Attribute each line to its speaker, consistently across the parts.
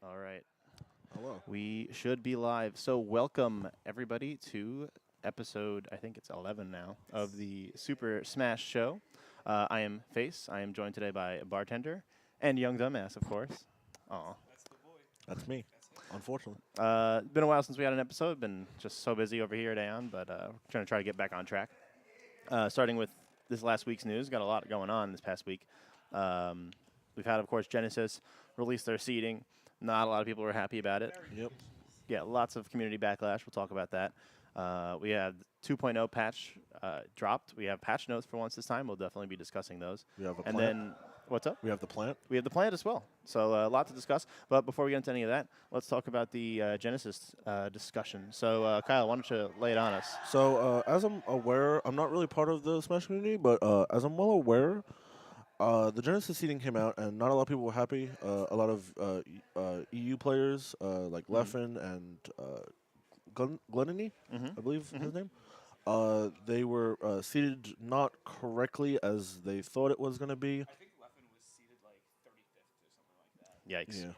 Speaker 1: All right.
Speaker 2: Hello.
Speaker 1: We should be live. So welcome everybody to episode, I think it's 11 now, of the Super Smash Show. I am Face. I am joined today by Bartender and Young Dumbass, of course. Aw.
Speaker 2: That's me, unfortunately.
Speaker 1: Been a while since we had an episode. Been just so busy over here at AON, but we're trying to get back on track. Starting with this last week's news, got a lot going on this past week. We've had, of course, Genesis release their seeding. Not a lot of people were happy about it.
Speaker 2: Yep.
Speaker 1: Yeah, lots of community backlash. We'll talk about that. We had 2.0 patch dropped. We have patch notes for once this time. We'll definitely be discussing those.
Speaker 2: We have a
Speaker 1: And
Speaker 2: plant.
Speaker 1: then, what's up?
Speaker 2: We have the plant.
Speaker 1: We have the plant as well. So a lot to discuss. But before we get into any of that, let's talk about the Genesis discussion. So, Kyle, why don't you lay it on us?
Speaker 2: So, as I'm aware, I'm not really part of the Smash community, but as I'm well aware, the Genesis seeding came out, and not a lot of people were happy. A lot of EU players, like Leffen and Glenany, I believe his name, they were seeded not correctly as they thought it was going to be.
Speaker 3: I think Leffen was seated like 35th or something like that.
Speaker 1: Yikes.
Speaker 2: Yeah.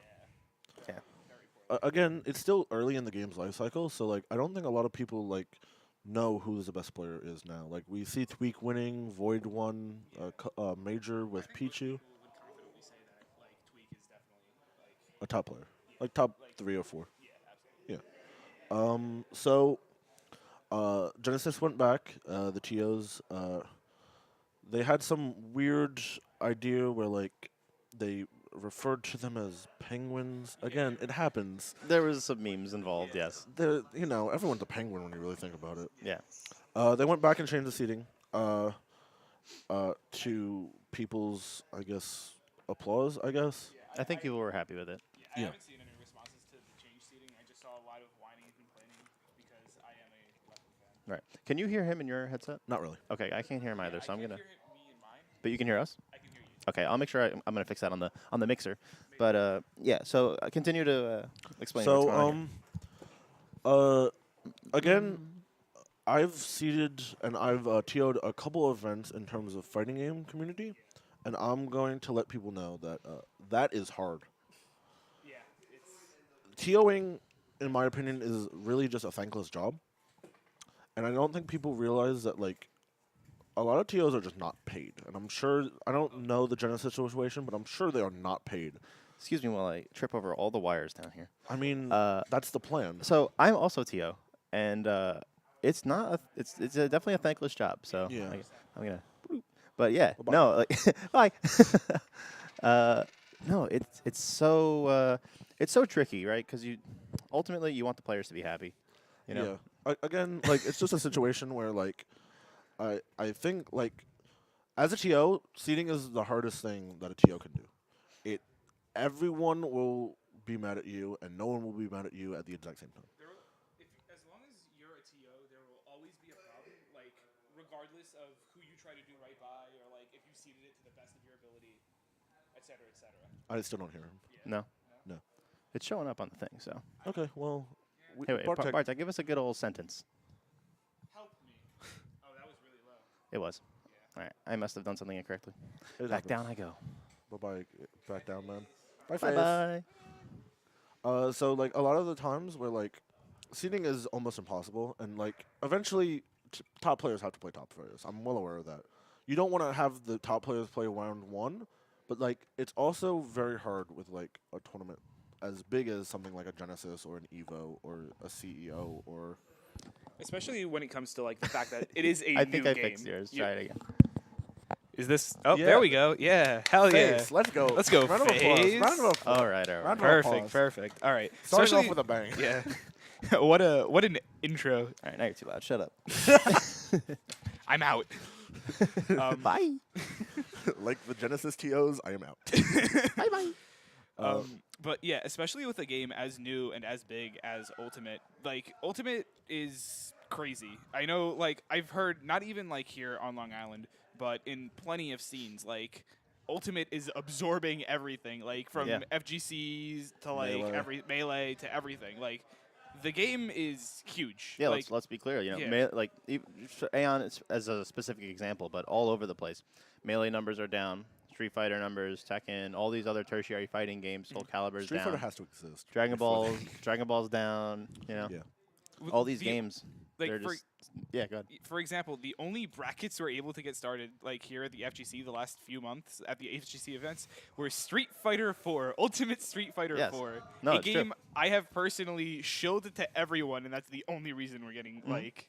Speaker 1: Yeah.
Speaker 3: Very poorly.
Speaker 2: Again, it's still early in the game's life cycle, so like I don't think a lot of people like know who the best player is now. Like we see Tweak winning, Void won, Major with Pichu,
Speaker 3: People would confidently say that like Tweak is definitely like
Speaker 2: a top player, like top 3 or 4.
Speaker 3: yeah, absolutely.
Speaker 2: So Genesis went back. The TOs, they had some weird idea where like they referred to them as penguins. Again, it happens.
Speaker 1: There was some memes involved, yes.
Speaker 2: Everyone's a penguin when you really think about it.
Speaker 1: Yeah.
Speaker 2: They went back and changed the seating to people's, I guess, applause, I guess.
Speaker 1: I think people were happy with it.
Speaker 3: I
Speaker 2: Yeah.
Speaker 3: haven't seen any responses to the change seating. I just saw a lot of whining and complaining because I am a Leffen fan.
Speaker 1: Right. Can you hear him in your headset?
Speaker 2: Not really.
Speaker 1: Okay, I can't hear him either, so I'm
Speaker 3: I
Speaker 1: gonna.
Speaker 3: can't hear me in mine.
Speaker 1: But you can hear us.
Speaker 3: I can hear you.
Speaker 1: Okay, I'll make sure I'm gonna fix that on the mixer. But yeah, so continue to explain. what's going on
Speaker 2: Again, I've seeded and I've TO'd a couple of events in terms of fighting game community, and I'm going to let people know that that is hard.
Speaker 3: Yeah, it's
Speaker 2: TOing, in my opinion, is really just a thankless job. And I don't think people realize that, like, a lot of TOs are just not paid. And I'm sure, I don't know the Genesis situation, but I'm sure they are not paid.
Speaker 1: Excuse me while I trip over all the wires down here.
Speaker 2: I mean, that's the plan.
Speaker 1: So I'm also TO, and it's not. It's definitely a thankless job. So
Speaker 2: Yeah.
Speaker 1: I'm gonna. But yeah,
Speaker 2: Bye-bye.
Speaker 1: no, like, bye. No, it's so tricky, right? Because ultimately you want the players to be happy. You know.
Speaker 2: Yeah. Again, like, it's just a situation where, like, I think, like, as a TO, seeding is the hardest thing that a TO can do. Everyone will be mad at you, and no one will be mad at you at the exact same time.
Speaker 3: as long as you're a TO, there will always be a problem. Like regardless of who you try to do right by, or like if you seeded it to the best of your ability, etc., etc.
Speaker 2: I still don't hear him.
Speaker 1: No.
Speaker 2: No.
Speaker 1: It's showing up on the thing. So
Speaker 2: Okay, well,
Speaker 1: hey, wait,
Speaker 2: Bartek,
Speaker 1: Bartek, give us a good old sentence.
Speaker 3: Help me. Oh, that was really low.
Speaker 1: It was. All right, I must have done something incorrectly.
Speaker 2: it
Speaker 1: Back
Speaker 2: happens.
Speaker 1: down I go.
Speaker 2: Bye-bye. Back down, man. Bye,
Speaker 1: Bye
Speaker 2: Faith.
Speaker 1: bye.
Speaker 2: So, like, a lot of the times where, like, seeding is almost impossible, and, like, eventually top players have to play top players. I'm well aware of that. You don't want to have the top players play round 1, but, like, it's also very hard with, like, a tournament as big as something like a Genesis or an EVO or a CEO or...
Speaker 3: Especially when it comes to like the fact that it is a
Speaker 1: I
Speaker 3: new
Speaker 1: think
Speaker 3: game.
Speaker 1: I fixed yours. Try it again.
Speaker 3: Is this? Oh,
Speaker 2: Yeah.
Speaker 3: there we go. Yeah, hell yeah.
Speaker 2: Faith, let's go.
Speaker 3: Let's go,
Speaker 2: Round of applause.
Speaker 3: Faith.
Speaker 2: Round of applause.
Speaker 1: All right, all right.
Speaker 2: Round of
Speaker 3: Perfect,
Speaker 2: applause.
Speaker 3: perfect. All right.
Speaker 2: Starting
Speaker 3: Especially-
Speaker 2: off with a bang.
Speaker 3: yeah. what an intro.
Speaker 1: All right, now you're too loud. Shut up.
Speaker 3: I'm out.
Speaker 1: Bye.
Speaker 2: Like the Genesis TOs, I am out.
Speaker 1: Bye bye.
Speaker 3: But yeah, especially with a game as new and as big as Ultimate. Like Ultimate is crazy. I know, like I've heard, not even like here on Long Island, but in plenty of scenes, like Ultimate is absorbing everything, like from
Speaker 1: Yeah.
Speaker 3: FGCs to like
Speaker 2: Melee.
Speaker 3: melee to everything. Like the game is huge.
Speaker 1: Yeah,
Speaker 3: like,
Speaker 1: let's be clear. You know,
Speaker 3: yeah.
Speaker 1: like Aeon is, as a specific example, but all over the place. Melee numbers are down. Street Fighter numbers, Tekken, all these other tertiary fighting games, Soul Calibur's
Speaker 2: Street
Speaker 1: down,
Speaker 2: Fighter has to exist.
Speaker 1: Dragon
Speaker 2: before
Speaker 1: Balls, Dragon Ball's down. You know,
Speaker 2: Yeah.
Speaker 1: all these
Speaker 3: The-
Speaker 1: games.
Speaker 3: like
Speaker 1: They're
Speaker 3: for
Speaker 1: just yeah, go ahead.
Speaker 3: for example, the only brackets we're able to get started like here at the FGC the last few months at the FGC events were Street Fighter 4, Ultimate Street Fighter
Speaker 1: Yes.
Speaker 3: 4,
Speaker 1: No,
Speaker 3: a
Speaker 1: it's true.
Speaker 3: game I have personally showed to everyone, and that's the only reason we're getting like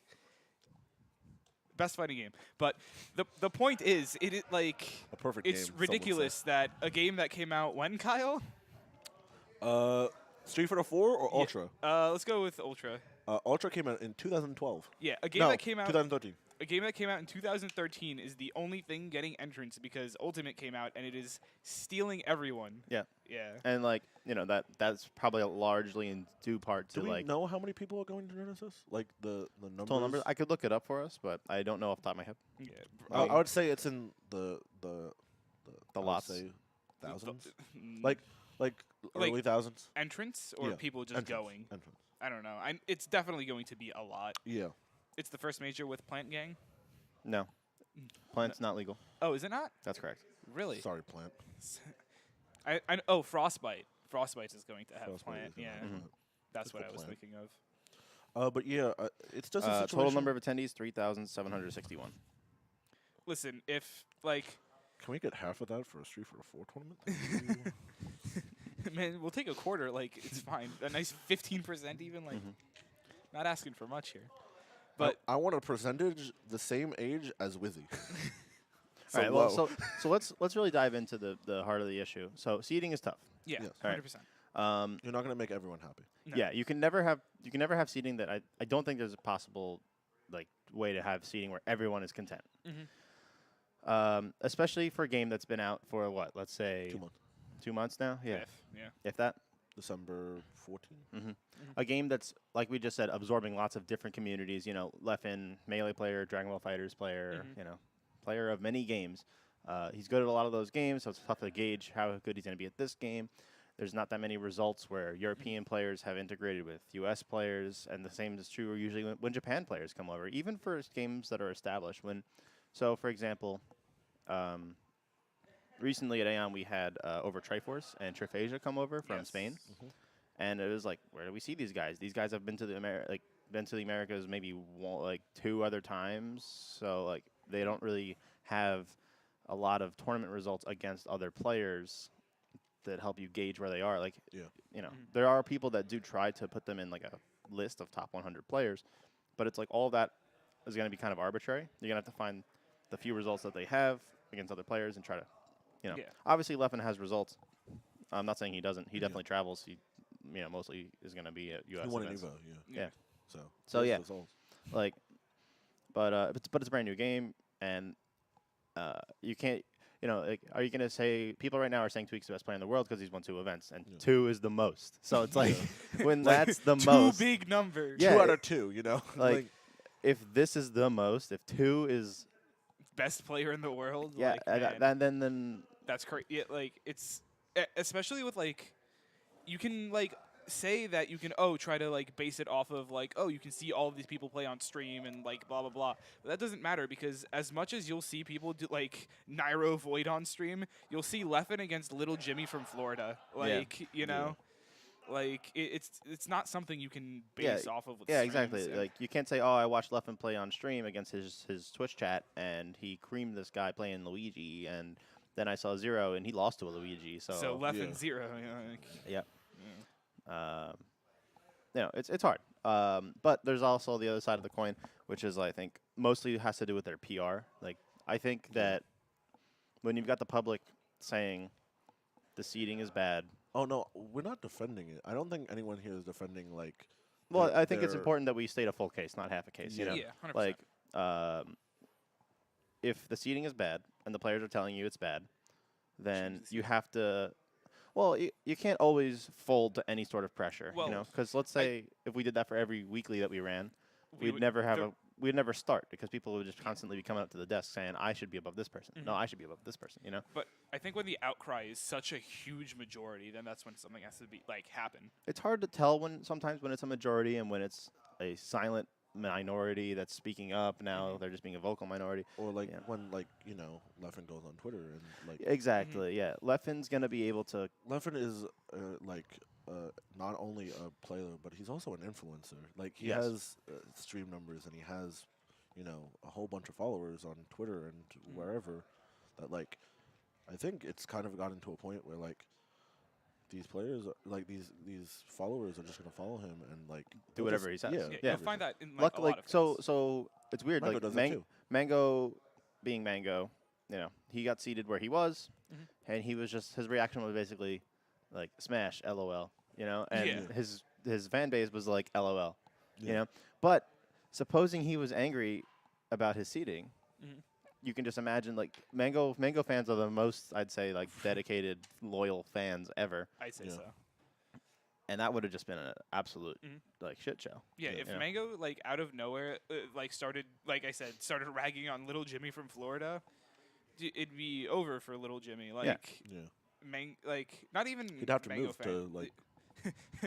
Speaker 3: best fighting game. But the point is, it like
Speaker 2: A perfect
Speaker 3: it's
Speaker 2: game, some would say.
Speaker 3: ridiculous that a game that came out when, Kyle?
Speaker 2: Street Fighter 4 or
Speaker 3: Yeah,
Speaker 2: Ultra?
Speaker 3: let's go with Ultra.
Speaker 2: Ultra came out in 2012.
Speaker 3: Yeah, a game
Speaker 2: No,
Speaker 3: that came out
Speaker 2: 2013.
Speaker 3: a game that came out in 2013 is the only thing getting entrance because Ultimate came out and it is stealing everyone.
Speaker 1: Yeah.
Speaker 3: Yeah.
Speaker 1: And like that's probably largely in due part to
Speaker 2: Do we
Speaker 1: like
Speaker 2: know how many people are going to Genesis? Like the numbers?
Speaker 1: total numbers. I could look it up for us, but I don't know off the top of my head.
Speaker 3: Yeah.
Speaker 2: I would say it's in the I would
Speaker 1: lots.
Speaker 2: say thousands.
Speaker 3: Mm,
Speaker 2: Like early thousands.
Speaker 3: entrance or
Speaker 2: Yeah,
Speaker 3: people just
Speaker 2: entrance,
Speaker 3: going.
Speaker 2: entrance.
Speaker 3: I don't know. It's definitely going to be a lot.
Speaker 2: Yeah.
Speaker 3: It's the first major with Plant Gang.
Speaker 1: No, Plant's not legal.
Speaker 3: Oh, is it not?
Speaker 1: That's correct.
Speaker 3: Really?
Speaker 2: Sorry, Plant.
Speaker 3: Oh, Frostbite. Frostbite is going to have
Speaker 2: Frostbite
Speaker 3: Plant.
Speaker 2: is gonna
Speaker 3: Yeah,
Speaker 2: have Plant.
Speaker 3: that's what
Speaker 2: Good
Speaker 3: I was
Speaker 2: Plant.
Speaker 3: thinking of.
Speaker 2: But yeah, it's just a situation.
Speaker 1: Total number of attendees 3,761.
Speaker 3: Listen, if like,
Speaker 2: Can we get half of that for a Street Fighter 4 tournament?
Speaker 3: man, we'll take a quarter. Like, it's fine. A nice 15% even. Like, not asking for much here. But
Speaker 2: I want a percentage the same age as Wizzy.
Speaker 1: All right. Well,
Speaker 2: low.
Speaker 1: so let's really dive into the heart of the issue. So seating is tough.
Speaker 3: yeah,
Speaker 2: Yes.
Speaker 3: 100%.
Speaker 2: You're not going to make everyone happy.
Speaker 3: No.
Speaker 1: Yeah, you can never have seating that I don't think there's a possible like way to have seating where everyone is content. Especially for a game that's been out for what? Let's say
Speaker 2: 2 months.
Speaker 1: 2 months now. Yeah,
Speaker 3: Yeah.
Speaker 1: if that.
Speaker 2: December 14th.
Speaker 1: A game that's, like we just said, absorbing lots of different communities. You know, Leffen, Melee player, Dragon Ball Fighters player, player of many games. He's good at a lot of those games, so it's tough to gauge how good he's going to be at this game. There's not that many results where European players have integrated with U.S. players, and the same is true usually when Japan players come over, even for games that are established. So, for example, recently at AON we had over Triforce and Trifasia come over from Spain, and it was like, where do we see these guys? These guys have been to the Americas maybe like 2 other times, so like they don't really have a lot of tournament results against other players that help you gauge where they are. Like, there are people that do try to put them in like a list of top 100 players, but it's like all of that is going to be kind of arbitrary. You're going to have to find the few results that they have against other players and try to, Obviously Leffen has results. I'm not saying he doesn't. He definitely travels. He, mostly is going to be at U.S.
Speaker 2: He won an
Speaker 1: events.
Speaker 2: Evo,
Speaker 1: Yeah.
Speaker 2: So
Speaker 1: So,
Speaker 2: those
Speaker 1: yeah.
Speaker 2: results.
Speaker 1: Like, but it's a brand new game, and you can't. Like, are you gonna say people right now are saying Tweek's the best player in the world because he's won 2 events, and 2 is the most. So it's like when that's the most.
Speaker 3: 2 big numbers.
Speaker 1: Yeah,
Speaker 2: 2 out of 2,
Speaker 1: Like, if this is the most, if 2 is
Speaker 3: Best player in the world.
Speaker 1: yeah,
Speaker 3: like, man,
Speaker 1: then
Speaker 3: that's crazy. Yeah, like it's especially with like, you can like say that you can try to like base it off of like you can see all of these people play on stream and like blah blah blah, but that doesn't matter because as much as you'll see people do like Nairo Void on stream, you'll see Leffen against Little Jimmy from Florida, like like it's not something you can base off of with streams.
Speaker 1: Exactly. Like you can't say, I watched Leffen play on stream against his Twitch chat and he creamed this guy playing Luigi, and then I saw Zero and he lost to a Luigi. So
Speaker 3: Leffen 0.
Speaker 1: Yeah. It's hard. But there's also the other side of the coin, which is I think mostly has to do with their PR. Like I think that when you've got the public saying the seating is bad.
Speaker 2: Oh no, we're not defending it. I don't think anyone here is defending like.
Speaker 1: Well, I think it's important that we state a full case, not half a case.
Speaker 3: Yeah, 100%.
Speaker 1: Like if the seating is bad and the players are telling you it's bad, then you have to. Well, you can't always fold to any sort of pressure,
Speaker 3: Well,
Speaker 1: because let's say if we did that for every weekly that we ran,
Speaker 3: We
Speaker 1: we'd never start because people would just constantly be coming up to the desk saying, I should be above this person. No, I should be above this person,
Speaker 3: But I think when the outcry is such a huge majority, then that's when something has to be like happen.
Speaker 1: It's hard to tell sometimes when it's a majority and when it's a silent minority that's speaking up. Now they're just being a vocal minority.
Speaker 2: Or like
Speaker 1: Yeah.
Speaker 2: when like Leffen goes on Twitter and like
Speaker 1: Exactly. Yeah. Leffen's gonna be able to.
Speaker 2: Leffen is like not only a player but he's also an influencer. Like he
Speaker 1: Yes.
Speaker 2: has stream numbers and he has a whole bunch of followers on Twitter and wherever. That like I think it's kind of gotten to a point where like these players like these followers are just gonna follow him and like
Speaker 1: Do
Speaker 2: they'll
Speaker 1: whatever
Speaker 2: just-
Speaker 1: he says.
Speaker 3: Yeah,
Speaker 1: Yeah.
Speaker 3: you'll find that in like,
Speaker 1: Luck,
Speaker 3: a
Speaker 1: like
Speaker 3: lot of
Speaker 1: so
Speaker 3: things.
Speaker 1: so it's weird.
Speaker 2: Mango
Speaker 1: Like
Speaker 2: does that too.
Speaker 1: Mango, being Mango, he got seated where he was,
Speaker 3: Mhm.
Speaker 1: and he was just his reaction was basically like smash, LOL. And
Speaker 3: Yeah.
Speaker 1: his fan base was like LOL.
Speaker 2: Yeah.
Speaker 1: But supposing he was angry about his seating,
Speaker 3: Mhm.
Speaker 1: you can just imagine like Mango fans are the most, I'd say, like dedicated, loyal fans ever,
Speaker 3: I'd say
Speaker 2: Yeah.
Speaker 3: so.
Speaker 1: and that would have just been an absolute
Speaker 3: Mhm.
Speaker 1: like shit show.
Speaker 3: Yeah,
Speaker 2: Yeah.
Speaker 3: if
Speaker 1: Yeah.
Speaker 3: Mango like out of nowhere like started like I said started ragging on Little Jimmy from Florida, it'd be over for Little Jimmy. Like
Speaker 2: Yeah.
Speaker 3: like not even
Speaker 2: He'd have to
Speaker 3: Mango
Speaker 2: move
Speaker 3: fan.
Speaker 2: to like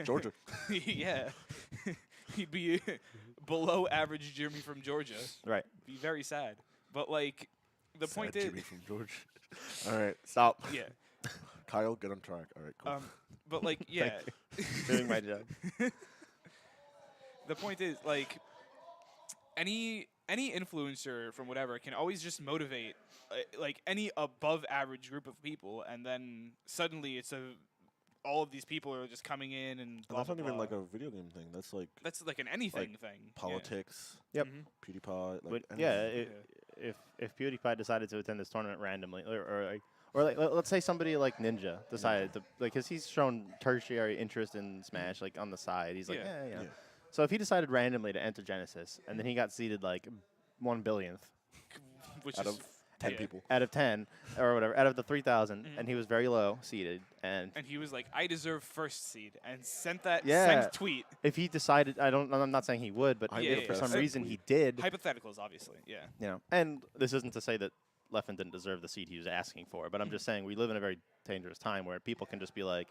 Speaker 2: Georgia.
Speaker 3: Yeah, he'd be below average Jimmy from Georgia.
Speaker 1: Right.
Speaker 3: Be very sad. But like the
Speaker 2: Sad
Speaker 3: point is,
Speaker 2: Jimmy from Georgia. All right, stop.
Speaker 3: yeah.
Speaker 2: Kyle, get on track. All right, cool.
Speaker 3: But like yeah,
Speaker 1: Doing my job.
Speaker 3: the point is like any influencer from whatever can always just motivate like any above average group of people, and then suddenly it's all of these people are just coming in and
Speaker 2: And
Speaker 3: blah,
Speaker 2: that's
Speaker 3: blah,
Speaker 2: not even
Speaker 3: blah.
Speaker 2: like a video game thing. That's like
Speaker 3: That's like an anything thing.
Speaker 2: politics,
Speaker 1: Yep.
Speaker 3: Mhm.
Speaker 2: PewDiePie. Like
Speaker 1: But yeah,
Speaker 2: anything.
Speaker 1: if PewDiePie decided to attend this tournament randomly, or like let's say somebody like Ninja decided to like, because he's shown tertiary interest in Smash like on the side. He's like,
Speaker 3: Yeah.
Speaker 1: yeah.
Speaker 2: Yeah.
Speaker 1: So if he decided randomly to enter Genesis and then he got seeded like 1/1000th
Speaker 3: Which
Speaker 2: out
Speaker 3: is
Speaker 2: of 10
Speaker 3: yeah.
Speaker 2: people.
Speaker 1: out of 10 or whatever out of the 3,000,
Speaker 3: Mhm.
Speaker 1: and he was very low seeded, and
Speaker 3: and he was like, I deserve first seed, and sent that
Speaker 1: Yeah.
Speaker 3: sent tweet.
Speaker 1: if he decided, I'm not saying he would, but
Speaker 2: I
Speaker 1: if
Speaker 3: would
Speaker 1: for some
Speaker 3: bet.
Speaker 1: reason he did,
Speaker 3: Hypotheticals, obviously. Yeah.
Speaker 1: and this isn't to say that Leffen didn't deserve the seed he was asking for, but I'm just saying we live in a very dangerous time where people can just be like,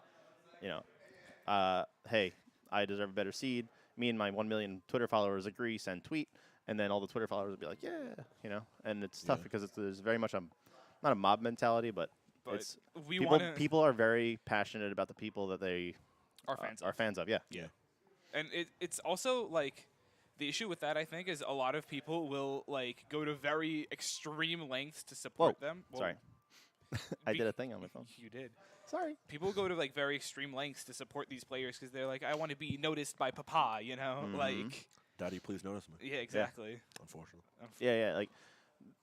Speaker 1: hey, I deserve a better seed. Me and my 1 million Twitter followers agree, send tweet, and then all the Twitter followers would be like, yeah, and it's tough
Speaker 2: Yeah.
Speaker 1: because there's very much not a mob mentality, but
Speaker 3: But
Speaker 1: it's
Speaker 3: we
Speaker 1: people,
Speaker 3: want to
Speaker 1: people are very passionate about the people that they
Speaker 3: our fans
Speaker 1: are fans of. Yeah.
Speaker 2: Yeah.
Speaker 3: And it's also like the issue with that I think is a lot of people will like go to very extreme lengths to support
Speaker 1: Whoa,
Speaker 3: them. Well,
Speaker 1: Sorry. I
Speaker 3: be-
Speaker 1: did a thing on my phone.
Speaker 3: You did.
Speaker 1: Sorry.
Speaker 3: People go to like very extreme lengths to support these players because they're like, I want to be noticed by Papa,
Speaker 1: Mhm.
Speaker 3: like
Speaker 2: Daddy, please notice me.
Speaker 3: yeah, exactly.
Speaker 2: Unfortunately.
Speaker 1: Yeah. Like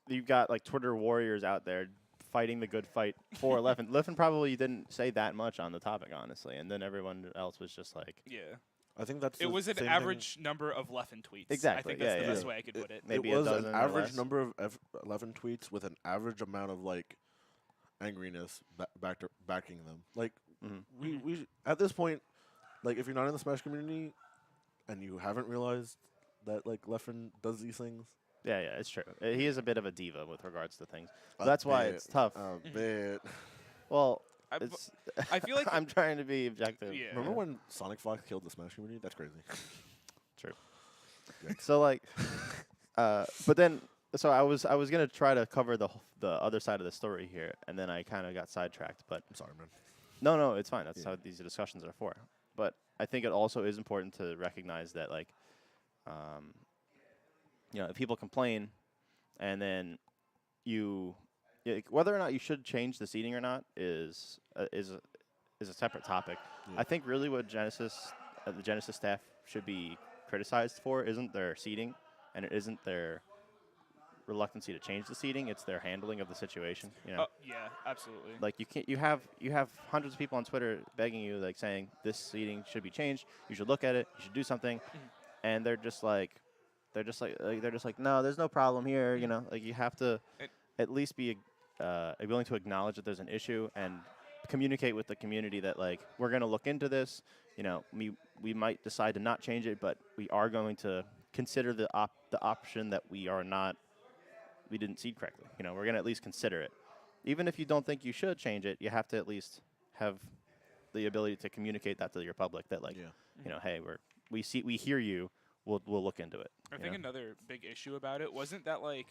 Speaker 1: you've got like Twitter warriors out there fighting the good fight for Leffen. Leffen probably didn't say that much on the topic, honestly, and then everyone else was just like,
Speaker 3: Yeah.
Speaker 2: I think that's
Speaker 3: It
Speaker 2: the
Speaker 3: was an
Speaker 2: same thing-
Speaker 3: average number of Leffen tweets. I
Speaker 1: Exactly,
Speaker 3: think that's
Speaker 1: yeah,
Speaker 3: the
Speaker 1: yeah.
Speaker 3: best way I could put it.
Speaker 1: Maybe
Speaker 2: it
Speaker 1: a
Speaker 2: was
Speaker 1: dozen
Speaker 2: an
Speaker 1: or
Speaker 2: average
Speaker 1: less.
Speaker 2: number of 11 tweets with an average amount of like angriness backing them. Like
Speaker 1: Mhm.
Speaker 2: we at this point, like if you're not in the Smash community and you haven't realized that like Leffen does these things,
Speaker 1: yeah, it's true. He is a bit of a diva with regards to things.
Speaker 2: a
Speaker 1: That's why
Speaker 2: bit,
Speaker 1: it's tough.
Speaker 2: A bit.
Speaker 1: Well,
Speaker 3: I, bu-
Speaker 1: it's.
Speaker 3: I feel like
Speaker 1: I'm trying to be objective.
Speaker 3: Yeah.
Speaker 2: Remember when Sonic Fox killed the Smash community? That's crazy.
Speaker 1: True.
Speaker 2: Yikes.
Speaker 1: So like, but then, so I was gonna try to cover the other side of the story here, and then I kind of got sidetracked. But
Speaker 2: I'm sorry, man.
Speaker 1: no, it's fine. That's
Speaker 2: Yeah.
Speaker 1: how these discussions are for. But I think it also is important to recognize that like, if people complain, and then whether or not you should change the seating or not is a separate topic.
Speaker 2: Yeah.
Speaker 1: I think really what the Genesis staff should be criticized for isn't their seating, and it isn't their reluctancy to change the seating. It's their handling of the situation.
Speaker 3: yeah, absolutely.
Speaker 1: Like you have hundreds of people on Twitter begging you, like saying this seating should be changed. You should look at it. You should do something, and they're just like, no, there's no problem here. Like you have to at least be willing to acknowledge that there's an issue and communicate with the community that like we're going to look into this. We might decide to not change it, but we are going to consider the option that we didn't seed correctly. We're going to at least consider it. Even if you don't think you should change it, you have to at least have the ability to communicate that to your public that like,
Speaker 2: Yeah.
Speaker 1: hey, we hear you. we'll look into it.
Speaker 3: I
Speaker 1: you
Speaker 3: think
Speaker 1: know?
Speaker 3: another big issue about it wasn't that like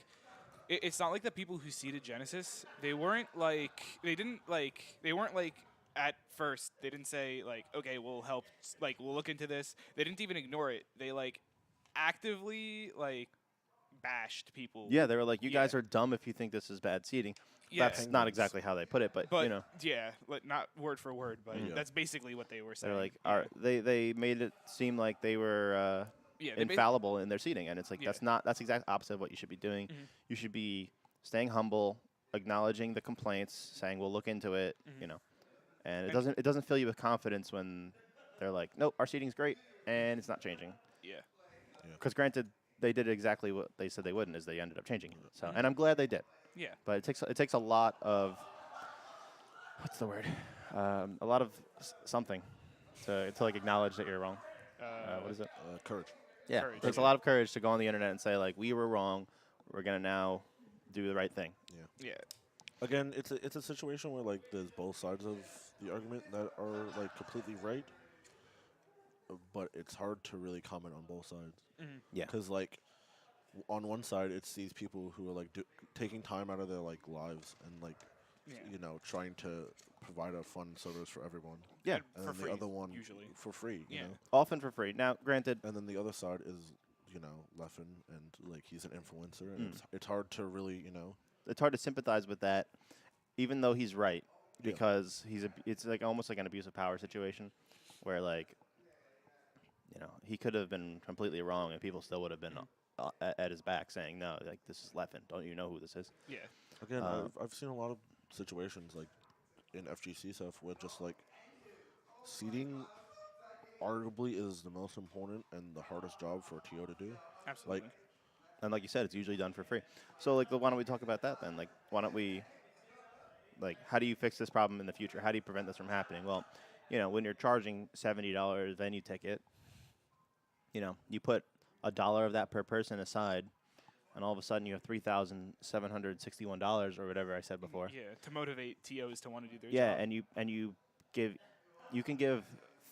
Speaker 3: it's not like the people who seeded Genesis, they weren't like they weren't like at first they didn't say like, okay, we'll help, like we'll look into this. They didn't even ignore it. They like actively like bashed people.
Speaker 1: Yeah, they were like, you
Speaker 3: Yeah.
Speaker 1: guys are dumb if you think this is bad seating.
Speaker 3: Yeah.
Speaker 1: That's not exactly how they put it, but,
Speaker 3: But
Speaker 1: you know,
Speaker 3: yeah, not word for word, but
Speaker 2: Yeah.
Speaker 3: that's basically what they were saying.
Speaker 1: they're like,
Speaker 3: yeah.
Speaker 1: they made it seem like they were
Speaker 3: Yeah, they
Speaker 1: infallible in their seating, and it's like
Speaker 3: Yeah.
Speaker 1: that's exact opposite of what you should be doing.
Speaker 3: Mhm.
Speaker 1: You should be staying humble, acknowledging the complaints, saying we'll look into it,
Speaker 3: Mhm.
Speaker 1: you know, and
Speaker 3: And-
Speaker 1: it doesn't fill you with confidence when they're like, nope, our seating's great and it's not changing.
Speaker 3: Yeah.
Speaker 1: Because granted, they did exactly what they said they wouldn't, is they ended up changing it. So,
Speaker 3: Mhm.
Speaker 1: and I'm glad they did.
Speaker 3: Yeah.
Speaker 1: But it takes a lot of a lot of something to like acknowledge that you're wrong. What is it?
Speaker 2: Courage.
Speaker 1: Yeah,
Speaker 3: Courage,
Speaker 1: it takes a
Speaker 3: yeah.
Speaker 1: lot of courage to go on the internet and say like we were wrong. We're gonna now do the right thing.
Speaker 3: Yeah.
Speaker 2: Again, it's a situation where like there's both sides of the argument that are like completely right, but it's hard to really comment on both sides.
Speaker 3: Mhm.
Speaker 1: Yeah.
Speaker 2: Because like on one side, it's these people who are like taking time out of their like lives and like
Speaker 3: Yeah.
Speaker 2: trying to provide a fun service for everyone.
Speaker 1: Yeah.
Speaker 2: And
Speaker 3: For
Speaker 2: then
Speaker 3: free,
Speaker 2: the other one
Speaker 3: usually.
Speaker 2: for free. You
Speaker 3: Yeah.
Speaker 2: know?
Speaker 1: Often for free. Now, granted,
Speaker 2: And then the other side is Leffen, and like he's an influencer, and it's hard to really
Speaker 1: it's hard to sympathize with that, even though he's right,
Speaker 2: Yeah.
Speaker 1: because it's like almost like an abuse of power situation, where like, he could have been completely wrong, and people still would have been at his back saying, no, like this is Leffen. Don't you know who this is?
Speaker 3: Yeah.
Speaker 2: Again,
Speaker 1: Uh,
Speaker 2: I've seen a lot of situations like in FGC stuff where just like seeding arguably is the most important and the hardest job for a TO to do.
Speaker 3: Absolutely.
Speaker 1: And like you said, it's usually done for free. So like, why don't we talk about that then? Like, why don't we, like, how do you fix this problem in the future? How do you prevent this from happening? Well, when you're charging $70 venue ticket, you put $1 of that per person aside, and all of a sudden you have $3,761 or whatever I said before.
Speaker 3: Yeah, to motivate TOs to want to do their
Speaker 1: Yeah,
Speaker 3: job.
Speaker 1: and you can give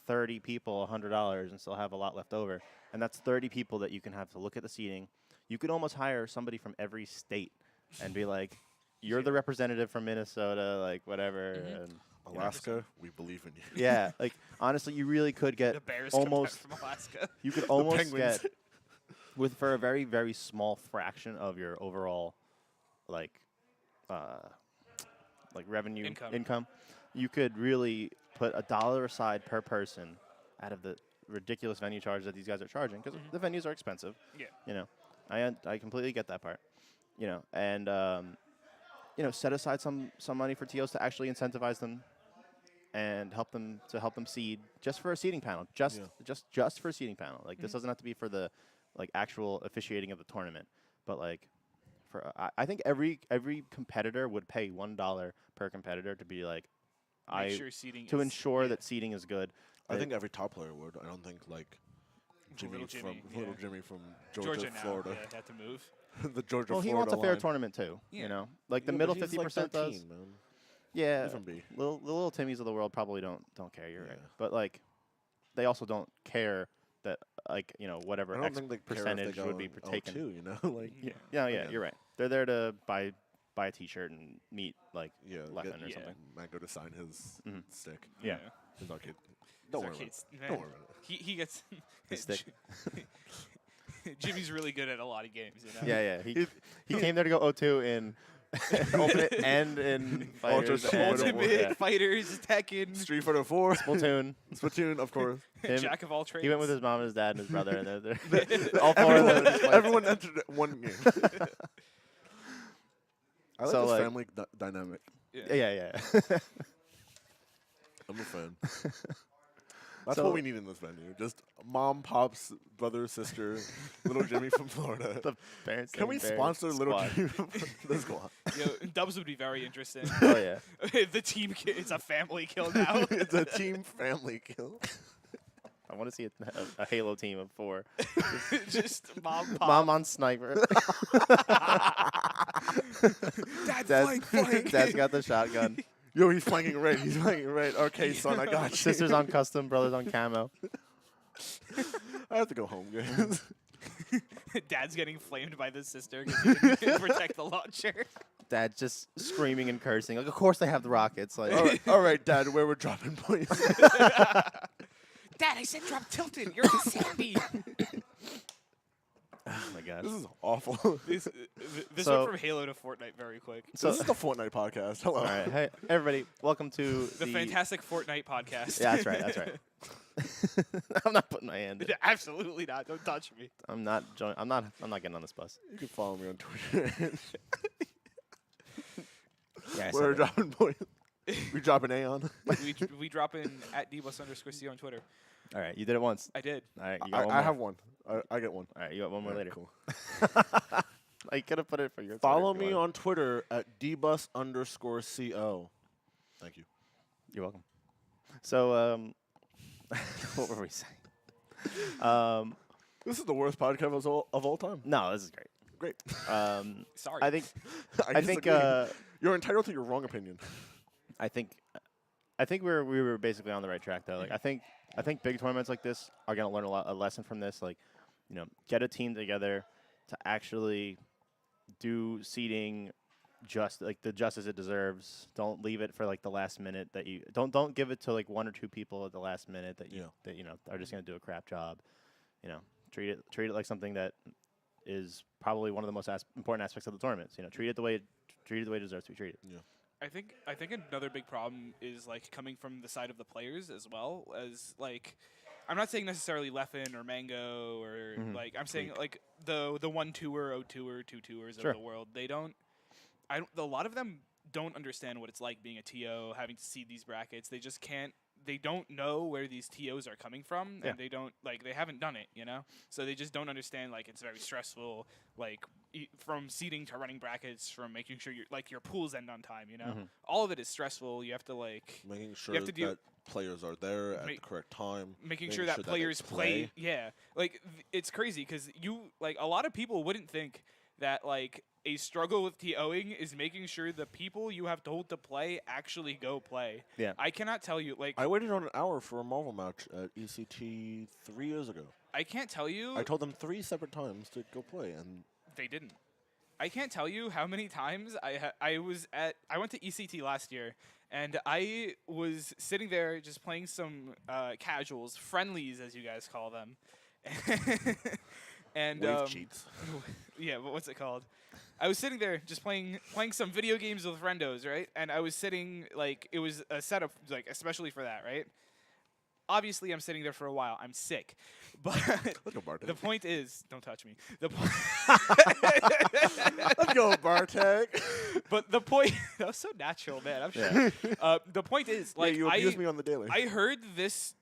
Speaker 1: 30 people $100 and still have a lot left over, and that's 30 people that you can have to look at the seating. You could almost hire somebody from every state and be like, "You're the representative from Minnesota, like whatever."
Speaker 3: Mhm.
Speaker 1: And
Speaker 2: Alaska, we believe in you.
Speaker 1: yeah, like honestly, you really could get
Speaker 3: The Bears
Speaker 1: almost.
Speaker 3: come back from Alaska.
Speaker 1: You could almost
Speaker 2: Penguins.
Speaker 1: get for a very very small fraction of your overall like revenue
Speaker 3: Income.
Speaker 1: you could really put $1 aside per person out of the ridiculous venue charges that these guys are charging, because the venues are expensive.
Speaker 3: Yeah.
Speaker 1: I completely get that part. And set aside some money for TOs to actually incentivize them and help them seed, just for a seeding panel, just for a seeding panel. Like this doesn't have to be for the like actual officiating of the tournament, but like I think every competitor would pay $1 per competitor to be like
Speaker 3: Make sure seating
Speaker 1: to
Speaker 3: is,
Speaker 1: ensure
Speaker 3: yeah.
Speaker 1: that seating is good.
Speaker 2: I think every top player would. I don't think like
Speaker 3: Little Jimmy, yeah.
Speaker 2: Little Jimmy from Georgia,
Speaker 3: now,
Speaker 2: Florida.
Speaker 3: yeah, had to move.
Speaker 2: The Georgia,
Speaker 1: Well, he
Speaker 2: Florida
Speaker 1: wants a fair
Speaker 2: line.
Speaker 1: tournament too.
Speaker 3: Yeah.
Speaker 1: Like the
Speaker 2: Yeah, but
Speaker 1: middle
Speaker 2: he's
Speaker 1: 50%
Speaker 2: like
Speaker 1: does.
Speaker 2: 13, man.
Speaker 1: Yeah,
Speaker 2: Even B.
Speaker 1: the little Timmies of the world probably don't care. You're right,
Speaker 2: Yeah.
Speaker 1: but like they also don't care that like whatever
Speaker 2: I don't
Speaker 1: X
Speaker 2: think they care if
Speaker 1: percentage
Speaker 2: they go
Speaker 1: would be
Speaker 2: in
Speaker 1: taken.
Speaker 2: 0-2, like
Speaker 1: Yeah,
Speaker 2: Again.
Speaker 1: you're right. They're there to buy a T-shirt and meet like
Speaker 2: yeah,
Speaker 1: Leffen or
Speaker 3: yeah.
Speaker 1: something.
Speaker 2: Might go to sign his stick.
Speaker 1: Yeah.
Speaker 2: His arcade. Don't worry about it.
Speaker 3: Arcades, man.
Speaker 2: Don't worry about it.
Speaker 3: He gets
Speaker 1: His stick.
Speaker 3: Jimmy's really good at a lot of games.
Speaker 1: Yeah. He came there to go 0-2 in Ultimate and in Fighters
Speaker 2: Ultra
Speaker 1: and
Speaker 3: Ultimate
Speaker 1: yeah.
Speaker 3: Fighters, Tekken,
Speaker 2: Street Fighter 4,
Speaker 1: Splatoon.
Speaker 2: Splatoon, of course.
Speaker 1: Him-
Speaker 3: Jack of all trades.
Speaker 1: He went with his mom and his dad and his brother, and they're all four of them.
Speaker 2: Everyone entered one game. I like
Speaker 1: So,
Speaker 2: this
Speaker 1: like-
Speaker 2: family dynamic.
Speaker 1: Yeah.
Speaker 2: I'm a fan. That's
Speaker 1: So-
Speaker 2: what we need in this venue. Just mom, pops, brother, sister, little Jimmy from Florida.
Speaker 1: The parents.
Speaker 2: Can we
Speaker 1: and Bears
Speaker 2: sponsor little
Speaker 1: squad.
Speaker 2: Jimmy from the squad?
Speaker 3: Yo, Dubs would be very interesting.
Speaker 1: Oh yeah.
Speaker 3: The team, it's a family kill now.
Speaker 2: It's a team family kill.
Speaker 1: I want to see a Halo team of 4.
Speaker 3: Just mom, pop.
Speaker 1: Mom on sniper.
Speaker 3: Dad, flank.
Speaker 1: Dad's got the shotgun.
Speaker 2: Yo, he's flanking right. Okay, son, I got you.
Speaker 1: Sisters on custom, brothers on camo.
Speaker 2: I have to go home, guys.
Speaker 3: Dad's getting flamed by the sister because he didn't protect the launcher.
Speaker 1: Dad just screaming and cursing. Like, of course they have the rockets. Like,
Speaker 2: all right, Dad, where we're dropping points.
Speaker 3: Dad, I said drop tilted. You're insanity.
Speaker 1: oh my gosh.
Speaker 2: This is awful.
Speaker 3: This
Speaker 1: So-
Speaker 3: went from Halo to Fortnite very quick.
Speaker 1: So,
Speaker 2: This is the Fortnite podcast. Hello.
Speaker 1: all right, hey everybody, welcome to
Speaker 3: The fantastic Fortnite podcast.
Speaker 1: Yeah, that's right. That's right. I'm not putting my hand in.
Speaker 3: Absolutely not. Don't touch me.
Speaker 1: I'm not joining. I'm not getting on this bus.
Speaker 2: You can follow me on Twitter.
Speaker 1: Yeah, I said
Speaker 2: We're
Speaker 1: it.
Speaker 2: dropping points. We dropping Aeon.
Speaker 3: we drop in at @dbus_c on Twitter.
Speaker 1: All right, you did it once.
Speaker 3: I did.
Speaker 1: All right, you got one
Speaker 2: I
Speaker 1: more.
Speaker 2: have one. I get one.
Speaker 1: All right, you got one more later.
Speaker 2: Cool.
Speaker 1: I could have put it for your.
Speaker 2: Follow
Speaker 1: Twitter if
Speaker 2: me
Speaker 1: you wanted.
Speaker 2: on Twitter at dbus_co. Thank you.
Speaker 1: You're welcome. So, what were we saying?
Speaker 2: This is the worst podcast of all time.
Speaker 1: No, this is great.
Speaker 2: Great.
Speaker 3: Sorry.
Speaker 1: I think.
Speaker 2: I
Speaker 1: think.
Speaker 2: disagree. You're entitled to your wrong opinion.
Speaker 1: I think we were basically on the right track though. Like I think big tournaments like this are gonna learn a lesson from this. Like, get a team together to actually do seeding just the justice it deserves. Don't leave it for like the last minute that you don't give it to like one or two people at the last minute that are just gonna do a crap job. Treat it like something that is probably one of the most important aspects of the tournaments. Treat it the way it deserves to be treated.
Speaker 2: Yeah.
Speaker 3: I think another big problem is like coming from the side of the players as well as like I'm not saying necessarily Leffen or Mango or like I'm saying like the 1-2er, 0-2er, 2-2ers
Speaker 1: Sure.
Speaker 3: of the world. A lot of them don't understand what it's like being a TO, having to seed these brackets. They just can't. They don't know where these TOs are coming from,
Speaker 1: Yeah.
Speaker 3: and they haven't done it, So they just don't understand. Like it's very stressful. Like from seeding to running brackets, from making sure your pools end on time. All of it is stressful. You have to
Speaker 2: Making sure
Speaker 3: have to do-
Speaker 2: that players are there at the correct time.
Speaker 3: making sure that
Speaker 2: they
Speaker 3: players play. Yeah, it's crazy because a lot of people wouldn't think that a struggle with TOing is making sure the people you have told to play actually go play.
Speaker 1: Yeah.
Speaker 3: I cannot tell you
Speaker 2: I waited on an hour for a Marvel match at ECT 3 years ago.
Speaker 3: I can't tell you
Speaker 2: I told them 3 separate times to go play, and
Speaker 3: they didn't. I can't tell you how many times I went to ECT last year and I was sitting there just playing some casuals, friendlies as you guys call them. And
Speaker 2: wave cheats.
Speaker 3: yeah, but what's it called? I was sitting there just playing some video games with friendos, right? And I was sitting it was a setup especially for that, right? Obviously, I'm sitting there for a while. I'm sick, but
Speaker 2: Let's go, Bartek.
Speaker 3: the point is, don't touch me.
Speaker 2: Let's go, Bartek.
Speaker 3: But the point that was so natural, man. I'm
Speaker 1: Yeah.
Speaker 3: sure. The point is,
Speaker 2: You abuse me on the daily.
Speaker 3: I heard this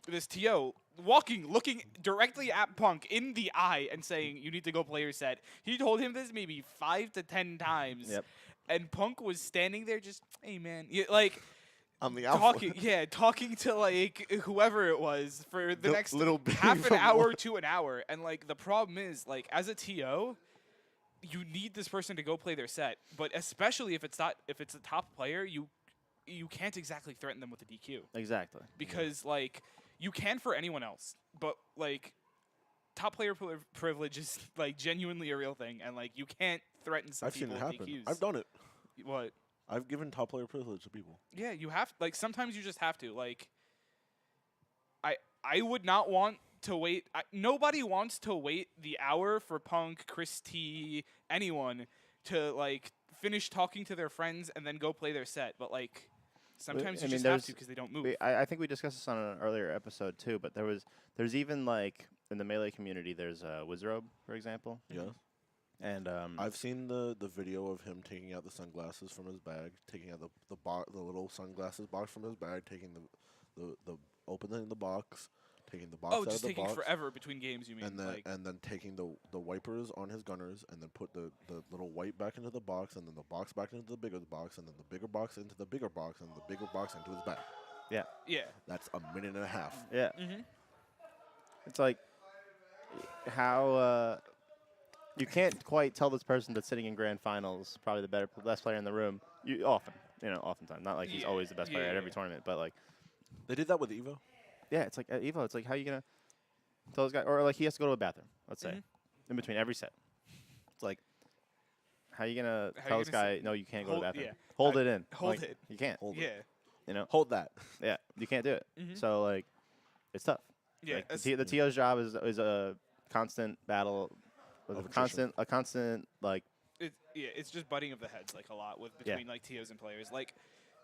Speaker 3: this TO looking directly at Punk in the eye and saying, "You need to go play your set." He told him this maybe 5 to 10 times.
Speaker 1: Yep.
Speaker 3: And Punk was standing there just, "Hey man,"
Speaker 2: I'm the alpha.
Speaker 3: talking to whoever it was for the next
Speaker 2: little baby
Speaker 3: half an
Speaker 2: from
Speaker 3: hour
Speaker 2: work.
Speaker 3: to an hour. And the problem is as a TO, you need this person to go play their set, but especially if it's a top player, you can't exactly threaten them with a DQ
Speaker 1: Exactly.
Speaker 3: because you can for anyone else, but top player privilege is genuinely a real thing, and you can't threaten some
Speaker 2: I've seen
Speaker 3: people
Speaker 2: it
Speaker 3: with
Speaker 2: happen.
Speaker 3: DQs.
Speaker 2: I've done it.
Speaker 3: What?
Speaker 2: I've given top player privilege to people.
Speaker 3: Yeah, you have sometimes you just have to I would not want to wait. Nobody wants to wait the hour for Punk, Chris T, anyone to finish talking to their friends and then go play their set. But sometimes
Speaker 1: I
Speaker 3: you
Speaker 1: mean,
Speaker 3: just have
Speaker 1: there's-
Speaker 3: to because they don't move.
Speaker 1: I think we discussed this on an earlier episode too, but there's even in the Melee community, there's Wizrobe, for example.
Speaker 2: Yeah.
Speaker 1: And
Speaker 2: I've seen the video of him taking out the sunglasses from his bag, taking out the little sunglasses box from his bag, taking the opening the box, taking the box out
Speaker 3: just
Speaker 2: of the
Speaker 3: taking
Speaker 2: box,
Speaker 3: forever between games. You mean?
Speaker 2: and then taking the wipers on his gunners, and then put the little wipe back into the box, and then the box back into the bigger box, and then the bigger box into the bigger box, and the bigger box into his bag.
Speaker 1: yeah,
Speaker 3: yeah.
Speaker 2: That's a minute and a half.
Speaker 1: yeah.
Speaker 3: Mm-hmm.
Speaker 1: It's how you can't quite tell this person that's sitting in grand finals, probably the best player in the room. Oftentimes, not like he's
Speaker 3: Yeah,
Speaker 1: always the best player at every
Speaker 3: yeah.
Speaker 1: tournament, but
Speaker 2: They did that with Evo.
Speaker 1: yeah, it's at Evo. It's how you gonna tell this guy, or like he has to go to a bathroom. Let's say,
Speaker 3: Mhm.
Speaker 1: in between every set. It's like, how you gonna
Speaker 3: How
Speaker 1: tell
Speaker 3: you
Speaker 1: this
Speaker 3: gonna
Speaker 1: guy no, you can't go to
Speaker 3: hold-
Speaker 1: the bathroom?
Speaker 3: yeah.
Speaker 1: Hold it in.
Speaker 3: hold
Speaker 1: Like,
Speaker 3: it.
Speaker 1: You can't.
Speaker 2: Hold it.
Speaker 3: Yeah.
Speaker 1: You know.
Speaker 2: Hold that.
Speaker 1: Yeah, you can't do it.
Speaker 3: Mhm.
Speaker 1: So like, it's tough.
Speaker 3: Yeah.
Speaker 1: Like,
Speaker 3: as-
Speaker 1: the TO's job is a constant battle, with
Speaker 2: Of
Speaker 1: a
Speaker 2: attrition.
Speaker 1: constant like.
Speaker 3: it's just butting of the heads like a lot with
Speaker 1: Yeah.
Speaker 3: between like TOs and players. Like,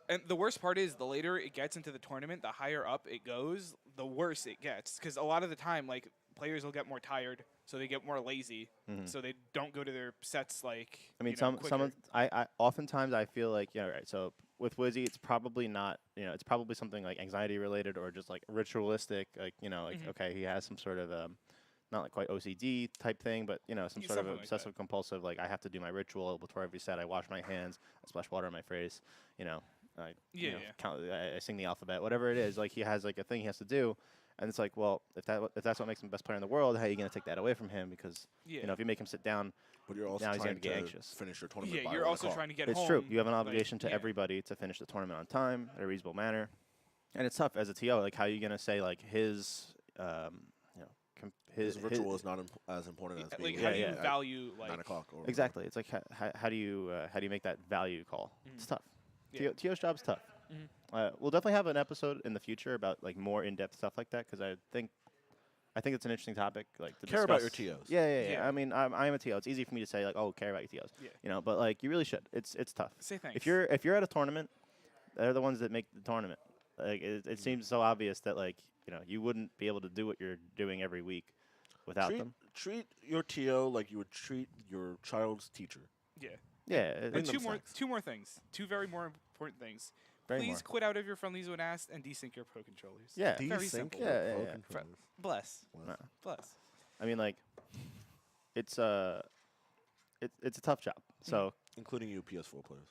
Speaker 3: and the worst part is the later it gets into the tournament, the higher up it goes, the worse it gets. Because a lot of the time, like players will get more tired, so they get more lazy,
Speaker 1: Mhm.
Speaker 3: so they don't go to their sets like.
Speaker 1: I mean,
Speaker 3: you know,
Speaker 1: some
Speaker 3: quicker.
Speaker 1: of I oftentimes I feel like right. So with Wizzy, it's probably not it's probably something like anxiety related or just like ritualistic. Like
Speaker 3: Mhm.
Speaker 1: okay, he has some sort of not like quite OCD type thing, but some
Speaker 3: Yeah,
Speaker 1: sort of
Speaker 3: something like that.
Speaker 1: obsessive compulsive. Like I have to do my ritual before every set. I wash my hands. I splash water on my face. I
Speaker 3: Yeah.
Speaker 1: count, I sing the alphabet. Whatever it is, like he has like a thing he has to do. And it's like, well, if that's what makes him the best player in the world, how are you gonna take that away from him? Because
Speaker 3: Yeah.
Speaker 1: if you make him sit down,
Speaker 2: But you're also
Speaker 1: Now he's gonna
Speaker 2: trying
Speaker 1: get
Speaker 2: to
Speaker 1: anxious.
Speaker 2: finish your tournament.
Speaker 3: Yeah,
Speaker 2: by
Speaker 3: you're
Speaker 2: 1
Speaker 3: also
Speaker 2: o'clock.
Speaker 3: trying to get
Speaker 1: it's
Speaker 3: home.
Speaker 1: true. You have an
Speaker 3: like,
Speaker 1: obligation to
Speaker 3: yeah.
Speaker 1: everybody to finish the tournament on time in a reasonable manner, and it's tough as a TO. Like, how are you gonna say like his,
Speaker 2: His ritual is not as important as
Speaker 3: Like,
Speaker 2: being
Speaker 3: how do you
Speaker 2: at
Speaker 3: value like
Speaker 2: 9 o'clock. Or
Speaker 1: exactly. It's like how do you make that value call? It's tough.
Speaker 3: Yeah.
Speaker 1: TO's job's tough.
Speaker 3: Mhm.
Speaker 1: We'll definitely have an episode in the future about like more in-depth stuff like that because I think it's an interesting topic. Like to
Speaker 2: Care about
Speaker 1: discuss.
Speaker 2: your TOs.
Speaker 1: Yeah.
Speaker 3: Yeah.
Speaker 1: I mean, I am a TO. It's easy for me to say like, oh, care about your TOs.
Speaker 3: Yeah.
Speaker 1: But like you really should. It's tough.
Speaker 3: Say thanks.
Speaker 1: If you're at a tournament, they're the ones that make the tournament. Like it seems so obvious that like you wouldn't be able to do what you're doing every week without them.
Speaker 2: Treat your TO like you would treat your child's teacher.
Speaker 3: Yeah.
Speaker 1: Yeah,
Speaker 3: And
Speaker 2: Bring them
Speaker 3: two
Speaker 2: snacks.
Speaker 3: more things. Two very more important things.
Speaker 1: very
Speaker 3: Please
Speaker 1: more.
Speaker 3: quit out of your friendly zone ask and desync your pro controllers.
Speaker 1: Yeah,
Speaker 3: Very
Speaker 2: Desync
Speaker 3: simple.
Speaker 2: your
Speaker 1: Yeah,
Speaker 2: pro
Speaker 1: yeah.
Speaker 2: controllers.
Speaker 3: Bless.
Speaker 1: No.
Speaker 3: Bless.
Speaker 1: I mean like it's it's a tough job. So,
Speaker 2: Including you PS4 players.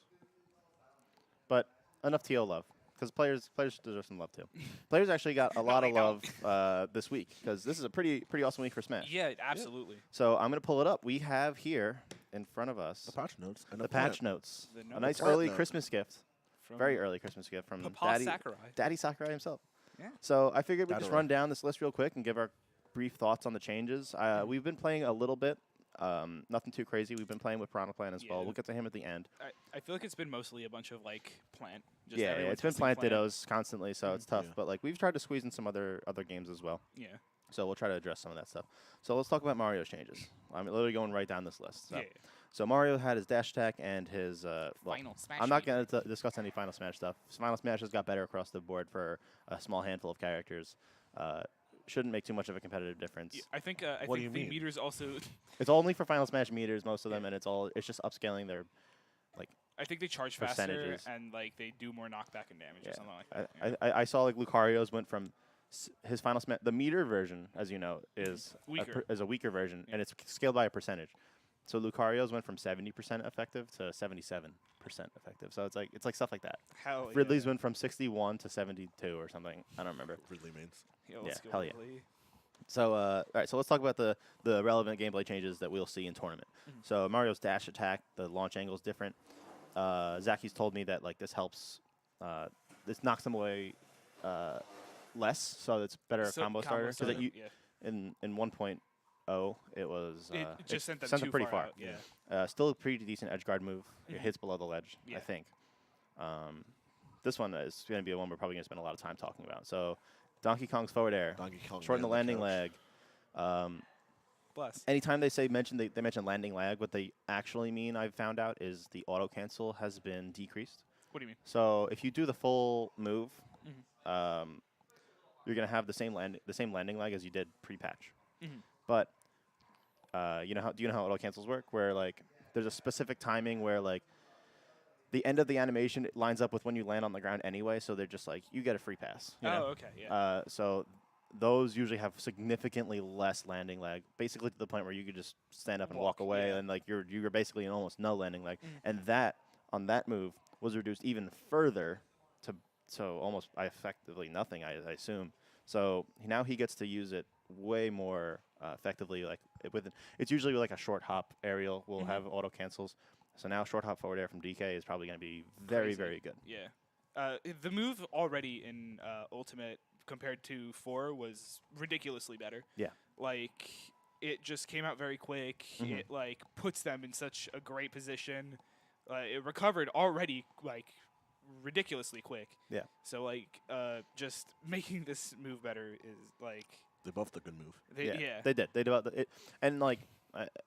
Speaker 1: but enough TO love because players deserve some love too. Players actually got a lot
Speaker 3: they
Speaker 1: of love this week because this is a pretty awesome week for Smash.
Speaker 3: Yeah, absolutely.
Speaker 1: So I'm gonna pull it up. We have here in front of us
Speaker 2: The patch notes. And
Speaker 1: the patch notes.
Speaker 3: The
Speaker 1: A
Speaker 3: notes.
Speaker 1: nice
Speaker 2: Plant
Speaker 1: early
Speaker 2: note.
Speaker 1: Christmas gift.
Speaker 3: From
Speaker 1: Very early Christmas gift from
Speaker 3: Papa Sakurai.
Speaker 1: Daddy Sakurai himself.
Speaker 3: Yeah.
Speaker 1: So I figured we'd just
Speaker 2: Daddy.
Speaker 1: run down this list real quick and give our brief thoughts on the changes. We've been playing a little bit, nothing too crazy. We've been playing with Piranha Plant as well.
Speaker 3: Yeah.
Speaker 1: We'll get to him at the end.
Speaker 3: I feel like it's been mostly a bunch of like plant. Just
Speaker 1: Yeah,
Speaker 3: everyone
Speaker 1: it's been
Speaker 3: testing
Speaker 1: plant dittos constantly, so it's tough.
Speaker 2: Yeah.
Speaker 1: But like we've tried to squeeze in some other games as well.
Speaker 3: Yeah.
Speaker 1: So we'll try to address some of that stuff. So let's talk about Mario's changes. I'm literally going right down this list. So,
Speaker 3: Yeah.
Speaker 1: so Mario had his dash attack and his well,
Speaker 3: Final smash.
Speaker 1: I'm not going to discuss any Final Smash stuff. Final Smash has got better across the board for a small handful of characters. Shouldn't make too much of a competitive difference.
Speaker 3: Yeah, I think
Speaker 2: What do you
Speaker 3: the
Speaker 2: mean?
Speaker 3: meters also.
Speaker 1: It's only for Final Smash meters, most of them, and it's just upscaling their.
Speaker 3: I think they charge faster
Speaker 1: Percentages.
Speaker 3: and like they do more knockback and damage or
Speaker 1: Yeah.
Speaker 3: something like that.
Speaker 1: I saw like Lucario's went from his Final Smash. The meter version, as you know, is
Speaker 3: Weaker.
Speaker 1: is a weaker version,
Speaker 3: Yeah.
Speaker 1: and it's scaled by a percentage. So Lucario's went from 70% effective to 77% effective. So it's like stuff like that.
Speaker 3: Hell yeah.
Speaker 1: Ridley's went from 61 to 72 or something. I don't remember.
Speaker 2: Ridley means.
Speaker 3: Yeah, let's
Speaker 1: Yeah,
Speaker 3: go
Speaker 1: hell yeah.
Speaker 3: Ridley.
Speaker 1: So all right, so let's talk about the relevant gameplay changes that we'll see in tournament.
Speaker 3: Mhm.
Speaker 1: So Mario's dash attack, the launch angle is different. Zaki's told me that like this helps, this knocks them away less, so it's better
Speaker 3: So
Speaker 1: combo starter. Because
Speaker 3: starter, yeah.
Speaker 1: in 1.0 it was
Speaker 3: It just sent them
Speaker 1: sent
Speaker 3: too
Speaker 1: pretty
Speaker 3: far
Speaker 1: far.
Speaker 3: out, yeah.
Speaker 1: Still a pretty decent edge guard move. It
Speaker 3: Mhm.
Speaker 1: hits below the ledge, I
Speaker 3: Yeah.
Speaker 1: think. This one is going to be a one we're probably going to spend a lot of time talking about. So Donkey Kong's forward air,
Speaker 2: Donkey Kong.
Speaker 1: shorten the
Speaker 2: man on
Speaker 1: landing
Speaker 2: couch.
Speaker 1: lag.
Speaker 3: Bless.
Speaker 1: Anytime they mention landing lag, what they actually mean, I've found out, is the auto cancel has been decreased.
Speaker 3: What do you mean?
Speaker 1: So if you do the full move,
Speaker 3: Mhm.
Speaker 1: you're gonna have the same landing lag as you did pre-patch.
Speaker 3: Mhm.
Speaker 1: But do you know how auto cancels work? Where like there's a specific timing where like the end of the animation it lines up with when you land on the ground anyway, so they're just like you get a free pass. You know?
Speaker 3: Okay, yeah.
Speaker 1: So those usually have significantly less landing lag, basically to the point where you could just stand up and walk away,
Speaker 3: yeah.
Speaker 1: and like you're basically in almost no landing lag.
Speaker 3: Mhm.
Speaker 1: And that on that move was reduced even further to almost effectively nothing, I assume. So now he gets to use it way more effectively. Like it's usually like a short hop aerial will
Speaker 3: Mhm.
Speaker 1: have auto cancels. So now short hop forward air from DK is probably going to be very
Speaker 3: Crazy.
Speaker 1: very good.
Speaker 3: Yeah. The move already in Ultimate compared to 4 was ridiculously better.
Speaker 1: Yeah.
Speaker 3: Like, it just came out very quick.
Speaker 1: Mhm.
Speaker 3: It, like, puts them in such a great position. It recovered already, like, ridiculously quick.
Speaker 1: Yeah.
Speaker 3: So, like, just making this move better is, like...
Speaker 2: They buffed the good move.
Speaker 3: Yeah.
Speaker 1: They did. They developed it. And, like,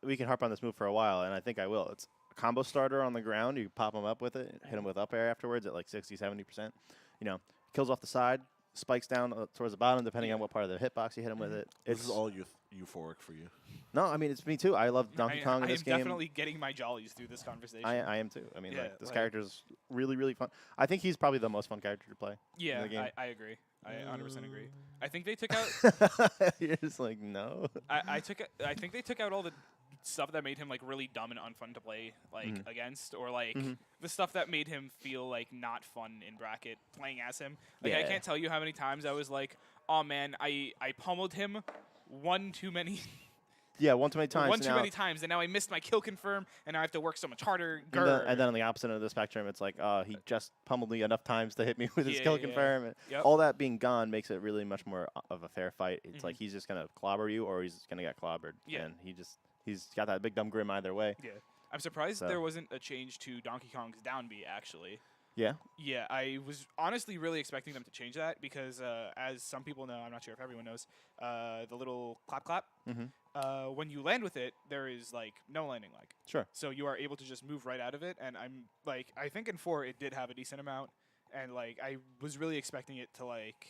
Speaker 1: we can harp on this move for a while, and I think I will. It's a combo starter on the ground. You pop him up with it, hit him with up air afterwards at, like, 60, 70%. You know, kills off the side, spikes down towards the bottom, depending on what part of the hitbox you hit him with it.
Speaker 2: This is all euphoric for you.
Speaker 1: No, I mean, it's me too. I love Donkey Kong in this game.
Speaker 3: I am definitely getting my jollies through this conversation.
Speaker 1: I am too. I mean,
Speaker 3: Yeah,
Speaker 1: like, this
Speaker 3: like-
Speaker 1: character's really, really fun. I think he's probably the most fun character to play.
Speaker 3: Yeah,
Speaker 1: the game.
Speaker 3: I agree. I 100% agree. I think they took out...
Speaker 1: You're just like, no.
Speaker 3: I think they took out all the stuff that made him like really dumb and unfun to play like against, or like the stuff that made him feel like not fun in bracket playing as him. Like I
Speaker 1: Yeah.
Speaker 3: can't tell you how many times I was like, oh man, I pummeled him one too many
Speaker 1: Yeah, one too many times.
Speaker 3: one too
Speaker 1: now-
Speaker 3: many times, and now I missed my kill confirm, and now I have to work so much harder.
Speaker 1: And then on the opposite end of the spectrum, it's like, he just pummeled me enough times to hit me with his
Speaker 3: Yeah,
Speaker 1: kill
Speaker 3: yeah.
Speaker 1: confirm. And
Speaker 3: Yep.
Speaker 1: all that being gone makes it really much more of a fair fight. It's like he's just going to clobber you or he's going to get clobbered.
Speaker 3: Yeah.
Speaker 1: And he's got that big dumb grim either way.
Speaker 3: Yeah, I'm surprised
Speaker 1: So-
Speaker 3: there wasn't a change to Donkey Kong's down B actually.
Speaker 1: Yeah.
Speaker 3: Yeah, I was honestly really expecting them to change that because, as some people know, I'm not sure if everyone knows, the little clap clap. When you land with it, there is like no landing lag.
Speaker 1: Sure.
Speaker 3: So you are able to just move right out of it, and I'm like, I think in 4 it did have a decent amount, and like I was really expecting it to like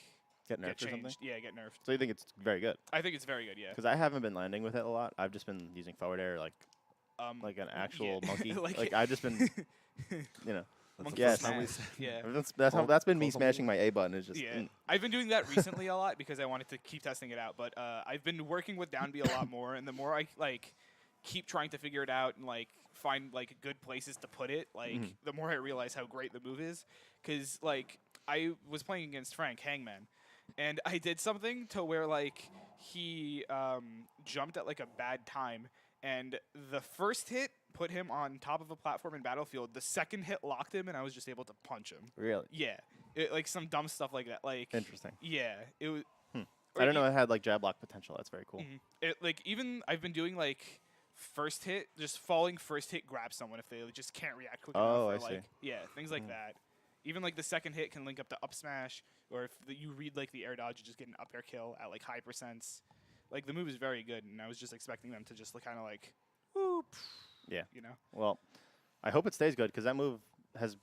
Speaker 1: Get nerfed
Speaker 3: get
Speaker 1: or something.
Speaker 3: changed. Yeah, get nerfed.
Speaker 1: So you think it's very good?
Speaker 3: I think it's very good. Yeah.
Speaker 1: Because I haven't been landing with it a lot. I've just been using forward air like an actual
Speaker 3: yeah.
Speaker 1: monkey.
Speaker 3: Like
Speaker 1: like I've just been, you know.
Speaker 3: Monkey
Speaker 1: Yes.
Speaker 3: smash. Yeah.
Speaker 1: That's been me smashing my A button. Is just
Speaker 3: Yeah, I've been doing that recently a lot because I wanted to keep testing it out. But I've been working with down B a lot more, and the more I like keep trying to figure it out and like find like good places to put it, like the more I realize how great the move is. Because like I was playing against Frank Hangman, and I did something to where like he jumped at like a bad time, and the first hit put him on top of a platform in Battlefield. The second hit locked him, and I was just able to punch him.
Speaker 1: really
Speaker 3: Yeah, like some dumb stuff like that. Like
Speaker 1: interesting.
Speaker 3: yeah, it was.
Speaker 1: I don't know. It had like jab block potential. That's very cool.
Speaker 3: It like even I've been doing like first hit, just falling first hit grab someone if they like, just can't react quick
Speaker 1: Oh,
Speaker 3: enough. Or,
Speaker 1: I see.
Speaker 3: like, yeah, things like that. Even like the second hit can link up to up smash, or if you read like the air dodge, you just get an up air kill at like high percents. Like the move is very good, and I was just expecting them to just like, kind of like, whoop,
Speaker 1: Yeah.
Speaker 3: you know.
Speaker 1: Well, I hope it stays good because that move has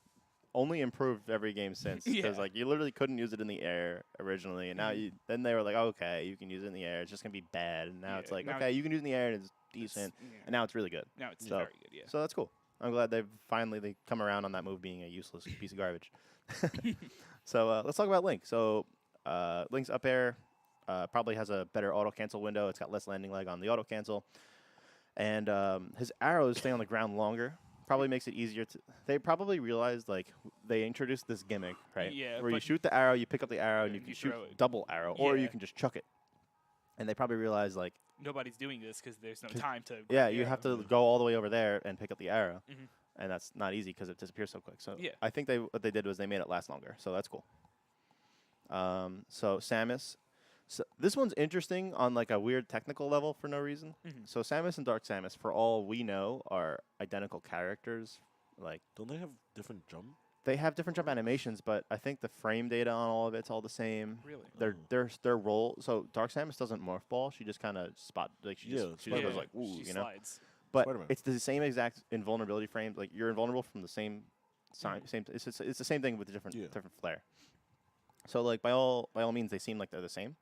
Speaker 1: only improved every game since. Because
Speaker 3: Yeah.
Speaker 1: like you literally couldn't use it in the air originally, and now then they were like, okay, you can use it in the air. It's just gonna be bad, and now it's
Speaker 3: Yeah,
Speaker 1: like,
Speaker 3: now
Speaker 1: okay, you can use it in the air and it's decent,
Speaker 3: Yeah.
Speaker 1: and now it's really good.
Speaker 3: Now it's
Speaker 1: So-
Speaker 3: very good. Yeah.
Speaker 1: So that's cool. I'm glad they've finally come around on that move being a useless piece of garbage. So let's talk about Link. So Link's up air probably has a better auto cancel window. It's got less landing lag on the auto cancel, and his arrows stay on the ground longer. Probably makes it easier to. They probably realized like they introduced this gimmick, right?
Speaker 3: Yeah,
Speaker 1: Where you
Speaker 3: but-
Speaker 1: shoot the arrow, you pick up the arrow, and you
Speaker 3: and
Speaker 1: can
Speaker 3: you
Speaker 1: shoot
Speaker 3: throw it.
Speaker 1: double arrow, or you
Speaker 3: Yeah.
Speaker 1: can just chuck it. And they probably realized like,
Speaker 3: Nobody's doing this because there's no time to. grab
Speaker 1: yeah,
Speaker 3: the
Speaker 1: you
Speaker 3: arrow.
Speaker 1: have to go all the way over there and pick up the arrow,
Speaker 3: Mhm.
Speaker 1: and that's not easy because it disappears so quick. So
Speaker 3: Yeah.
Speaker 1: I think what they did was they made it last longer. So that's cool. So Samus, so this one's interesting on like a weird technical level for no reason.
Speaker 3: Mhm.
Speaker 1: So Samus and Dark Samus, for all we know, are identical characters. Like
Speaker 2: Don't they have different jump?
Speaker 1: they have different jump animations, but I think the frame data on all of it's all the same.
Speaker 3: Really.
Speaker 1: Their role. So Dark Samus doesn't morph ball. She just kind of she
Speaker 2: Yeah,
Speaker 1: just goes
Speaker 2: Spider-Man.
Speaker 1: like ooh,
Speaker 3: she
Speaker 1: you know.
Speaker 3: slides.
Speaker 1: But
Speaker 2: Spider-Man.
Speaker 1: it's the same exact invulnerability frames. Like you're invulnerable from the same same. It's the same thing with a different
Speaker 2: Yeah.
Speaker 1: different flair. So like by all means, they seem like they're the same.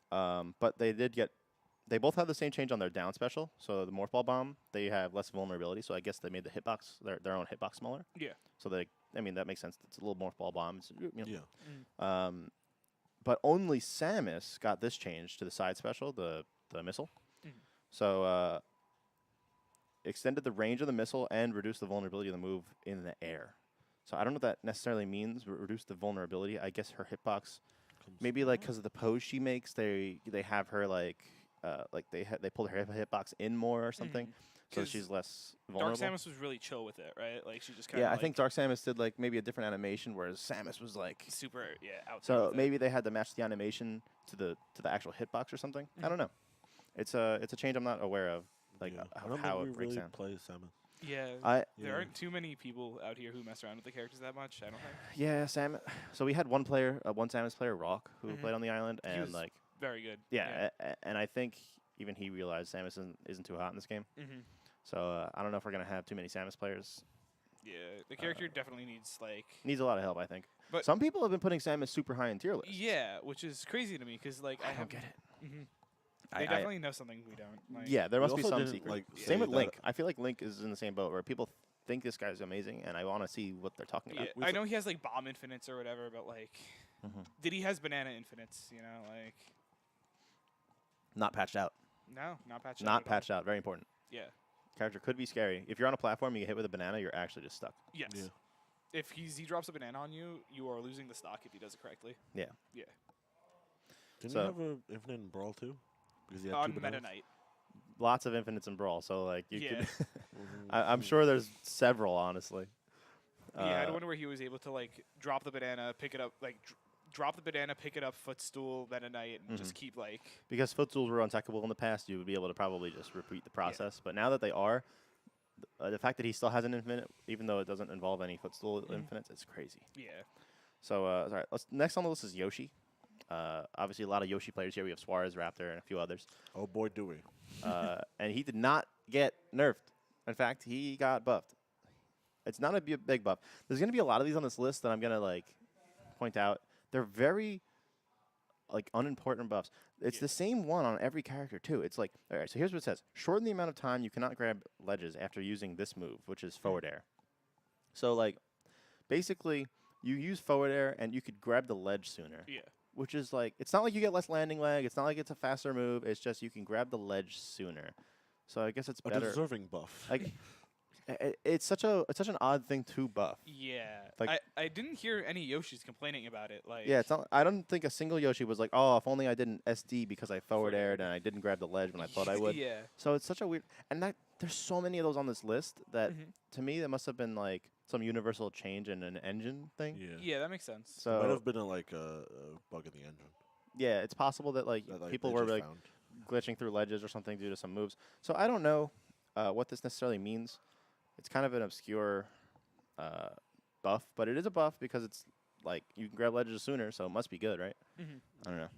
Speaker 1: But they both have the same change on their down special. So the morph ball bomb, they have less vulnerability. So I guess they made the hitbox their own hitbox smaller.
Speaker 3: Yeah.
Speaker 1: So I mean that makes sense. It's a little morph ball bomb. It's, you know.
Speaker 2: Yeah.
Speaker 1: But only Samus got this change to the side special, the missile.
Speaker 3: Mhm.
Speaker 1: So extended the range of the missile and reduced the vulnerability of the move in the air. So I don't know what that necessarily means. Reduce the vulnerability. I guess her hitbox, maybe like because of the pose she makes, they have her like they pull her hitbox in more or something. so
Speaker 3: 'Cause
Speaker 1: she's less
Speaker 3: Dark
Speaker 1: vulnerable.
Speaker 3: Samus was really chill with it, right? Like she just kind of
Speaker 1: Yeah, I
Speaker 3: like,
Speaker 1: think Dark Samus did like maybe a different animation, whereas Samus was like.
Speaker 3: super out there
Speaker 1: So
Speaker 3: with it.
Speaker 1: maybe they had to match the animation to the actual hitbox or something. I don't know. It's a change I'm not aware of, like
Speaker 2: yeah. I
Speaker 1: of
Speaker 2: don't
Speaker 1: how
Speaker 2: think
Speaker 1: it
Speaker 2: we
Speaker 1: breaks
Speaker 2: really
Speaker 1: down.
Speaker 2: play Samus.
Speaker 3: Yeah,
Speaker 1: I
Speaker 3: there
Speaker 2: Yeah.
Speaker 3: aren't too many people out here who mess around with the characters that much. I don't think.
Speaker 1: yeah, Sam. So we had one player, one Samus player, Rock, who
Speaker 3: Mhm.
Speaker 1: played on the island,
Speaker 3: He
Speaker 1: and
Speaker 3: was
Speaker 1: like
Speaker 3: very good.
Speaker 1: yeah, and I think even he realized Samus isn't too hot in this game.
Speaker 3: Hmm.
Speaker 1: So I don't know if we're gonna have too many Samus players.
Speaker 3: Yeah, the character definitely needs like.
Speaker 1: Needs a lot of help, I think.
Speaker 3: But-
Speaker 1: some people have been putting Samus super high in tier lists.
Speaker 3: Yeah, which is crazy to me because like
Speaker 1: I don't get it.
Speaker 3: Hmm.
Speaker 1: I-
Speaker 3: They
Speaker 1: I-
Speaker 3: definitely know something we don't. Like,
Speaker 1: Yeah, there
Speaker 2: We
Speaker 1: must be
Speaker 2: also
Speaker 1: some
Speaker 2: didn't,
Speaker 1: secret.
Speaker 2: like,
Speaker 3: Yeah.
Speaker 1: Same
Speaker 2: say
Speaker 1: with
Speaker 2: that-
Speaker 1: Link. I feel like Link is in the same boat where people think this guy's amazing, and I want to see what they're talking
Speaker 3: Yeah,
Speaker 1: about.
Speaker 3: I know he has like bomb infinites or whatever, but like,
Speaker 1: Mhm.
Speaker 3: did he has banana infinites? You know, like
Speaker 1: Not patched out.
Speaker 3: no, not patched.
Speaker 1: Not
Speaker 3: out at all.
Speaker 1: patched out. Very important.
Speaker 3: Yeah.
Speaker 1: Character could be scary. If you're on a platform, you get hit with a banana, you're actually just stuck.
Speaker 3: Yes.
Speaker 2: Yeah.
Speaker 3: If he drops a banana on you, you are losing the stock if he does it correctly.
Speaker 1: Yeah.
Speaker 3: Yeah.
Speaker 2: Didn't
Speaker 1: So-
Speaker 2: he have a infinite in Brawl too? Because he had
Speaker 3: On
Speaker 2: two
Speaker 3: Meta
Speaker 2: bananas?
Speaker 3: Knight.
Speaker 1: Lots of infinites in Brawl, so like you
Speaker 3: Yeah.
Speaker 1: could.
Speaker 2: Mhm.
Speaker 1: I'm sure there's several, honestly.
Speaker 3: Yeah, I
Speaker 1: Uh,
Speaker 3: wonder where he was able to like drop the banana, pick it up, like drop the banana, pick it up, footstool, Meta Knight, and just keep like.
Speaker 1: because footstools were untechable in the past, you would be able to probably just repeat the process. But now that they are, the fact that he still has an infinite, even though it doesn't involve any footstool infinites, it's crazy.
Speaker 3: Yeah.
Speaker 1: So, all right, next on the list is Yoshi. Obviously, a lot of Yoshi players here. We have Suarez, Raptor, and a few others.
Speaker 2: Oh boy, do we!
Speaker 1: And he did not get nerfed. In fact, he got buffed. It's not a big buff. There's going to be a lot of these on this list that I'm going to like point out. They're very like unimportant buffs. It's
Speaker 3: Yeah.
Speaker 1: the same one on every character too. It's like, all right, so here's what it says. Shorten the amount of time you cannot grab ledges after using this move, which is forward air. So like basically you use forward air and you could grab the ledge sooner.
Speaker 3: Yeah.
Speaker 1: Which is like, it's not like you get less landing lag. It's not like it's a faster move. It's just you can grab the ledge sooner. So I guess it's
Speaker 2: A
Speaker 1: better.
Speaker 2: deserving buff.
Speaker 1: Like, it's such an odd thing to buff.
Speaker 3: Yeah.
Speaker 1: Like-
Speaker 3: I didn't hear any Yoshis complaining about it. Like.
Speaker 1: Yeah, it's not. I don't think a single Yoshi was like, oh, if only I didn't SD because I forward aired and I didn't grab the ledge when I thought I would.
Speaker 3: Yeah.
Speaker 1: So it's such a weird, and that there's so many of those on this list that
Speaker 3: Mhm.
Speaker 1: to me that must have been like some universal change in an engine thing.
Speaker 2: yeah.
Speaker 3: Yeah, that makes sense.
Speaker 2: Might
Speaker 1: So
Speaker 2: have been a bug in the engine.
Speaker 1: yeah, it's possible that like
Speaker 2: That,
Speaker 1: people
Speaker 2: they
Speaker 1: were
Speaker 2: just
Speaker 1: like
Speaker 2: found.
Speaker 1: glitching through ledges or something due to some moves. So I don't know what this necessarily means. It's kind of an obscure buff, but it is a buff because it's like you can grab ledges sooner, so it must be good, right?
Speaker 3: Mhm.
Speaker 1: I don't know.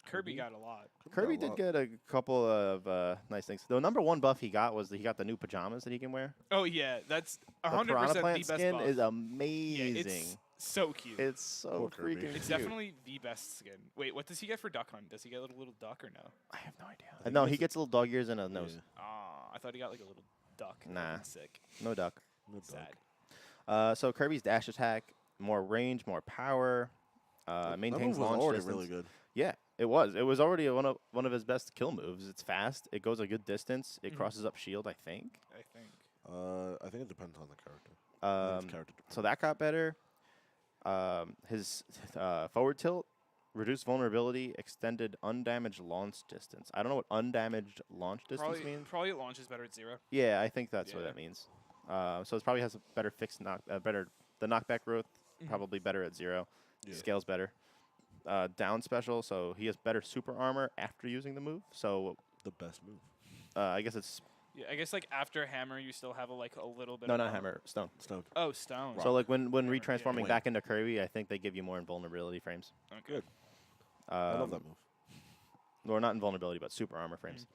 Speaker 3: Kirby got a lot.
Speaker 1: Kirby
Speaker 2: got a
Speaker 1: did
Speaker 2: lot.
Speaker 1: get a couple of nice things. The number one buff he got was that he got the new pajamas that he can wear.
Speaker 3: Oh yeah, that's
Speaker 1: The
Speaker 3: 100%
Speaker 1: Piranha
Speaker 3: the
Speaker 1: Plant
Speaker 3: best
Speaker 1: skin
Speaker 3: buff.
Speaker 1: is
Speaker 3: Yeah,
Speaker 1: amazing.
Speaker 3: it's so cute.
Speaker 1: It's so
Speaker 2: Poor Kirby.
Speaker 1: freaking
Speaker 3: It's
Speaker 1: cute.
Speaker 3: definitely the best skin. Wait, what does he get for Duck Hunt? Does he get a little duck or no?
Speaker 1: I have no idea.
Speaker 2: think
Speaker 1: No,
Speaker 2: he
Speaker 1: he
Speaker 2: gets
Speaker 1: gets little dog ears and a nose.
Speaker 2: Yeah.
Speaker 3: Ah, I thought he got like a little duck. That
Speaker 1: Nah.
Speaker 3: would've been Sick.
Speaker 1: No duck.
Speaker 2: No dog.
Speaker 3: Sad.
Speaker 1: So Kirby's dash attack, more range, more power,
Speaker 2: That
Speaker 1: maintains
Speaker 2: move was
Speaker 1: launch
Speaker 2: already
Speaker 1: distance.
Speaker 2: really good.
Speaker 1: Yeah, it was. It was already one of his best kill moves. It's fast. It goes a good distance. It
Speaker 3: Mhm.
Speaker 1: crosses up shield, I think.
Speaker 3: I think.
Speaker 2: I think it depends on the character. I think it's character
Speaker 1: So that got better. His forward tilt, reduced vulnerability, extended undamaged launch distance. I don't know what undamaged launch distance means.
Speaker 3: Probably it launches better at 0.
Speaker 1: Yeah, I think that's what
Speaker 3: Yeah.
Speaker 1: that means. So it probably has a better fixed the knockback growth,
Speaker 3: Mhm.
Speaker 1: probably better at 0.
Speaker 2: Yeah.
Speaker 1: Scales better. Down special, so he has better super armor after using the move. So
Speaker 2: The best move.
Speaker 1: I guess it's
Speaker 3: Yeah, I guess like after hammer, you still have a little bit.
Speaker 1: no,
Speaker 3: of
Speaker 1: not
Speaker 3: armor.
Speaker 1: hammer, stone.
Speaker 2: Stone.
Speaker 3: Oh, stone.
Speaker 1: So like when
Speaker 3: Hammer, yeah.
Speaker 1: retransforming
Speaker 2: Wing.
Speaker 1: back into Kirby, I think they give you more invulnerability frames.
Speaker 3: Okay.
Speaker 2: Good. I love
Speaker 1: Um,
Speaker 2: that move.
Speaker 1: Or not invulnerability, but super armor frames.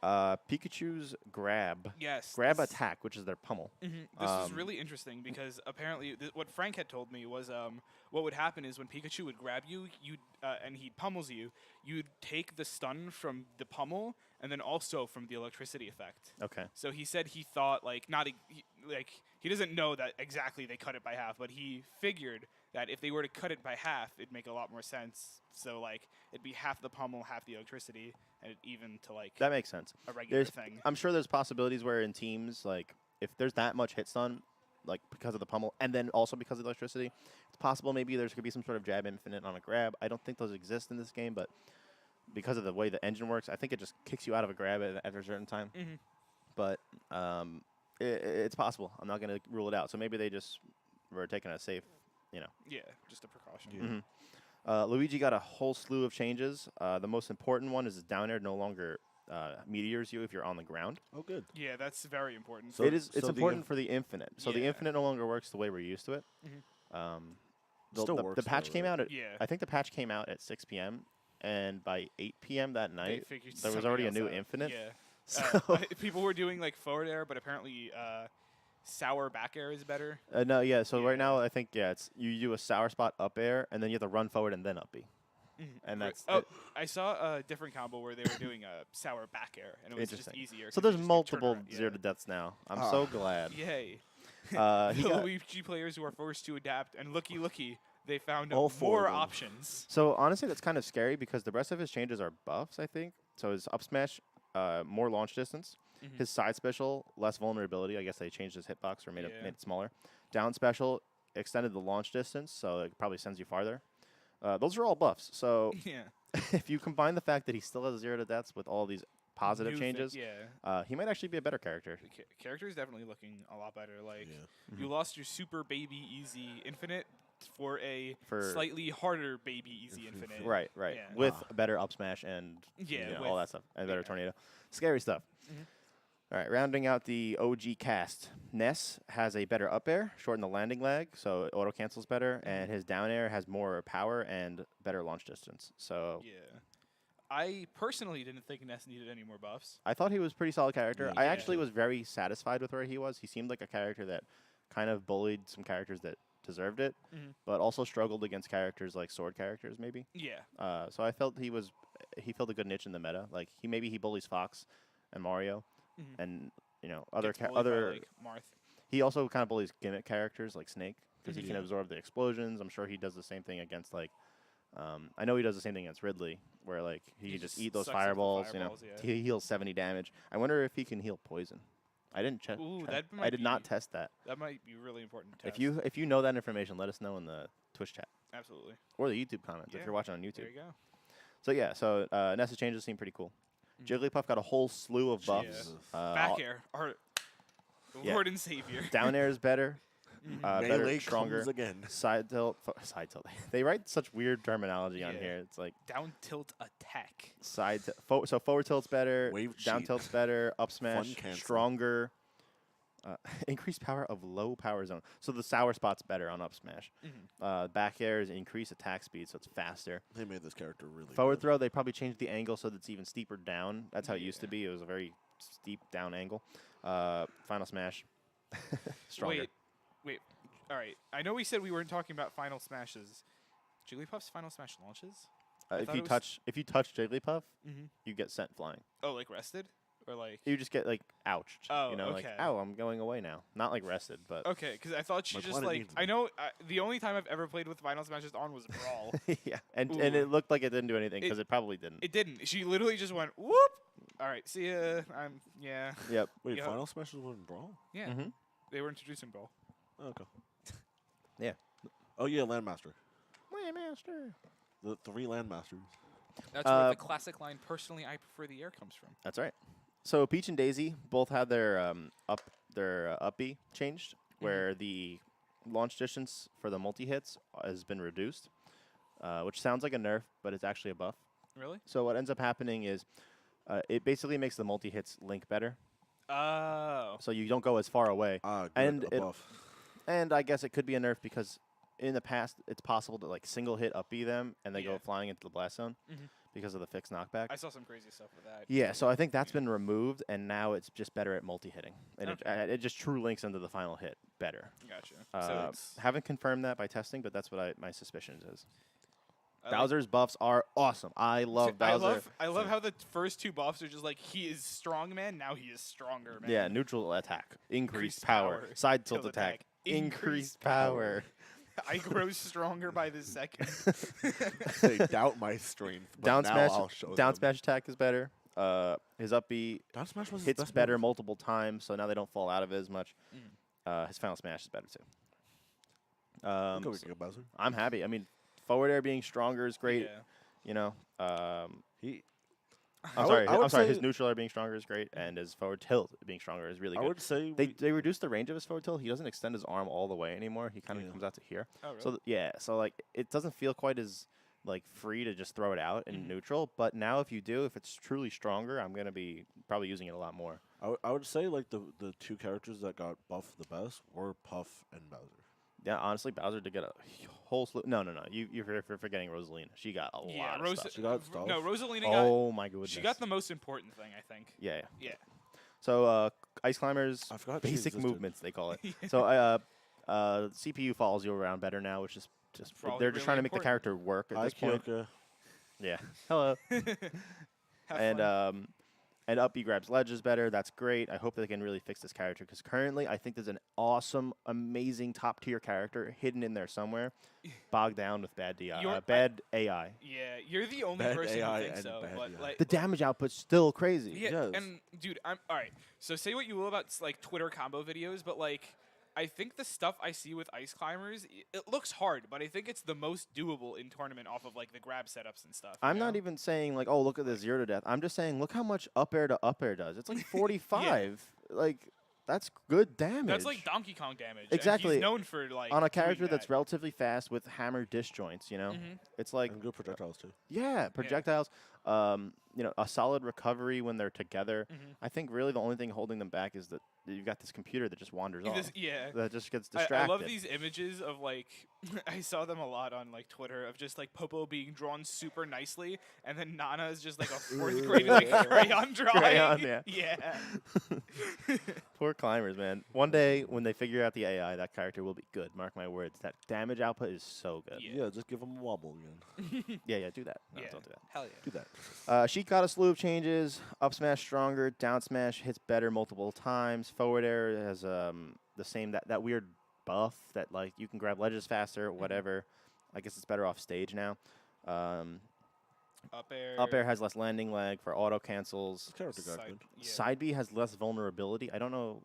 Speaker 1: Pikachu's grab
Speaker 3: Yes.
Speaker 1: grab attack, which is their pummel.
Speaker 3: Mhm. This is
Speaker 1: Um,
Speaker 3: really interesting because apparently what Frank had told me was what would happen is when Pikachu would grab you, and he pummels you, you'd take the stun from the pummel and then also from the electricity effect.
Speaker 1: Okay.
Speaker 3: So he said he thought like not he doesn't know that exactly they cut it by half, but he figured that if they were to cut it by half, it'd make a lot more sense. So like it'd be half the pummel, half the electricity, and it even to like
Speaker 1: That makes sense.
Speaker 3: a regular
Speaker 1: There's,
Speaker 3: thing.
Speaker 1: I'm sure there's possibilities where in teams, like if there's that much hit stun, like because of the pummel, and then also because of the electricity, it's possible maybe there's could be some sort of jab infinite on a grab. I don't think those exist in this game, but because of the way the engine works, I think it just kicks you out of a grab after a certain time.
Speaker 3: Mhm.
Speaker 1: But it's possible. I'm not going to rule it out. So maybe they just were taking a safe,
Speaker 3: Yeah, just a precaution.
Speaker 2: Yeah.
Speaker 1: Luigi got a whole slew of changes. The most important one is down air no longer meteors you if you're on the ground.
Speaker 2: Oh, good.
Speaker 3: Yeah, that's very important.
Speaker 2: So-
Speaker 1: It's
Speaker 2: the
Speaker 1: important for the infinite. So the
Speaker 3: Yeah.
Speaker 1: infinite no longer works the way we're used to it.
Speaker 2: Still
Speaker 1: The
Speaker 2: works
Speaker 1: patch
Speaker 2: though,
Speaker 1: came
Speaker 2: right?
Speaker 1: out at
Speaker 3: Yeah.
Speaker 1: I think the patch came out at 6 p.m. and by 8 p.m. that
Speaker 3: They
Speaker 1: night
Speaker 3: figured
Speaker 1: there was
Speaker 3: something
Speaker 1: already a
Speaker 3: else
Speaker 1: new
Speaker 3: out.
Speaker 1: infinite.
Speaker 3: Yeah.
Speaker 1: So
Speaker 3: People were doing like forward air, but apparently sour back air is better.
Speaker 1: no, yeah. So
Speaker 3: Yeah.
Speaker 1: right now I think it's you do a sour spot up air and then you have to run forward and then up B. And
Speaker 3: Great.
Speaker 1: that's
Speaker 3: oh,
Speaker 1: it.
Speaker 3: I saw a different combo where they were doing a sour back air, and it was just
Speaker 1: Interesting.
Speaker 3: easier.
Speaker 1: So
Speaker 3: 'cause you
Speaker 1: there's
Speaker 3: just could turn
Speaker 1: multiple
Speaker 3: around.
Speaker 1: zero to deaths now. I'm so glad.
Speaker 3: Yay!
Speaker 1: He
Speaker 3: The
Speaker 1: got-
Speaker 3: Luigi players who are forced to adapt, and looky, they found
Speaker 2: All four
Speaker 3: more
Speaker 2: of them.
Speaker 3: options.
Speaker 1: So honestly, that's kind of scary because the rest of his changes are buffs. I think so. His up smash, more launch distance.
Speaker 3: Mhm.
Speaker 1: His side special, less vulnerability. I guess they changed his hitbox or made
Speaker 3: Yeah.
Speaker 1: it smaller. Down special extended the launch distance, so it probably sends you farther. Those are all buffs. So
Speaker 3: Yeah.
Speaker 1: if you combine the fact that he still has zero to deaths with all these positive
Speaker 3: New thing-
Speaker 1: changes,
Speaker 3: Yeah.
Speaker 1: he might actually be a better character.
Speaker 3: The character is definitely looking a lot better. Like
Speaker 2: Yeah.
Speaker 3: you lost your super baby easy infinite for a
Speaker 1: For-
Speaker 3: slightly harder baby easy infinite.
Speaker 1: Right.
Speaker 3: Yeah.
Speaker 1: With a better up smash and
Speaker 3: Yeah,
Speaker 1: all
Speaker 3: with-
Speaker 1: that stuff and better
Speaker 3: yeah.
Speaker 1: tornado. Scary stuff.
Speaker 3: Mhm.
Speaker 1: All right, rounding out the OG cast. Ness has a better up air, shorten the landing lag, so it auto cancels better, and his down air has more power and better launch distance. So
Speaker 3: Yeah. I personally didn't think Ness needed any more buffs.
Speaker 1: I thought he was a pretty solid character.
Speaker 2: Yeah,
Speaker 1: I
Speaker 3: yeah.
Speaker 1: actually was very satisfied with where he was. He seemed like a character that kind of bullied some characters that deserved it,
Speaker 3: Mhm.
Speaker 1: but also struggled against characters like sword characters maybe.
Speaker 3: Yeah.
Speaker 1: So I felt he filled a good niche in the meta. Like he bullies Fox and Mario,
Speaker 3: Mhm.
Speaker 1: and
Speaker 3: Gets bullied by, like, Marth.
Speaker 1: he also kind of bullies gimmick characters like Snake because he
Speaker 3: Mhm.
Speaker 1: can
Speaker 2: Yeah.
Speaker 1: absorb the explosions. I'm sure he does the same thing against like. I know he does the same thing against Ridley, where like he
Speaker 3: He
Speaker 1: can just
Speaker 3: just
Speaker 1: eat those
Speaker 3: sucks up the
Speaker 1: fireballs.
Speaker 3: fireballs, yeah.
Speaker 1: He heals 70 damage. I wonder if he can heal poison. I didn't check.
Speaker 3: Ooh,
Speaker 1: check-
Speaker 3: that
Speaker 1: I
Speaker 3: might
Speaker 1: did not
Speaker 3: be-
Speaker 1: test that.
Speaker 3: That might be really important to
Speaker 1: If
Speaker 3: test.
Speaker 1: you know that information, let us know in the Twitch chat
Speaker 3: Absolutely.
Speaker 1: or the YouTube comments if
Speaker 3: Yeah,
Speaker 1: you're watching on
Speaker 3: There
Speaker 1: YouTube.
Speaker 3: you go.
Speaker 1: So yeah, Nessa's changes seem pretty cool.
Speaker 3: Mhm.
Speaker 1: Jigglypuff got a whole slew of buffs.
Speaker 2: Jesus.
Speaker 3: Back air. Our
Speaker 1: yeah.
Speaker 3: Lord and Savior.
Speaker 1: Down air is better,
Speaker 3: Mhm.
Speaker 1: better,
Speaker 2: Melee
Speaker 1: stronger.
Speaker 2: comes again.
Speaker 1: Side tilt, side tilt. They write such weird terminology on
Speaker 3: Yeah.
Speaker 1: here. It's like
Speaker 3: Down tilt attack.
Speaker 1: so forward tilt's better,
Speaker 2: Wave
Speaker 1: down
Speaker 2: cheat.
Speaker 1: tilt's better, up smash
Speaker 2: cancel.
Speaker 1: stronger, increased power of low power zone. So the sour spot's better on up smash.
Speaker 3: Mhm.
Speaker 1: Back air is increased attack speed, so it's faster.
Speaker 2: They made this character really
Speaker 1: Forward
Speaker 2: good.
Speaker 1: throw, they probably changed the angle so that it's even steeper down. That's how it used to
Speaker 3: Yeah.
Speaker 1: be. It was a very steep down angle. Final smash, stronger.
Speaker 3: Wait. All right. I know we said we weren't talking about final smashes. Jigglypuff's final smash launches? I
Speaker 1: If
Speaker 3: thought
Speaker 1: you
Speaker 3: it was-
Speaker 1: touch Jigglypuff,
Speaker 3: Mm-hmm.
Speaker 1: you get sent flying.
Speaker 3: Oh, like rested? Or like...
Speaker 1: You just get like ouched.
Speaker 3: Oh,
Speaker 1: like
Speaker 3: okay.
Speaker 1: ow, I'm going away now. Not like rested, but
Speaker 3: Okay, because I thought she
Speaker 2: My
Speaker 3: just
Speaker 2: planet
Speaker 3: like...
Speaker 2: needs
Speaker 3: I
Speaker 2: me.
Speaker 3: know the only time I've ever played with final smashes on was Brawl.
Speaker 1: yeah. And
Speaker 3: Ooh.
Speaker 1: it looked like it didn't do anything
Speaker 3: It-
Speaker 1: because it probably didn't.
Speaker 3: It didn't. She literally just went, whoop! All right, see ya. Yeah.
Speaker 1: Yep.
Speaker 2: Wait,
Speaker 3: Yeah.
Speaker 2: Final Smashes wouldn't brawl?
Speaker 3: Yeah.
Speaker 1: Mm-hmm.
Speaker 3: They were introducing Brawl.
Speaker 2: Oh, okay.
Speaker 1: Yeah.
Speaker 2: Oh yeah, Landmaster.
Speaker 1: Master.
Speaker 2: The 3 Landmasters.
Speaker 3: That's where the classic line, personally, I prefer the air, comes from.
Speaker 1: That's right. So Peach and Daisy both had their up B changed, where the launch distance for the multi hits has been reduced, which sounds like a nerf, but it's actually a buff.
Speaker 3: Really?
Speaker 1: So what ends up happening is it basically makes the multi hits link better,
Speaker 3: Oh.
Speaker 1: so you don't go as far away.
Speaker 2: Ah, good.
Speaker 1: And
Speaker 2: a
Speaker 1: it-
Speaker 2: buff.
Speaker 1: And I guess it could be a nerf because in the past it's possible to like single hit up B them and they
Speaker 3: Yeah.
Speaker 1: go flying into the blast zone
Speaker 3: Mhm.
Speaker 1: because of the fixed knockback.
Speaker 3: I saw some crazy stuff with that.
Speaker 1: Yeah, so I think that's been removed, and now it's just better at multi-hitting. And it just true links into the final hit better.
Speaker 3: Gotcha. So it's...
Speaker 1: Haven't confirmed that by testing, but that's what my suspicions is.
Speaker 3: I like-
Speaker 1: Bowser's buffs are awesome. I love Bowser.
Speaker 3: I love how the first two buffs are just like, he is strong, man. Now he is stronger, man.
Speaker 1: Yeah, neutral attack, increased
Speaker 3: Increased
Speaker 1: power,
Speaker 3: power,
Speaker 1: side tilt
Speaker 3: tilt
Speaker 1: attack,
Speaker 3: attack,
Speaker 1: increased
Speaker 3: increased
Speaker 1: power.
Speaker 3: I grow stronger by the second.
Speaker 2: They doubt my strength. But
Speaker 1: Down
Speaker 2: now
Speaker 1: smash,
Speaker 2: I'll show
Speaker 1: down
Speaker 2: them.
Speaker 1: smash attack is better. His up B
Speaker 2: Down smash was his
Speaker 1: hits
Speaker 2: best
Speaker 1: better
Speaker 2: move.
Speaker 1: multiple times, so now they don't fall out of it as much. His final smash is better too.
Speaker 2: I'll go
Speaker 1: So
Speaker 2: with you, Bowser.
Speaker 1: I'm happy. I mean, forward air being stronger is great.
Speaker 3: Yeah.
Speaker 1: You know, I'm
Speaker 2: I
Speaker 1: sorry.
Speaker 2: would
Speaker 1: I'm sorry.
Speaker 2: say-
Speaker 1: His neutral air being stronger is great, and his forward tilt being stronger is really
Speaker 2: I
Speaker 1: good.
Speaker 2: would say
Speaker 1: They reduced the range of his forward tilt. He doesn't extend his arm all the way anymore. He kind of
Speaker 2: Yeah.
Speaker 1: comes out to here.
Speaker 3: Oh, really?
Speaker 1: So so like it doesn't feel quite as like free to just throw it out in
Speaker 3: Mhm.
Speaker 1: neutral. But now if you do, if it's truly stronger, I'm gonna be probably using it a lot more.
Speaker 2: I would say like the two characters that got buffed the best were Puff and Bowser.
Speaker 1: Yeah, honestly, Bowser did get a whole slew. No. You're forgetting Rosalina. She got a lot of stuff.
Speaker 2: She got stuff.
Speaker 3: No, Rosalina
Speaker 1: Oh my goodness.
Speaker 3: she got the most important thing, I think.
Speaker 1: Yeah.
Speaker 3: Yeah.
Speaker 1: So Ice Climbers,
Speaker 2: I forgot she
Speaker 1: basic
Speaker 2: existed.
Speaker 1: movements they call it. So CPU follows you around better now, which is just
Speaker 3: Probably
Speaker 1: they're just
Speaker 3: really
Speaker 1: trying to make the
Speaker 3: important.
Speaker 1: character work at
Speaker 2: Hi,
Speaker 1: this point.
Speaker 2: Kyoka.
Speaker 1: Yeah. Hello.
Speaker 3: Have
Speaker 1: and
Speaker 3: fun.
Speaker 1: And up B grabs ledges better. That's great. I hope they can really fix this character because currently I think there's an awesome, amazing top tier character hidden in there somewhere, bogged down with bad bad AI.
Speaker 3: Yeah, you're the only
Speaker 2: Bad
Speaker 3: person
Speaker 2: AI
Speaker 3: who thinks
Speaker 2: and
Speaker 3: so.
Speaker 2: bad
Speaker 3: But
Speaker 2: AI.
Speaker 3: like,
Speaker 1: The damage output's still crazy.
Speaker 3: yeah,
Speaker 2: Yes.
Speaker 3: and dude, I'm all right. So say what you will about like Twitter combo videos, but like, I think the stuff I see with Ice Climbers, it looks hard, but I think it's the most doable in tournament off of like the grab setups and stuff.
Speaker 1: I'm not even saying like, oh, look at this 0 to death. I'm just saying, look how much up air to up air does. It's like 45. Like that's good damage.
Speaker 3: That's like Donkey Kong damage. and
Speaker 1: Exactly.
Speaker 3: he's known for like
Speaker 1: on a
Speaker 3: doing
Speaker 1: character that's
Speaker 3: that.
Speaker 1: relatively fast with hammer disjoints. You know,
Speaker 3: Mhm.
Speaker 1: it's like
Speaker 2: And good projectiles too.
Speaker 1: yeah, projectiles. A solid recovery when they're together.
Speaker 3: Mhm.
Speaker 1: I think really the only thing holding them back is that you've got this computer that just wanders off.
Speaker 3: Yeah.
Speaker 1: That just gets
Speaker 3: I
Speaker 1: distracted.
Speaker 3: love these images of like I saw them a lot on like Twitter of just like Popo being drawn super nicely, and then Nana is just like a fourth grade like crayon drawing.
Speaker 1: Crayon, yeah.
Speaker 3: Yeah.
Speaker 1: Poor climbers, man. One day when they figure out the AI, that character will be good. Mark my words. That damage output is so good.
Speaker 3: Yeah.
Speaker 2: Yeah, just give them a wobble again.
Speaker 1: Yeah, do that. No,
Speaker 3: Yeah.
Speaker 1: don't do that.
Speaker 3: Hell yeah.
Speaker 2: Do that.
Speaker 1: Sheik got a slew of changes. Up smash stronger. Down smash hits better multiple times. Forward air has the same that weird buff that like you can grab ledges faster. Whatever. I guess it's better off stage now.
Speaker 3: Up air.
Speaker 1: Up air has less landing lag for auto cancels.
Speaker 2: This character got
Speaker 3: Side-
Speaker 2: good.
Speaker 3: yeah.
Speaker 1: Side B has less vulnerability. I don't know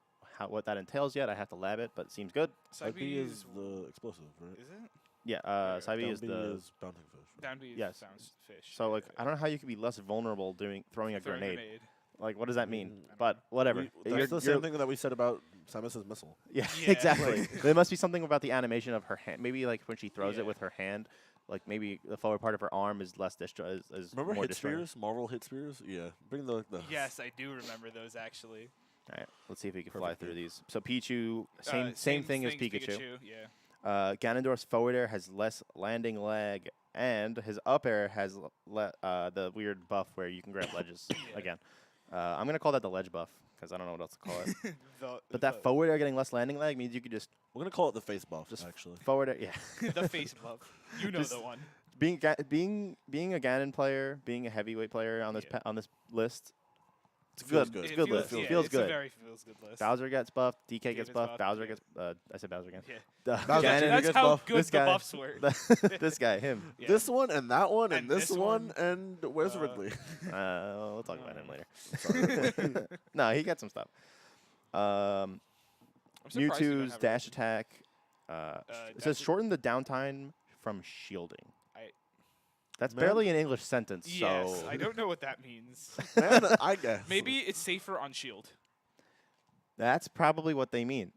Speaker 1: what that entails yet. I have to lab it, but it seems good.
Speaker 3: Side B
Speaker 2: B
Speaker 3: is
Speaker 2: is the explosive, right?
Speaker 3: is it?
Speaker 1: Yeah,
Speaker 3: Or
Speaker 1: Side B
Speaker 2: Down
Speaker 1: is
Speaker 2: B
Speaker 1: the
Speaker 2: is bouncing fish.
Speaker 3: Down B is
Speaker 1: Yes.
Speaker 3: sounds fish.
Speaker 1: so like I don't know how you could be less vulnerable throwing a
Speaker 3: Throw
Speaker 1: grenade. Like what does that mean?
Speaker 2: Mm,
Speaker 1: But whatever.
Speaker 2: That's the same thing that we said about Samus's missile.
Speaker 1: Yeah,
Speaker 3: Yeah.
Speaker 1: exactly. There must be something about the animation of her hand. Maybe like when she throws
Speaker 3: Yeah.
Speaker 1: it with her hand, like maybe the forward part of her arm is less is
Speaker 2: Remember
Speaker 1: more
Speaker 2: hit
Speaker 1: destroying.
Speaker 2: spears? Marvel hit spears? Yeah. Bring the
Speaker 3: Yes, I do remember those actually.
Speaker 1: All right, let's see if we can fly
Speaker 2: Perfect
Speaker 1: through
Speaker 2: game.
Speaker 1: these. So Pichu, same thing as Pikachu.
Speaker 3: Yeah.
Speaker 1: Ganondorf's forward air has less landing lag, and his up air has the weird buff where you can grab ledges
Speaker 3: Yeah.
Speaker 1: again. I'm gonna call that the ledge buff because I don't know what else to call it.
Speaker 3: The-
Speaker 1: But that forward air getting less landing lag means you could just
Speaker 2: We're gonna call it the face buff,
Speaker 1: Just
Speaker 2: actually.
Speaker 1: forward air. Yeah,
Speaker 3: the face buff. You know
Speaker 1: Just-
Speaker 3: the one.
Speaker 1: being a Ganon player, being a heavyweight player on this
Speaker 3: Yeah.
Speaker 1: on this list, it's
Speaker 2: Feels
Speaker 1: good.
Speaker 2: good.
Speaker 1: It's
Speaker 3: It
Speaker 1: good
Speaker 3: feels,
Speaker 1: list.
Speaker 3: yeah,
Speaker 1: It feels
Speaker 3: it's a
Speaker 1: good.
Speaker 3: very feels good list.
Speaker 1: Bowser gets buffed. DK gets
Speaker 3: gets
Speaker 1: buffed.
Speaker 3: buffed,
Speaker 1: Bowser
Speaker 3: yeah.
Speaker 1: gets. I said Bowser again.
Speaker 3: Yeah.
Speaker 2: Bowser
Speaker 3: That's,
Speaker 2: Ganon
Speaker 3: that's
Speaker 2: gets
Speaker 3: how
Speaker 2: buff.
Speaker 3: good
Speaker 1: This
Speaker 3: the
Speaker 1: guy-
Speaker 3: buffs were.
Speaker 1: This guy, him.
Speaker 3: Yeah.
Speaker 2: This one and that one and,
Speaker 3: And
Speaker 2: this
Speaker 3: this
Speaker 2: one
Speaker 3: one.
Speaker 2: and where's
Speaker 3: Uh,
Speaker 2: Wrigley?
Speaker 1: We'll talk about him later. No, he got some stuff.
Speaker 3: I'm surprised you don't
Speaker 1: Mewtwo's
Speaker 3: have
Speaker 1: dash attack. It says
Speaker 3: dash-
Speaker 1: shorten the downtime from shielding.
Speaker 3: I-
Speaker 1: That's
Speaker 2: Man.
Speaker 1: barely an English sentence.
Speaker 3: Yes,
Speaker 1: so
Speaker 3: I don't know what that means.
Speaker 2: Man, I guess.
Speaker 3: Maybe it's safer on shield.
Speaker 1: that's probably what they mean.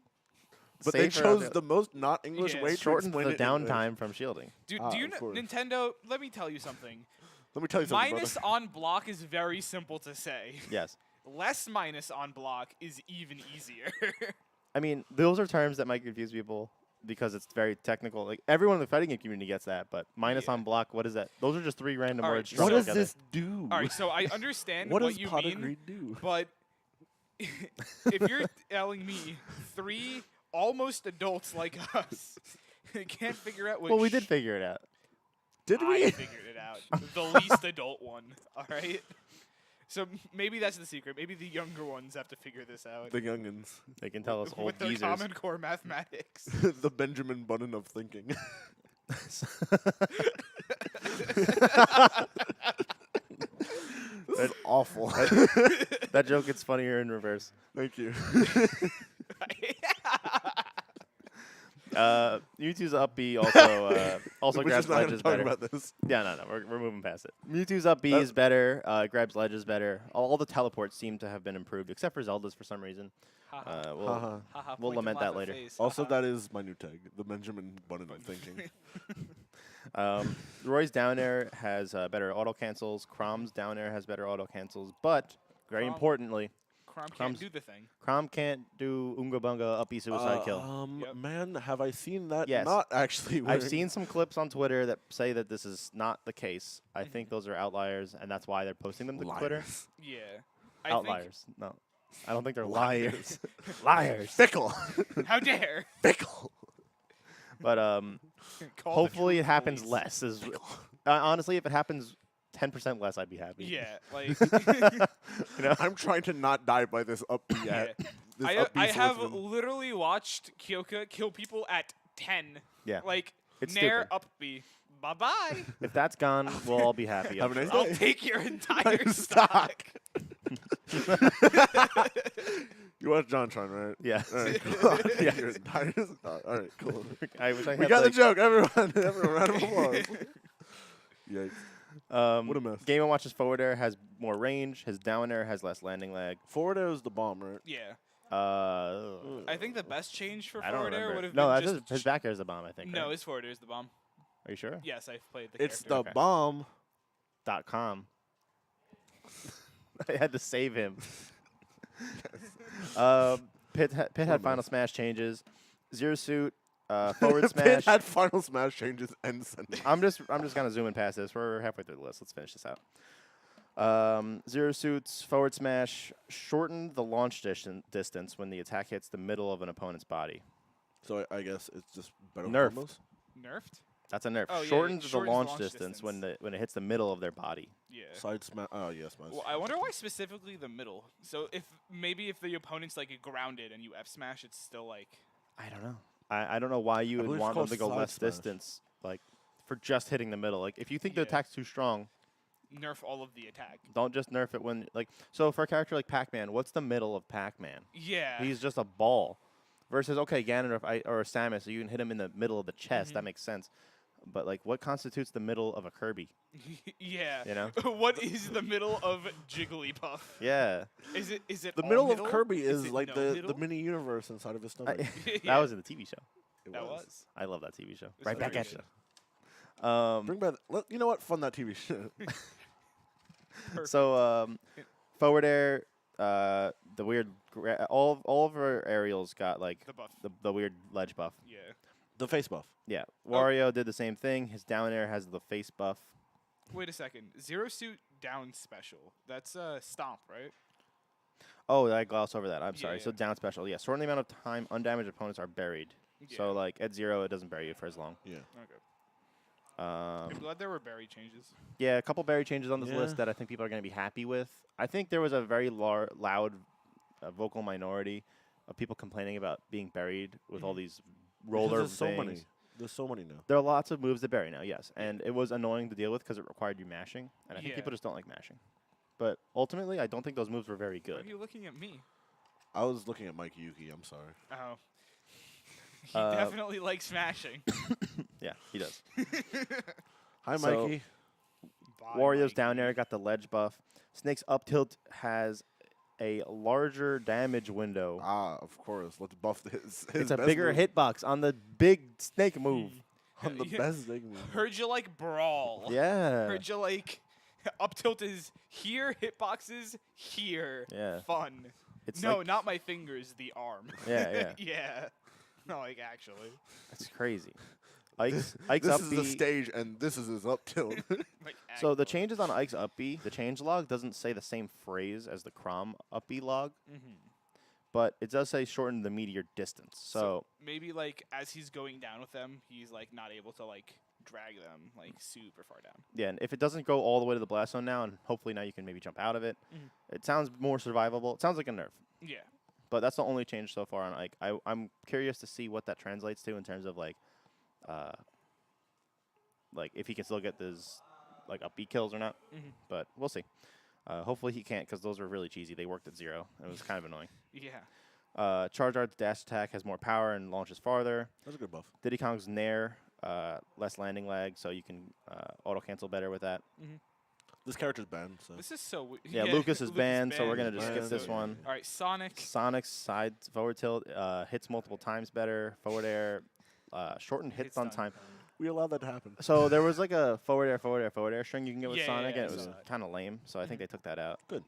Speaker 2: But they
Speaker 1: Safer on
Speaker 2: chose the most not English
Speaker 3: Yeah,
Speaker 2: way to
Speaker 1: shorten
Speaker 2: explain
Speaker 1: the
Speaker 2: it in English.
Speaker 1: downtime from shielding.
Speaker 3: Dude,
Speaker 2: Ah,
Speaker 3: do you
Speaker 2: of
Speaker 3: know
Speaker 2: course.
Speaker 3: Nintendo? Let me tell you something.
Speaker 2: Let me tell you something,
Speaker 3: Minus
Speaker 2: brother.
Speaker 3: on block is very simple to say.
Speaker 1: Yes.
Speaker 3: Less minus on block is even easier.
Speaker 1: I mean, those are terms that might confuse people because it's very technical. Like everyone in the fighting game community gets that, but minus
Speaker 3: Yeah.
Speaker 1: on block, what is that? Those are just three random
Speaker 3: All right,
Speaker 1: words.
Speaker 3: so-
Speaker 1: strung
Speaker 2: What does
Speaker 1: together.
Speaker 2: this do?
Speaker 3: All right, so I understand
Speaker 2: What
Speaker 3: what
Speaker 2: does
Speaker 3: you
Speaker 2: pot
Speaker 3: mean,
Speaker 2: agreed do?
Speaker 3: but if you're telling me three almost adults like us can't figure out what
Speaker 1: Well, we did figure it out.
Speaker 2: Did
Speaker 3: I
Speaker 2: we?
Speaker 3: figured it out. The least adult one. All right. So maybe that's the secret. Maybe the younger ones have to figure this out.
Speaker 2: The youngins.
Speaker 1: They can tell us old
Speaker 3: with their
Speaker 1: geezers.
Speaker 3: Common Core mathematics.
Speaker 2: The Benjamin Button of thinking. That's awful.
Speaker 1: That joke gets funnier in reverse.
Speaker 2: Thank you.
Speaker 1: Mewtwo's up B also Also
Speaker 2: We're
Speaker 1: grabs
Speaker 2: just not
Speaker 1: ledge
Speaker 2: gonna
Speaker 1: is
Speaker 2: talk
Speaker 1: better.
Speaker 2: about this.
Speaker 1: Yeah, no, we're moving past it. Mewtwo's up B is better. Grabs ledge is better. All the teleports seem to have been improved, except for Zelda's for some reason.
Speaker 3: Haha.
Speaker 1: We'll
Speaker 2: Haha.
Speaker 3: Haha,
Speaker 1: we'll
Speaker 3: point and
Speaker 1: lament
Speaker 3: laugh
Speaker 1: that
Speaker 3: at
Speaker 1: later.
Speaker 3: face.
Speaker 2: Also,
Speaker 3: Haha.
Speaker 2: that is my new tag, the Benjamin Button thinking.
Speaker 1: Roy's down air has better auto cancels. Crom's down air has better auto cancels, but very
Speaker 3: Chrom-
Speaker 1: importantly,
Speaker 3: Chrom can't
Speaker 1: Chrom's-
Speaker 3: do the thing.
Speaker 1: Chrom can't do Unga Bunga up B suicide kill.
Speaker 3: Yep.
Speaker 2: Man, have I seen that?
Speaker 1: Yes.
Speaker 2: Not actually.
Speaker 1: I've
Speaker 2: wearing-
Speaker 1: seen some clips on Twitter that say that this is not the case. I think those are outliers, and that's why they're posting them to Twitter.
Speaker 2: Liars.
Speaker 3: Yeah. I think-
Speaker 1: Outliers. No. I don't think they're liars. Liars.
Speaker 2: Fickle.
Speaker 3: How dare?
Speaker 2: Fickle.
Speaker 1: But
Speaker 3: Call the
Speaker 1: hopefully
Speaker 3: true
Speaker 1: it happens
Speaker 3: police.
Speaker 1: less. Honestly, if it happens 10% less, I'd be happy.
Speaker 3: Yeah, like
Speaker 1: You know?
Speaker 2: I'm trying to not die by this up B at. This
Speaker 3: I,
Speaker 2: up B
Speaker 3: I have
Speaker 2: swordsman.
Speaker 3: literally watched Kyoka kill people at 10.
Speaker 1: Yeah.
Speaker 3: Like
Speaker 1: It's
Speaker 3: Nair
Speaker 1: stupid.
Speaker 3: up B. Bye bye.
Speaker 1: If that's gone, we'll all be happy.
Speaker 2: Have
Speaker 1: I'm
Speaker 2: a nice
Speaker 1: sure.
Speaker 3: I'll
Speaker 2: day.
Speaker 3: take your entire stock.
Speaker 2: You watch Jontron, right?
Speaker 1: Yeah.
Speaker 2: All right, cool.
Speaker 1: Yeah.
Speaker 2: Your entire stock. All right, cool.
Speaker 1: I wish I
Speaker 2: We
Speaker 1: had
Speaker 2: got
Speaker 1: like,
Speaker 2: the joke, everyone. Everyone, round of applause. Yikes. What a mess.
Speaker 1: Game & Watch's forward air has more range. His down air has less landing lag.
Speaker 2: Forward air is the bomb, right?
Speaker 3: Yeah.
Speaker 1: I
Speaker 3: I think the best change for
Speaker 1: don't
Speaker 3: forward air
Speaker 1: remember.
Speaker 3: would have
Speaker 1: No,
Speaker 3: been
Speaker 1: that's
Speaker 3: just
Speaker 1: his back air is the bomb, I think.
Speaker 3: No,
Speaker 1: right?
Speaker 3: his forward air is the bomb.
Speaker 1: Are you sure?
Speaker 3: Yes, I've played the
Speaker 2: It's
Speaker 3: character.
Speaker 2: the
Speaker 1: Okay.
Speaker 2: bomb.
Speaker 1: .com. I had to save him. Pit had final smash changes. Zero suit, forward smash.
Speaker 2: Pit had final smash changes and sending.
Speaker 1: I'm just gonna zoom in past this. We're halfway through the list. Let's finish this out. Zero suits, forward smash, shortened the launch distance when the attack hits the middle of an opponent's body.
Speaker 2: So I guess it's just better
Speaker 1: Nerfed.
Speaker 2: combos.
Speaker 3: Nerfed?
Speaker 1: That's a nerf.
Speaker 3: Oh, yeah, it
Speaker 1: shortens the
Speaker 3: shortens the
Speaker 1: launch
Speaker 3: launch
Speaker 1: distance when
Speaker 3: distance.
Speaker 1: it hits the middle of their body.
Speaker 3: Yeah.
Speaker 2: Side smash. Oh, yes, smash.
Speaker 3: Well, I wonder why specifically the middle. So if the opponent's like grounded and you F smash, it's still like
Speaker 1: I don't know. I don't know why you would
Speaker 2: believe it's
Speaker 1: want them
Speaker 2: called
Speaker 1: to go
Speaker 2: side
Speaker 1: less
Speaker 2: smash.
Speaker 1: distance, like for just hitting the middle. Like if you think the
Speaker 3: Yeah.
Speaker 1: attack's too strong,
Speaker 3: nerf all of the attack.
Speaker 1: don't just nerf it when like. So for a character like Pac-Man, what's the middle of Pac-Man?
Speaker 3: Yeah.
Speaker 1: He's just a ball. Versus okay, Ganondorf or Samus, so you can hit him in the middle of the chest. That makes sense. But like, what constitutes the middle of a Kirby?
Speaker 3: Yeah.
Speaker 1: You know?
Speaker 3: What is the middle of Jigglypuff?
Speaker 1: Yeah,
Speaker 3: Is it
Speaker 2: The
Speaker 3: all
Speaker 2: middle
Speaker 3: middle?
Speaker 2: of Kirby
Speaker 3: Is
Speaker 2: is
Speaker 3: it
Speaker 2: like
Speaker 3: no
Speaker 2: the
Speaker 3: middle?
Speaker 2: mini universe inside of his stomach.
Speaker 3: Yeah.
Speaker 1: that was in the TV show.
Speaker 2: It
Speaker 3: That was.
Speaker 1: I love that TV show.
Speaker 3: was
Speaker 1: Right back
Speaker 3: very
Speaker 1: at
Speaker 3: good.
Speaker 1: you.
Speaker 2: Bring back. You know what? Fund that TV show.
Speaker 1: So forward air, the weird, all of our aerials got like
Speaker 3: The buff.
Speaker 1: the weird ledge buff.
Speaker 3: Yeah.
Speaker 2: The face buff.
Speaker 1: Yeah,
Speaker 3: Oh.
Speaker 1: Wario did the same thing. His down air has the face buff.
Speaker 3: Wait a second. Zero suit down special. That's stomp, right?
Speaker 1: Oh, I glossed over that. I'm sorry.
Speaker 3: Yeah,
Speaker 1: So
Speaker 3: yeah.
Speaker 1: down special. Yeah, shorten the amount of time undamaged opponents are buried.
Speaker 3: Yeah.
Speaker 1: So like at 0, it doesn't bury you for as long.
Speaker 2: Yeah.
Speaker 3: Okay. I'm glad there were berry changes.
Speaker 1: Yeah, a couple berry changes on this
Speaker 2: Yeah.
Speaker 1: list that I think people are going to be happy with. I think there was a very loud vocal minority of people complaining about being buried with all these roller
Speaker 2: Because there's
Speaker 1: things.
Speaker 2: so many. There's so many now.
Speaker 1: There are lots of moves to bury now, yes. And it was annoying to deal with because it required you mashing. And I think
Speaker 3: Yeah.
Speaker 1: people just don't like mashing. But ultimately, I don't think those moves were very
Speaker 3: Why are
Speaker 1: good.
Speaker 3: you looking at me?
Speaker 2: I was looking at Mike Yuki. I'm sorry.
Speaker 3: Oh. He
Speaker 1: Uh,
Speaker 3: definitely likes smashing.
Speaker 1: Yeah, he does.
Speaker 2: Hi,
Speaker 1: So-
Speaker 2: Mikey.
Speaker 3: Bye,
Speaker 1: Warriors down
Speaker 3: Mikey.
Speaker 1: there got the ledge buff. Snake's up tilt has a larger damage window.
Speaker 2: Ah, of course. Let's buff his
Speaker 1: It's a
Speaker 2: best
Speaker 1: bigger
Speaker 2: move.
Speaker 1: hitbox on the big snake move.
Speaker 2: on the
Speaker 3: Yeah.
Speaker 2: best thing move.
Speaker 3: Heard you like brawl.
Speaker 1: Yeah.
Speaker 3: Heard you like up tilt is here, hitboxes here.
Speaker 1: Yeah.
Speaker 3: Fun.
Speaker 1: It's
Speaker 3: No,
Speaker 1: like,
Speaker 3: not my fingers, the arm.
Speaker 1: Yeah, yeah.
Speaker 3: yeah. No, like actually.
Speaker 1: it's crazy. Ike's
Speaker 2: This
Speaker 1: up
Speaker 2: is
Speaker 1: B.
Speaker 2: the stage, and this is his up tilt.
Speaker 3: Like
Speaker 1: So the
Speaker 3: actually.
Speaker 1: changes on Ike's up B, the change log doesn't say the same phrase as the Crom up B log, but it does say shorten the meteor distance. So
Speaker 3: maybe like as he's going down with them, he's like not able to like drag them like super far down.
Speaker 1: yeah, and if it doesn't go all the way to the blast zone now, and hopefully now you can maybe jump out of it, it sounds more survivable. It sounds like a nerf.
Speaker 3: Yeah.
Speaker 1: But that's the only change so far on Ike. I'm curious to see what that translates to in terms of like if he can still get those like up B kills or not. But we'll see. Hopefully he can't because those were really cheesy. They worked at 0. It was kind of annoying.
Speaker 3: Yeah.
Speaker 1: Charge Art's dash attack has more power and launches farther.
Speaker 2: That's a good buff.
Speaker 1: Diddy Kong's Nair less landing lag, so you can auto cancel better with that.
Speaker 2: This character's banned, so.
Speaker 3: This is so
Speaker 1: Yeah, Lucas is banned, so we're gonna just skip
Speaker 2: Banned,
Speaker 1: this
Speaker 2: so-
Speaker 1: one.
Speaker 3: All right, Sonic.
Speaker 1: Sonic's side forward tilt hits multiple times better. Forward air, shortened hit
Speaker 3: Hits
Speaker 1: stun
Speaker 3: stun.
Speaker 1: time.
Speaker 2: We allowed that to happen.
Speaker 1: So there was like a forward air string you can get with
Speaker 3: Yeah,
Speaker 1: Sonic,
Speaker 3: yeah,
Speaker 1: and
Speaker 3: I
Speaker 1: it was
Speaker 3: saw that.
Speaker 1: kind of lame. So I think they took that out.
Speaker 2: Good.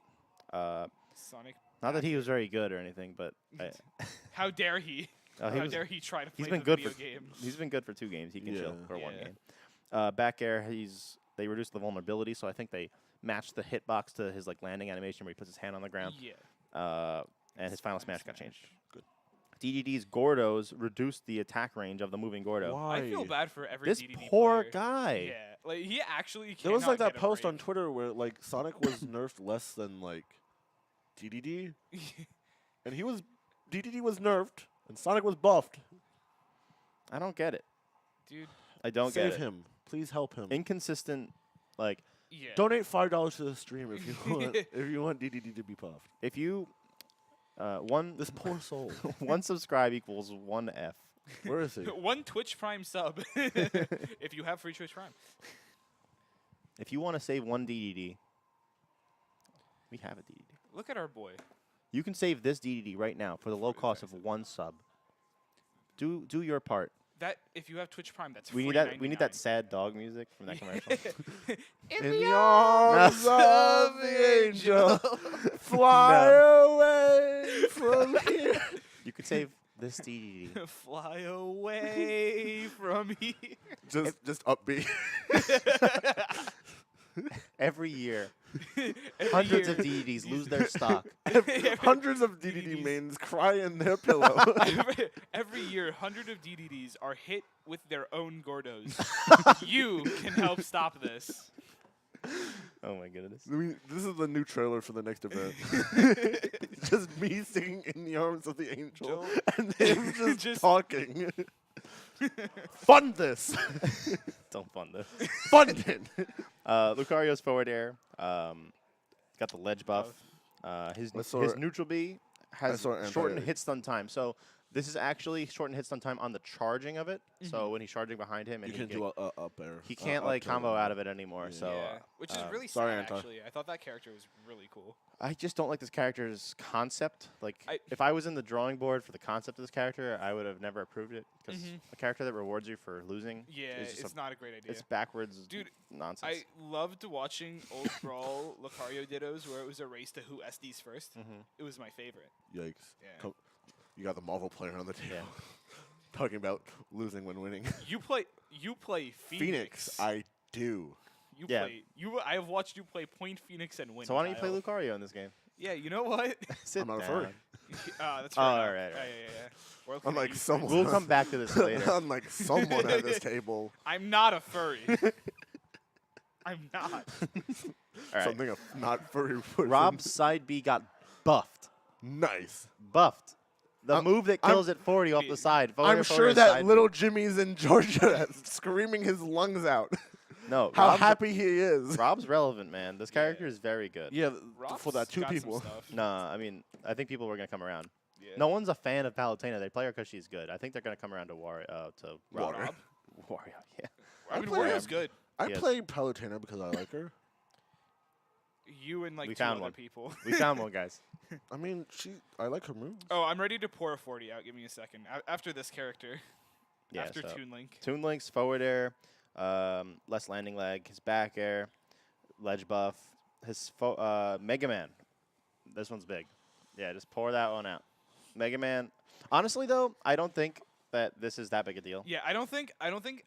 Speaker 3: Sonic.
Speaker 1: Not that he was very good or anything, but
Speaker 3: How dare he?
Speaker 1: he
Speaker 3: How
Speaker 1: was-
Speaker 3: dare he try to play
Speaker 1: he's been
Speaker 3: the
Speaker 1: good
Speaker 3: video
Speaker 1: for
Speaker 3: game?
Speaker 1: he's been good for 2 games. He can chill
Speaker 2: Yeah.
Speaker 1: for 1
Speaker 3: Yeah.
Speaker 1: game. Back air, they reduced the vulnerability, so I think they matched the hitbox to his like landing animation where he puts his hand on the ground.
Speaker 3: Yeah.
Speaker 1: And his final smash got changed.
Speaker 2: Good.
Speaker 1: DDD's Gordos reduced the attack range of the moving Gordo.
Speaker 2: Why?
Speaker 3: I feel bad for every
Speaker 1: This
Speaker 3: DDD
Speaker 1: poor
Speaker 3: player.
Speaker 1: guy.
Speaker 3: Yeah, like he actually.
Speaker 2: There was like
Speaker 3: cannot
Speaker 2: that
Speaker 3: get a
Speaker 2: post on
Speaker 3: break.
Speaker 2: Twitter where like Sonic was nerfed less than like DDD, and DDD was nerfed and Sonic was buffed.
Speaker 1: I don't get it.
Speaker 3: Dude.
Speaker 1: I don't
Speaker 2: Save
Speaker 1: get it.
Speaker 2: him, please help him.
Speaker 1: Inconsistent, like
Speaker 3: Yeah.
Speaker 2: Donate $5 to the stream if you want DDD to be puffed.
Speaker 1: if you one
Speaker 2: This poor soul.
Speaker 1: one subscribe equals 1 F.
Speaker 2: Where is he?
Speaker 3: One Twitch Prime sub if you have free Twitch Prime.
Speaker 1: If you want to save 1 DDD, we have a DDD.
Speaker 3: Look at our boy.
Speaker 1: You can save this DDD right now for the low cost of 1 sub. Do your part.
Speaker 3: That if you have Twitch Prime, that's
Speaker 1: We
Speaker 3: free
Speaker 1: need that. We need that
Speaker 3: $99.
Speaker 1: sad dog music from that commercial.
Speaker 2: In the arms of the angel, fly away from here.
Speaker 1: You could save this DDD.
Speaker 3: Fly away from here.
Speaker 2: Just upbeat.
Speaker 1: Every year,
Speaker 3: Every
Speaker 1: hundreds
Speaker 3: year-
Speaker 1: of DDDs lose their stock.
Speaker 2: Hundreds of DDD mains cry in their pillow.
Speaker 3: every year, hundreds of DDDs are hit with their own Gordos. You can help stop this.
Speaker 1: Oh my goodness.
Speaker 2: This is the new trailer for the next event. Just me singing In the Arms of the Angel and him just talking. Fund this.
Speaker 1: Don't fund this.
Speaker 2: Fund it.
Speaker 1: Lucario's forward air. Got the ledge buff. His
Speaker 2: I saw
Speaker 1: his
Speaker 2: it.
Speaker 1: neutral B has
Speaker 2: saw it
Speaker 1: shortened
Speaker 2: anti-
Speaker 1: hit stun time. So this is actually shortened hit stun time on the charging of it. So when he's charging behind him, and
Speaker 2: You
Speaker 1: he,
Speaker 2: can do a up air.
Speaker 1: he can't like combo out of it anymore.
Speaker 2: Yeah.
Speaker 1: So
Speaker 3: Yeah, which is really
Speaker 2: sorry,
Speaker 3: sad,
Speaker 2: Anton.
Speaker 3: actually. I thought that character was really cool.
Speaker 1: I just don't like this character's concept. Like,
Speaker 3: I-
Speaker 1: if I was in the drawing board for the concept of this character, I would have never approved it because
Speaker 3: Mhm.
Speaker 1: a character that rewards you for losing,
Speaker 3: Yeah,
Speaker 1: is just
Speaker 3: it's not a great idea.
Speaker 1: it's backwards
Speaker 3: Dude,
Speaker 1: nonsense.
Speaker 3: I loved watching old Brawl Lucario dittos where it was a race to who SDs 1st. It was my favorite.
Speaker 2: Yikes.
Speaker 3: Yeah.
Speaker 2: You got the Marvel player on the table.
Speaker 1: Yeah.
Speaker 2: Talking about losing when winning.
Speaker 3: You play Phoenix.
Speaker 2: I do.
Speaker 3: You
Speaker 1: Yeah.
Speaker 3: play I have watched you play Point Phoenix and win.
Speaker 1: So why don't you play
Speaker 3: Kyle.
Speaker 1: Lucario in this game?
Speaker 3: Yeah, you know what?
Speaker 1: Sit
Speaker 2: I'm not a
Speaker 1: down.
Speaker 2: furry.
Speaker 3: That's
Speaker 1: Oh,
Speaker 3: fair
Speaker 1: all
Speaker 3: enough.
Speaker 1: right,
Speaker 3: Yeah. We're looking at
Speaker 2: Unlike
Speaker 3: you,
Speaker 2: someone.
Speaker 1: We'll come back to this later.
Speaker 2: Unlike someone at this table.
Speaker 3: I'm not a furry. I'm not.
Speaker 1: All right.
Speaker 2: Something a not furry person.
Speaker 1: Rob's side B got buffed.
Speaker 2: Nice.
Speaker 1: Buffed. The
Speaker 2: I'm-
Speaker 1: move that kills it 40 off the side. Forward
Speaker 2: I'm
Speaker 1: air,
Speaker 2: sure
Speaker 1: forward air,
Speaker 2: that
Speaker 1: side
Speaker 2: little Jimmy's in Georgia screaming his lungs out.
Speaker 1: B. No.
Speaker 2: How
Speaker 1: Rob's,
Speaker 2: happy he is.
Speaker 1: Rob's relevant, man. This character is very good.
Speaker 2: Yeah,
Speaker 3: Rob's
Speaker 2: for that two
Speaker 3: got some
Speaker 2: people.
Speaker 3: stuff.
Speaker 1: Nah, I mean, I think people were gonna come around.
Speaker 3: Yeah.
Speaker 1: No one's a fan of Palutena. They play her because she's good. I think they're gonna come around to to Rob.
Speaker 3: Rob?
Speaker 1: Wario, yeah.
Speaker 3: I mean,
Speaker 2: play
Speaker 3: Wario's
Speaker 2: him.
Speaker 3: good.
Speaker 2: I
Speaker 1: Yes.
Speaker 2: play Palutena because I like her.
Speaker 3: You and like
Speaker 1: We
Speaker 3: two
Speaker 1: found
Speaker 3: other
Speaker 1: one.
Speaker 3: people.
Speaker 1: We found one, guys.
Speaker 2: I mean, I like her moves.
Speaker 3: Oh, I'm ready to pour a 40 out. Give me a second. After this character.
Speaker 1: Yeah.
Speaker 3: after
Speaker 1: so
Speaker 3: Toon Link.
Speaker 1: Toon Link's forward air, less landing lag. His back air, ledge buff. His Mega Man. This one's big. Yeah, just pour that one out. Mega Man. Honestly, though, I don't think that this is that big a deal.
Speaker 3: Yeah, I think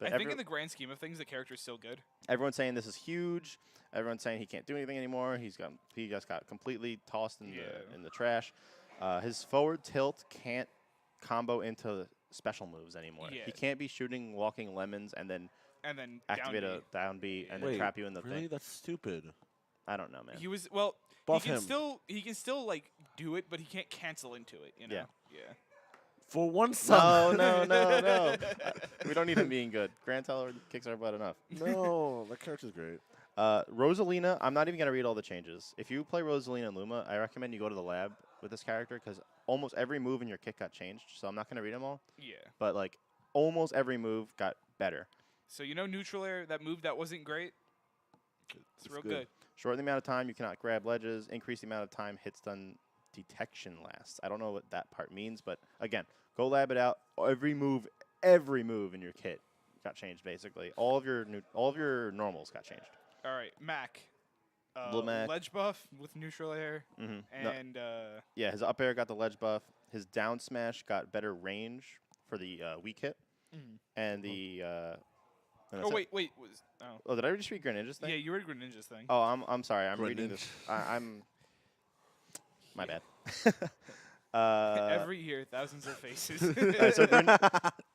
Speaker 1: But
Speaker 3: in the grand scheme of things, the character's still good.
Speaker 1: Everyone's saying this is huge. Everyone's saying he can't do anything anymore. He just got completely tossed in the trash. His forward tilt can't combo into special moves anymore.
Speaker 3: Yeah.
Speaker 1: He can't be shooting walking lemons and then
Speaker 3: And then
Speaker 1: activate
Speaker 3: down
Speaker 1: a down B and
Speaker 2: Wait,
Speaker 1: then trap you in the
Speaker 2: really?
Speaker 1: thing.
Speaker 2: That's stupid.
Speaker 1: I don't know, man.
Speaker 3: He was
Speaker 2: Buff
Speaker 3: he can
Speaker 2: him.
Speaker 3: still like do it, but he can't cancel into it. You know.
Speaker 1: Yeah.
Speaker 3: Yeah.
Speaker 2: For one
Speaker 1: No,
Speaker 2: sub.
Speaker 1: no. We don't need him being good. Grant Teller kicks our butt enough.
Speaker 2: No, that character's great.
Speaker 1: Rosalina, I'm not even going to read all the changes. If you play Rosalina and Luma, I recommend you go to the lab with this character because almost every move in your kit got changed. So I'm not going to read them all.
Speaker 3: Yeah.
Speaker 1: But, like, almost every move got better.
Speaker 3: So you know neutral air, that move that wasn't great. It's real good.
Speaker 1: Shorten the amount of time you cannot grab ledges. Increase the amount of time hit stun detection lasts. I don't know what that part means, but again, go lab it out. Every move in your kit got changed basically. All of your normals got changed.
Speaker 3: All right, Mac.
Speaker 1: Little Mac.
Speaker 3: Ledge buff with neutral air, and
Speaker 1: yeah, his up air got the ledge buff. His down smash got better range for the weak hit, and the.
Speaker 3: Oh wait.
Speaker 1: Oh, did I just read Greninja's thing?
Speaker 3: Yeah, you read Greninja's thing.
Speaker 1: Oh, I'm sorry. I'm reading this. I'm. My bad.
Speaker 3: Every year, thousands of faces.
Speaker 1: So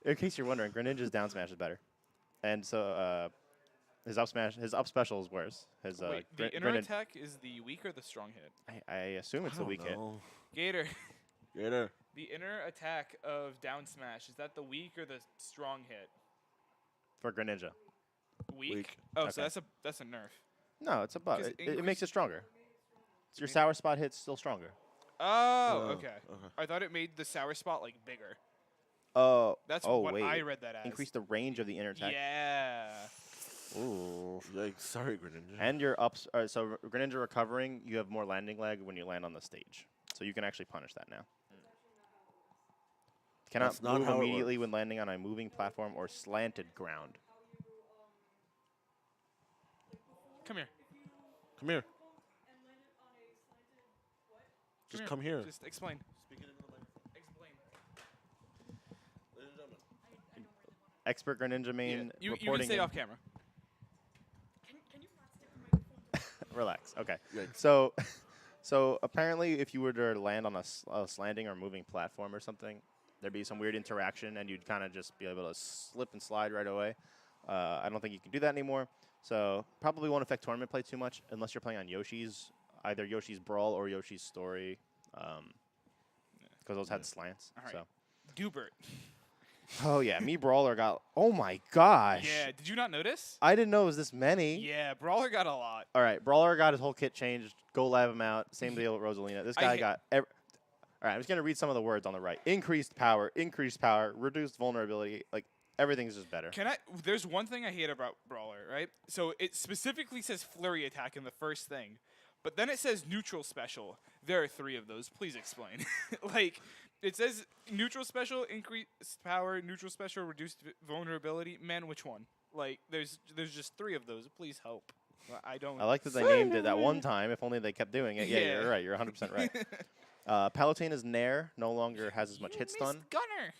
Speaker 1: in case you're wondering, Greninja's down smash is better, and so his up special is worse. His
Speaker 3: Wait, the inner attack is the weak or the strong hit?
Speaker 1: I assume it's the weak hit.
Speaker 3: Gator.
Speaker 2: Gator.
Speaker 3: The inner attack of down smash, is that the weak or the strong hit?
Speaker 1: For Greninja.
Speaker 3: Weak. Oh, so
Speaker 1: Okay.
Speaker 3: that's a nerf.
Speaker 1: No, it's a buff.
Speaker 3: 'Cause
Speaker 1: It makes it stronger. So your sour spot hit's still stronger.
Speaker 3: Oh, okay. I thought it made the sour spot like bigger.
Speaker 1: Oh.
Speaker 3: That's
Speaker 1: oh,
Speaker 3: what
Speaker 1: wait.
Speaker 3: I read that as.
Speaker 1: Increase the range of the inner attack.
Speaker 3: Yeah.
Speaker 2: Ooh. Yikes. Sorry, Greninja.
Speaker 1: And your ups. So Greninja recovering, you have more landing lag when you land on the stage. So you can actually punish that now. Cannot
Speaker 2: That's not
Speaker 1: move
Speaker 2: how it
Speaker 1: immediately
Speaker 2: works.
Speaker 1: when landing on a moving platform or slanted ground.
Speaker 3: Come here.
Speaker 2: Come here.
Speaker 3: Come
Speaker 2: Just come here.
Speaker 3: Just explain.
Speaker 2: Speak it into the microphone.
Speaker 3: Explain.
Speaker 2: Ladies and gentlemen.
Speaker 1: Expert Greninja main
Speaker 3: You
Speaker 1: reporting.
Speaker 3: can stay
Speaker 1: in-
Speaker 3: off camera.
Speaker 1: Relax. Okay.
Speaker 2: Yikes.
Speaker 1: So apparently, if you were to land on a slanting or moving platform or something, there'd be some weird interaction, and you'd kind of just be able to slip and slide right away. I don't think you can do that anymore. So probably won't affect tournament play too much unless you're playing on Yoshi's, either Yoshi's Brawl or Yoshi's Story, because those had slants.
Speaker 3: All right.
Speaker 1: So.
Speaker 3: Dubert.
Speaker 1: Oh yeah, me Brawler got. Oh my gosh.
Speaker 3: Yeah. Did you not notice?
Speaker 1: I didn't know it was this many.
Speaker 3: Yeah, Brawler got a lot.
Speaker 1: All right, Brawler got his whole kit changed. Go lab him out. Same deal with Rosalina. This guy got. All right, I'm just gonna read some of the words on the right. Increased power, reduced vulnerability. Like everything's just better.
Speaker 3: There's one thing I hate about Brawler, right? So it specifically says flurry attack in the first thing, but then it says neutral special. There are 3 of those. Please explain. Like, it says neutral special, increased power, neutral special, reduced vulnerability. Man, which one? Like, there's just 3 of those. Please help. I don't.
Speaker 1: I like that they named it that one time. If only they kept doing it. Yeah,
Speaker 3: Yeah.
Speaker 1: you're right. You're 100% right. Palutena's Nair no longer has as much hit stun.
Speaker 3: Gunner.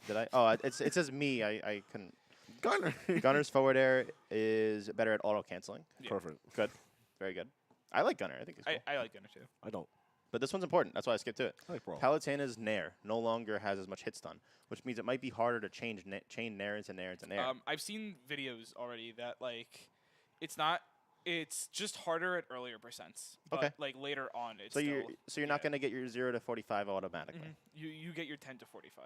Speaker 1: Did I? Oh, it says me. I couldn't.
Speaker 2: Gunner.
Speaker 1: Gunner's forward air is better at auto canceling.
Speaker 3: Yeah.
Speaker 2: Perfect.
Speaker 1: Good. Very good. I like Gunner. I think he's cool.
Speaker 3: I like Gunner too.
Speaker 2: I don't.
Speaker 1: But this one's important. That's why I skipped to it.
Speaker 2: I like Brawl.
Speaker 1: Palutena's Nair no longer has as much hit stun, which means it might be harder to chain Nair into Nair into Nair.
Speaker 3: I've seen videos already that like, it's not. It's just harder at earlier percents. But
Speaker 1: Okay.
Speaker 3: like later on, it's
Speaker 1: so
Speaker 3: still,
Speaker 1: you're not going to get your 0 to 45 automatically.
Speaker 3: You get your 10 to 45.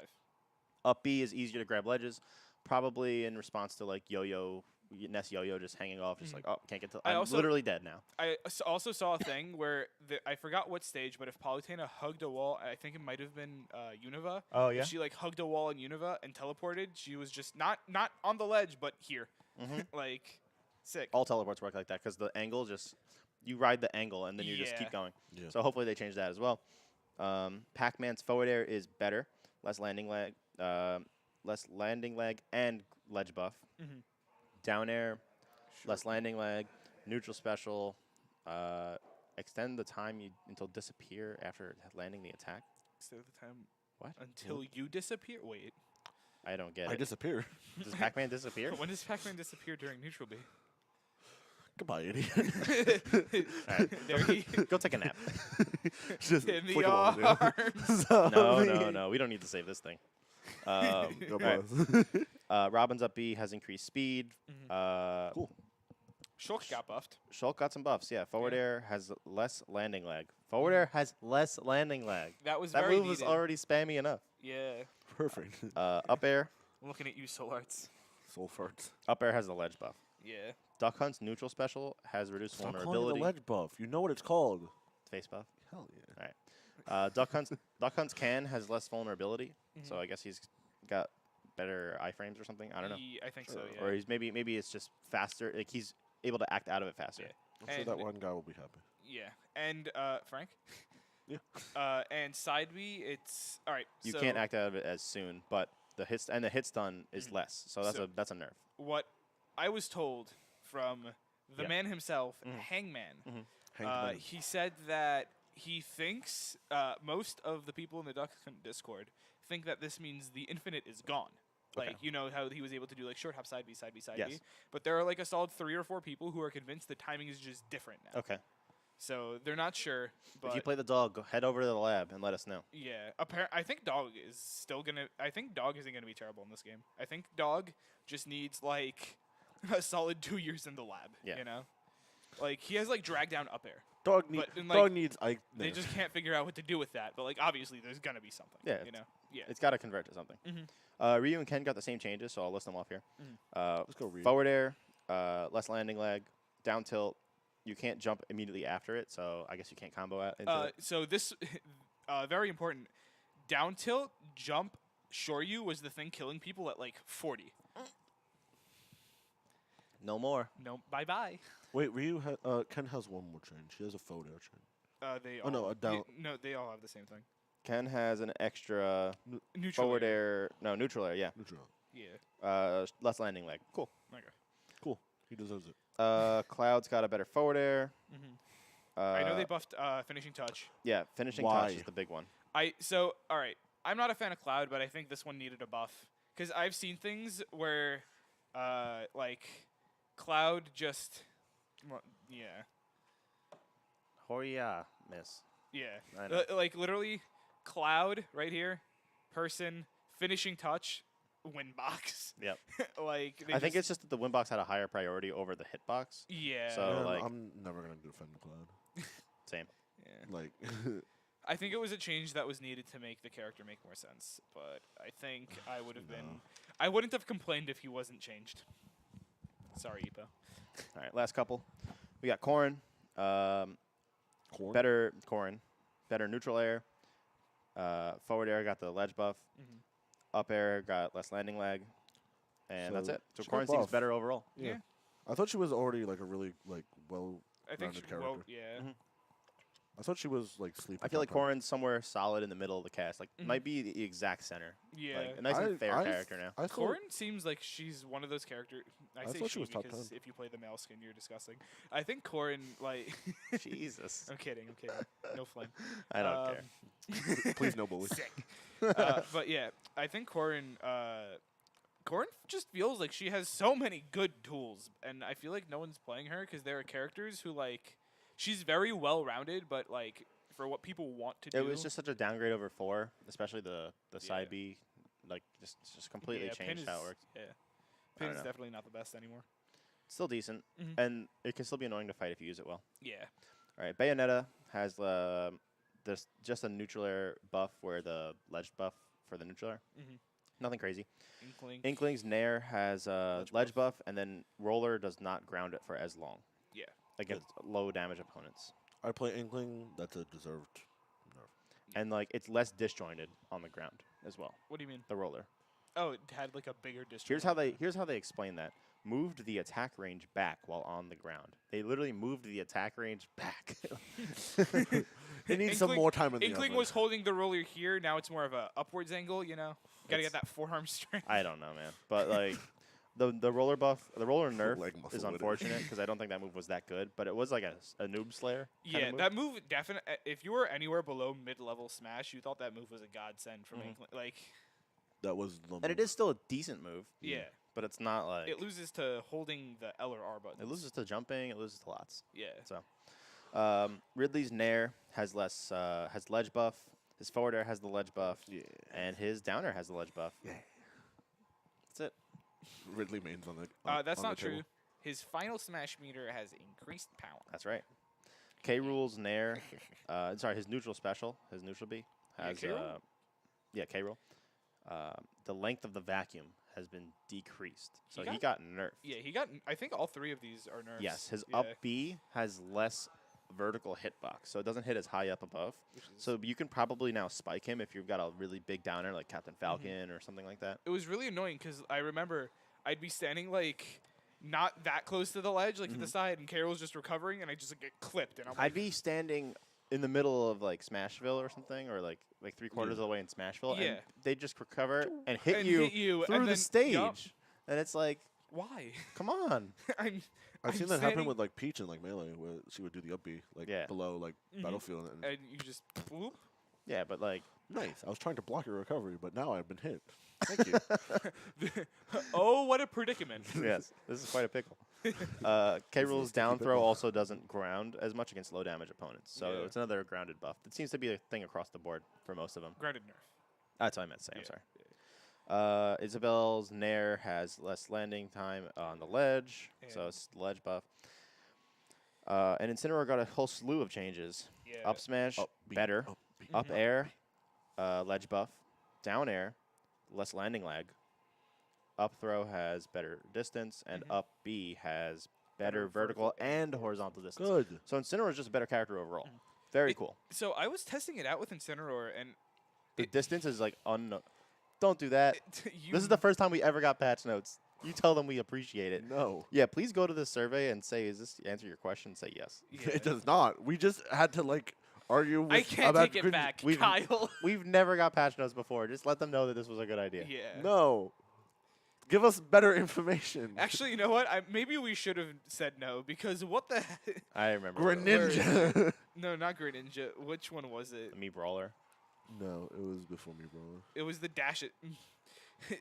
Speaker 1: Up B is easier to grab ledges, probably in response to like Yo-Yo, Ness Yo-Yo just hanging off, just like, oh, can't get to. I'm literally dead now.
Speaker 3: I also saw a thing where I forgot what stage, but if Palutena hugged a wall, I think it might have been Unova.
Speaker 1: Oh, yeah?
Speaker 3: If she like hugged a wall in Unova and teleported, she was just not on the ledge, but here. Like, sick.
Speaker 1: All teleports work like that because the angle just, you ride the angle and then you just keep
Speaker 3: Yeah.
Speaker 1: going.
Speaker 2: Yeah.
Speaker 1: So hopefully they change that as well. Pac-Man's forward air is better, less landing lag and ledge buff. Down air, less landing lag, neutral special, extend the time until disappear after landing the attack.
Speaker 3: Instead of the time
Speaker 1: What?
Speaker 3: until you disappear. Wait,
Speaker 1: I don't get
Speaker 2: I
Speaker 1: it.
Speaker 2: disappear.
Speaker 1: Does Pac-Man disappear?
Speaker 3: when does Pac-Man disappear during neutral B?
Speaker 2: Goodbye, idiot.
Speaker 1: Alright.
Speaker 3: There he
Speaker 1: Go take a nap.
Speaker 2: Just
Speaker 3: in the
Speaker 2: flick 'em all, dude.
Speaker 3: arms.
Speaker 2: So
Speaker 1: No. We don't need to save this thing.
Speaker 2: Go
Speaker 1: Alright.
Speaker 2: boss.
Speaker 1: Robin's up B has increased speed.
Speaker 2: Cool.
Speaker 3: Shulk got buffed.
Speaker 1: Shulk got some buffs. Yeah, forward
Speaker 3: Yeah.
Speaker 1: air has less landing lag. Forward air has less landing lag.
Speaker 3: That was
Speaker 1: That
Speaker 3: very
Speaker 1: move was
Speaker 3: needed.
Speaker 1: already spammy enough.
Speaker 3: Yeah.
Speaker 2: Perfect.
Speaker 1: Up air.
Speaker 3: I'm looking at you, Soul Arts.
Speaker 2: Soul farts.
Speaker 1: Up air has the ledge buff.
Speaker 3: Yeah.
Speaker 1: Duck Hunt's neutral special has reduced
Speaker 2: Stop calling it
Speaker 1: vulnerability.
Speaker 2: a ledge buff. You know what it's called.
Speaker 1: Face buff.
Speaker 2: Hell yeah.
Speaker 1: Duck Hunt's can has less vulnerability. So I guess he's got better iframes or something. I don't know.
Speaker 3: I think so.
Speaker 2: Sure.
Speaker 3: Yeah.
Speaker 1: Or he's maybe it's just faster. Like he's able to act out of it faster.
Speaker 3: Yeah.
Speaker 2: I'm sure
Speaker 3: And-
Speaker 2: that one guy will be happy.
Speaker 3: Yeah. And Frank.
Speaker 2: Yeah.
Speaker 3: And side B, it's all right.
Speaker 1: You
Speaker 3: so
Speaker 1: can't act out of it as soon, but the hit stun is
Speaker 3: Mhm.
Speaker 1: less. So that's
Speaker 3: So-
Speaker 1: that's a nerf.
Speaker 3: What I was told from the
Speaker 1: Yeah.
Speaker 3: man himself,
Speaker 1: Mhm.
Speaker 3: Hangman.
Speaker 1: Mhm.
Speaker 2: Hangman.
Speaker 3: He said that he thinks most of the people in the Duck Discord think that this means the infinite is gone.
Speaker 1: Okay.
Speaker 3: Like, you know how he was able to do like short hop side B, side B, side
Speaker 1: Yes.
Speaker 3: B. But there are like a solid 3 or 4 people who are convinced the timing is just different now.
Speaker 1: Okay.
Speaker 3: So they're not sure. But
Speaker 1: If you play the dog, go head over to the lab and let us know.
Speaker 3: yeah, I think Dog is still gonna. I think Dog isn't gonna be terrible in this game. I think Dog just needs like a solid 2 years in the lab.
Speaker 1: Yeah.
Speaker 3: You know, like he has like drag down up air.
Speaker 2: Dog,
Speaker 3: but in,
Speaker 2: dog
Speaker 3: like,
Speaker 2: needs Ike.
Speaker 3: They just can't figure out what to do with that. But like obviously there's gonna be something.
Speaker 1: Yeah,
Speaker 3: You know. Yeah.
Speaker 1: It's got to convert to something.
Speaker 3: Mhm.
Speaker 1: Ryu and Ken got the same changes, so I'll list them off here.
Speaker 2: Let's go Ryu.
Speaker 1: Forward air, less landing leg, down tilt. You can't jump immediately after it, so I guess you can't combo out into it.
Speaker 3: So this very important. Down tilt, jump, Shoryu was the thing killing people at like 40.
Speaker 1: No more.
Speaker 3: No, bye bye.
Speaker 2: Wait, Ryu. Ken has one more chain. She has a forward air chain.
Speaker 3: They
Speaker 2: Oh,
Speaker 3: all,
Speaker 2: no, a down-
Speaker 3: no, they all have the same thing.
Speaker 1: Ken has an extra
Speaker 3: Neutral
Speaker 1: forward air. No, neutral air. Yeah.
Speaker 2: Neutral.
Speaker 3: Yeah.
Speaker 1: Less landing leg. Cool.
Speaker 3: Okay.
Speaker 2: Cool. He deserves it.
Speaker 1: Cloud's got a better forward air.
Speaker 3: I know they buffed finishing touch.
Speaker 1: Yeah, finishing
Speaker 2: Why?
Speaker 1: touch is the big one.
Speaker 3: So all right. I'm not a fan of Cloud, but I think this one needed a buff because I've seen things where, like, Cloud just, well, yeah,
Speaker 1: Hoya, miss.
Speaker 3: yeah,
Speaker 1: I know.
Speaker 3: like literally, Cloud right here, person finishing touch, win box.
Speaker 1: Yep.
Speaker 3: Like they
Speaker 1: I think
Speaker 3: just-
Speaker 1: it's just that the win box had a higher priority over the hitbox.
Speaker 3: yeah.
Speaker 1: So-
Speaker 2: Man,
Speaker 1: like-
Speaker 2: I'm never gonna defend Cloud.
Speaker 1: Same.
Speaker 3: yeah.
Speaker 2: Like,
Speaker 3: I think it was a change that was needed to make the character make more sense, but I think I would have been. I wouldn't have complained if he wasn't changed. Sorry, Ipo.
Speaker 1: All right, last couple. We got Corrin.
Speaker 2: Corn.
Speaker 1: Better Corrin. Better neutral air. Forward air got the ledge buff.
Speaker 3: Mhm.
Speaker 1: Up air got less landing leg. And that's
Speaker 2: So
Speaker 1: it. So
Speaker 2: she got
Speaker 1: Corrin seems
Speaker 2: buff.
Speaker 1: better overall.
Speaker 2: Yeah.
Speaker 3: Yeah.
Speaker 2: I thought she was already like a really like well.
Speaker 3: I think.
Speaker 2: Rounded
Speaker 3: Well,
Speaker 2: character.
Speaker 3: yeah.
Speaker 1: Mhm.
Speaker 2: I thought she was like sleeping.
Speaker 1: I feel like
Speaker 2: sometimes.
Speaker 1: Corrin's somewhere solid in the middle of the cast. Like,
Speaker 3: Mhm.
Speaker 1: might be the exact center.
Speaker 3: Yeah.
Speaker 1: Like, a nice and fair character now.
Speaker 2: I thought,
Speaker 3: Corin seems like she's one of those characters. I say
Speaker 2: thought
Speaker 3: she
Speaker 2: she was top
Speaker 3: because
Speaker 2: 10.
Speaker 3: if you play the male skin, you're disgusting. I think Corin, like,
Speaker 1: Jesus.
Speaker 3: I'm kidding. No flame.
Speaker 1: I don't care.
Speaker 3: care.
Speaker 2: Please no bully.
Speaker 3: Sick. But yeah, I think Corin. Corin just feels like she has so many good tools, and I feel like no one's playing her because there are characters who like. She's very well rounded, but like for what people want to do.
Speaker 1: It was just such a downgrade over 4, especially the
Speaker 3: Yeah.
Speaker 1: side B. Like, just completely
Speaker 3: yeah, Pin
Speaker 1: changed how it
Speaker 3: is-
Speaker 1: works.
Speaker 3: Yeah.
Speaker 1: I
Speaker 3: Pin
Speaker 1: don't
Speaker 3: is
Speaker 1: know.
Speaker 3: definitely not the best anymore.
Speaker 1: Still decent.
Speaker 3: Mhm.
Speaker 1: And it can still be annoying to fight if you use it well.
Speaker 3: Yeah.
Speaker 1: All right, Bayonetta has there's just a neutral air buff where the ledge buff for the neutral air.
Speaker 3: Mhm.
Speaker 1: Nothing crazy.
Speaker 3: Inkling.
Speaker 1: Inkling's Nair has
Speaker 2: Ledge
Speaker 1: ledge buff, and then Roller does not ground it for as long
Speaker 3: Yeah.
Speaker 1: against low damage opponents.
Speaker 2: I play Inkling. That's a deserved nerf.
Speaker 1: And like it's less disjointed on the ground as well.
Speaker 3: What do you mean?
Speaker 1: The Roller.
Speaker 3: Oh, it had like a bigger district.
Speaker 1: Here's how they explain that. Moved the attack range back while on the ground. They literally moved the attack range back.
Speaker 2: It needs some
Speaker 3: Inkling-
Speaker 2: more time in the
Speaker 3: Inkling
Speaker 2: oven.
Speaker 3: was holding the roller here. Now it's more of a upwards angle. You know, gotta get
Speaker 1: It's-
Speaker 3: that forearm strength.
Speaker 1: I don't know, man. But like the roller buff, the roller nerf
Speaker 2: Leg muscle
Speaker 1: is
Speaker 2: with it.
Speaker 1: unfortunate because I don't think that move was that good. But it was like a noob slayer. kinda
Speaker 3: Yeah,
Speaker 1: move.
Speaker 3: that move definitely. If you were anywhere below mid-level Smash, you thought that move was a godsend from
Speaker 1: Mhm.
Speaker 3: Inkling. Like,
Speaker 2: That was the
Speaker 1: And it
Speaker 2: move.
Speaker 1: is still a decent move.
Speaker 3: yeah,
Speaker 1: But it's not like
Speaker 3: it loses to holding the L or R button.
Speaker 1: it loses to jumping. It loses to lots.
Speaker 3: Yeah.
Speaker 1: Ridley's Nair has less has ledge buff. His forward air has the ledge buff,
Speaker 2: Yeah.
Speaker 1: and his down air has the ledge buff.
Speaker 2: Yeah.
Speaker 1: That's it.
Speaker 2: Ridley mains on the.
Speaker 3: That's
Speaker 2: on
Speaker 3: not
Speaker 2: the table.
Speaker 3: true. His final Smash meter has increased power.
Speaker 1: That's right. K Rule's Nair, sorry, his neutral special, his neutral B has
Speaker 3: K. Rool?
Speaker 1: K Rule. The length of the vacuum has been decreased, so
Speaker 3: He
Speaker 1: he got nerfed.
Speaker 3: Yeah, he got. I think all 3 of these are nerfs.
Speaker 1: Yes, his
Speaker 3: yeah.
Speaker 1: up B has less vertical hitbox, so it doesn't hit as high up above. So you can probably now spike him if you've got a really big downer like Captain Falcon or something like that.
Speaker 3: It was really annoying because I remember I'd be standing like not that close to the ledge, like to the side, and Carol's just recovering, and I just like, get clipped, and I'm like,
Speaker 1: I'd be standing in the middle of like Smashville or something, or like 3/4 of the way in Smashville, and they just recover and hit you through
Speaker 3: and
Speaker 1: the
Speaker 3: then-
Speaker 1: stage,
Speaker 3: yup.
Speaker 1: and it's like,
Speaker 3: why?
Speaker 1: come on.
Speaker 2: I've seen
Speaker 3: I'm
Speaker 2: that happen
Speaker 3: standing-
Speaker 2: with like Peach and like Melee, where she would do the up B like below like Battlefield. And
Speaker 3: And you just whoop.
Speaker 1: Yeah, but like,
Speaker 2: nice. I was trying to block your recovery, but now I've been hit. Thank you.
Speaker 3: Oh, what a predicament!
Speaker 1: yes, this is quite a pickle. K. Rool's down throw also doesn't ground as much against low damage opponents, so
Speaker 3: Yeah.
Speaker 1: it's another grounded buff. It seems to be a thing across the board for most of them.
Speaker 3: Grounded nerf.
Speaker 1: That's what I meant to say. I'm
Speaker 3: Yeah.
Speaker 1: sorry. Isabel's Nair has less landing time on the ledge, so
Speaker 3: And-
Speaker 1: it's ledge buff. And Incineroar got a whole slew of changes.
Speaker 3: Yeah.
Speaker 1: Up smash,
Speaker 2: Up B,
Speaker 1: better.
Speaker 2: up B.
Speaker 1: Up air, ledge buff. Down air, less landing lag. Up throw has better distance, and up B has better vertical and horizontal distance.
Speaker 2: Good.
Speaker 1: So Incineroar is just a better character overall. Very cool.
Speaker 3: So I was testing it out with Incineroar, and
Speaker 1: The distance is like Don't do that.
Speaker 3: you
Speaker 1: This is the first time we ever got patch notes. You tell them we appreciate it.
Speaker 2: No.
Speaker 1: Yeah, please go to this survey and say, "Is this answer your question?" Say yes.
Speaker 3: Yeah.
Speaker 2: It does not. We just had to like argue with
Speaker 3: I can't
Speaker 2: about
Speaker 3: take it
Speaker 2: good-
Speaker 3: back,
Speaker 1: we've-
Speaker 3: Kyle.
Speaker 1: We've never got patch notes before. Just let them know that this was a good idea.
Speaker 3: Yeah.
Speaker 2: No. Give us better information.
Speaker 3: Actually, you know what? Maybe we should have said no because what the?
Speaker 1: I remember.
Speaker 2: Greninja.
Speaker 3: No, not Greninja. Which one was it?
Speaker 1: Me brawler.
Speaker 2: No, it was before me, bro.
Speaker 3: It was the dash it.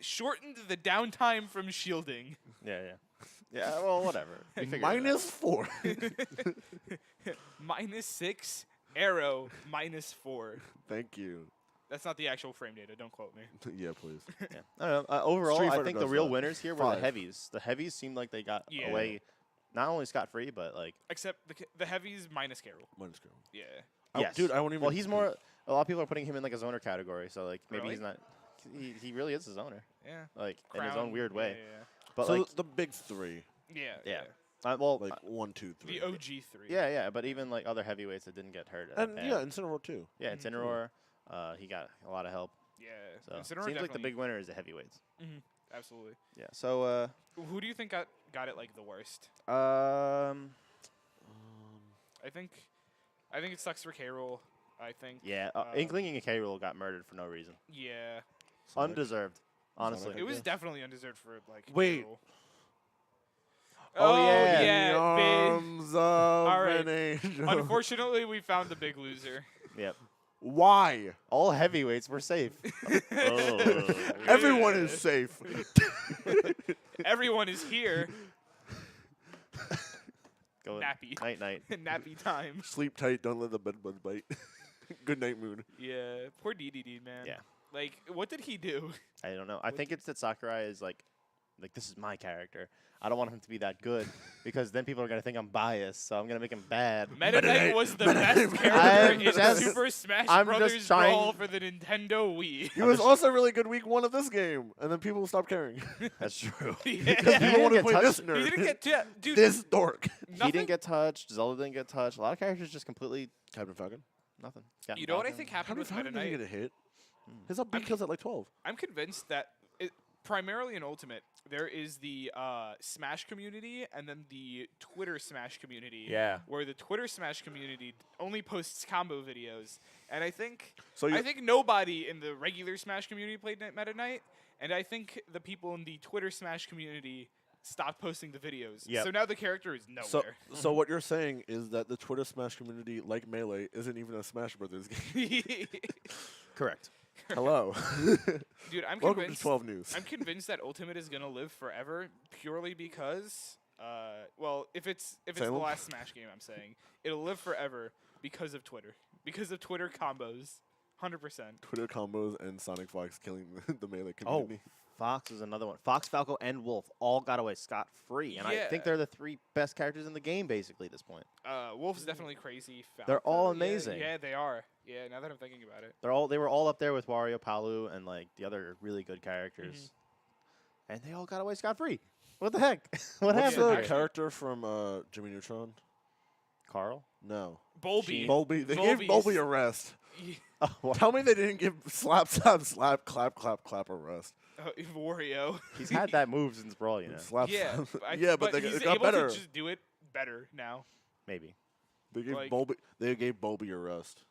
Speaker 3: Shortened the downtime from shielding.
Speaker 1: Yeah, yeah. Yeah, well, whatever. We figured it out.
Speaker 2: -4.
Speaker 3: -6, arrow, -4.
Speaker 2: Thank you.
Speaker 3: That's not the actual frame data. Don't quote me.
Speaker 2: Yeah, please.
Speaker 1: Yeah. I don't know. Overall,
Speaker 2: Street
Speaker 1: I
Speaker 2: Fighter
Speaker 1: think the
Speaker 2: does
Speaker 1: real
Speaker 2: that.
Speaker 1: winners here were
Speaker 2: 5.
Speaker 1: the heavies. The heavies seemed like they got
Speaker 3: Yeah.
Speaker 1: away, not only scot-free, but like,
Speaker 3: Except the heavies minus Carol.
Speaker 2: Minus Carol.
Speaker 3: Yeah.
Speaker 1: yes.
Speaker 2: Dude, I won't even.
Speaker 1: Well, he's more. A lot of people are putting him in like a zoner category, so like maybe
Speaker 3: Really?
Speaker 1: he's not. He really is a zoner,
Speaker 3: Yeah.
Speaker 1: like in his
Speaker 3: Crown,
Speaker 1: own weird way.
Speaker 3: Yeah.
Speaker 1: But
Speaker 2: so
Speaker 1: like,
Speaker 2: the big 3,
Speaker 3: Yeah.
Speaker 1: yeah. Well,
Speaker 2: like 1, 2, 3.
Speaker 3: The OG 3.
Speaker 1: yeah, yeah. But even like other heavyweights that didn't get hurt.
Speaker 2: And yeah, Incineroar too.
Speaker 1: yeah, Incineroar. He got a lot of help.
Speaker 3: Yeah.
Speaker 1: So
Speaker 3: Incineroar
Speaker 1: seems like the
Speaker 3: definitely-
Speaker 1: big winner is the heavyweights.
Speaker 3: Absolutely.
Speaker 1: Yeah. So
Speaker 3: Who do you think got it like the worst? I think it sucks for Carol. I think.
Speaker 1: yeah,
Speaker 3: uh,
Speaker 1: Inkling and K. Rool got murdered for no reason.
Speaker 3: Yeah.
Speaker 2: Sonic.
Speaker 1: Undeserved, honestly.
Speaker 2: Sonic.
Speaker 3: It was
Speaker 2: Yeah.
Speaker 3: definitely undeserved for like.
Speaker 2: Wait.
Speaker 3: Carol.
Speaker 1: Oh, yeah.
Speaker 3: yeah. Big.
Speaker 2: Arms of
Speaker 3: All right.
Speaker 2: an angel.
Speaker 3: Unfortunately, we found the big loser.
Speaker 1: Yep.
Speaker 2: Why?
Speaker 1: All heavyweights were safe. Oh.
Speaker 2: Everyone
Speaker 3: Yeah.
Speaker 2: is safe.
Speaker 3: Everyone is here.
Speaker 1: Go
Speaker 3: Nappy.
Speaker 1: night night.
Speaker 3: Nappy time.
Speaker 2: Sleep tight. Don't let the bed bug bite. Good night, moon.
Speaker 3: Yeah. Poor DDD, man.
Speaker 1: Yeah.
Speaker 3: Like, what did he do?
Speaker 1: I don't know. I think it's that Sakurai is like this is my character. I don't want him to be that good because then people are gonna think I'm biased. So I'm gonna make him bad.
Speaker 3: Meta Knight was the best
Speaker 1: I'm
Speaker 3: character in
Speaker 1: just-
Speaker 3: Super Smash
Speaker 1: I'm
Speaker 3: Brothers
Speaker 1: just trying-
Speaker 3: Brawl for the Nintendo Wii.
Speaker 2: He was also really good week 1 of this game, and then people stopped caring.
Speaker 1: That's true.
Speaker 3: Yeah.
Speaker 2: Because
Speaker 1: He
Speaker 2: people want to
Speaker 1: didn't
Speaker 2: play
Speaker 1: get
Speaker 2: this
Speaker 1: touched.
Speaker 2: nerd.
Speaker 3: He didn't get dude.
Speaker 2: this dork.
Speaker 1: He
Speaker 3: nothing-
Speaker 1: didn't get touched. Zelda didn't get touched. A lot of characters just completely
Speaker 2: Captain Falcon.
Speaker 1: nothing. Captain
Speaker 3: You know what I
Speaker 1: Falcon.
Speaker 3: think happened
Speaker 2: Captain
Speaker 3: with Meta
Speaker 2: Falcon didn't
Speaker 3: Knight?
Speaker 2: get a hit. His up B kills at like 12.
Speaker 3: I'm convinced that primarily in Ultimate, there is the Smash community and then the Twitter Smash community.
Speaker 1: Yeah.
Speaker 3: Where the Twitter Smash community only posts combo videos, and I think
Speaker 2: So
Speaker 3: I think nobody in the regular Smash community played Meta Knight, and I think the people in the Twitter Smash community stopped posting the videos.
Speaker 1: Yep.
Speaker 3: So now the character is
Speaker 2: So,
Speaker 3: nowhere.
Speaker 2: so what you're saying is that the Twitter Smash community, like Melee, isn't even a Smash Brothers game.
Speaker 1: Correct.
Speaker 2: Hello.
Speaker 3: Dude, I'm
Speaker 2: Welcome to
Speaker 3: convinced.
Speaker 2: 12 News.
Speaker 3: I'm convinced that Ultimate is gonna live forever purely because, well, if it's the
Speaker 2: Salem?
Speaker 3: last Smash game, I'm saying it'll live forever because of Twitter, because of Twitter combos, 100%.
Speaker 2: Twitter combos and Sonic Fox killing the Melee
Speaker 1: Oh,
Speaker 2: community.
Speaker 1: Fox is another one. Fox, Falco, and Wolf all got away scot-free, and I think
Speaker 3: Yeah.
Speaker 1: they're the 3 best characters in the game, basically, at this point.
Speaker 3: Wolf's definitely crazy.
Speaker 1: They're all
Speaker 3: Falco, yeah,
Speaker 1: amazing.
Speaker 3: Yeah, they are. Yeah, now that I'm thinking about it.
Speaker 1: They were all up there with Wario, Palu, and like the other really good characters, and they all got away scot-free. What the heck? What
Speaker 2: What's
Speaker 1: happened?
Speaker 2: the
Speaker 1: here?
Speaker 2: character from Jimmy Neutron?
Speaker 1: Carl?
Speaker 2: No.
Speaker 3: Bolby.
Speaker 2: Bolby. They gave
Speaker 3: Bolby's-
Speaker 2: Bolby a rest.
Speaker 1: Oh, what?
Speaker 2: Tell me they didn't give slap, slap, slap, clap, clap, clap a rest.
Speaker 3: Wario.
Speaker 1: He's had that move since Brawl, you know.
Speaker 2: Slap,
Speaker 3: Yeah,
Speaker 2: slap.
Speaker 3: but,
Speaker 2: but they
Speaker 3: he's
Speaker 2: got
Speaker 3: able
Speaker 2: better.
Speaker 3: to just do it better now.
Speaker 1: Maybe.
Speaker 2: They gave
Speaker 3: like-
Speaker 2: Bolby. They gave Bolby a rest.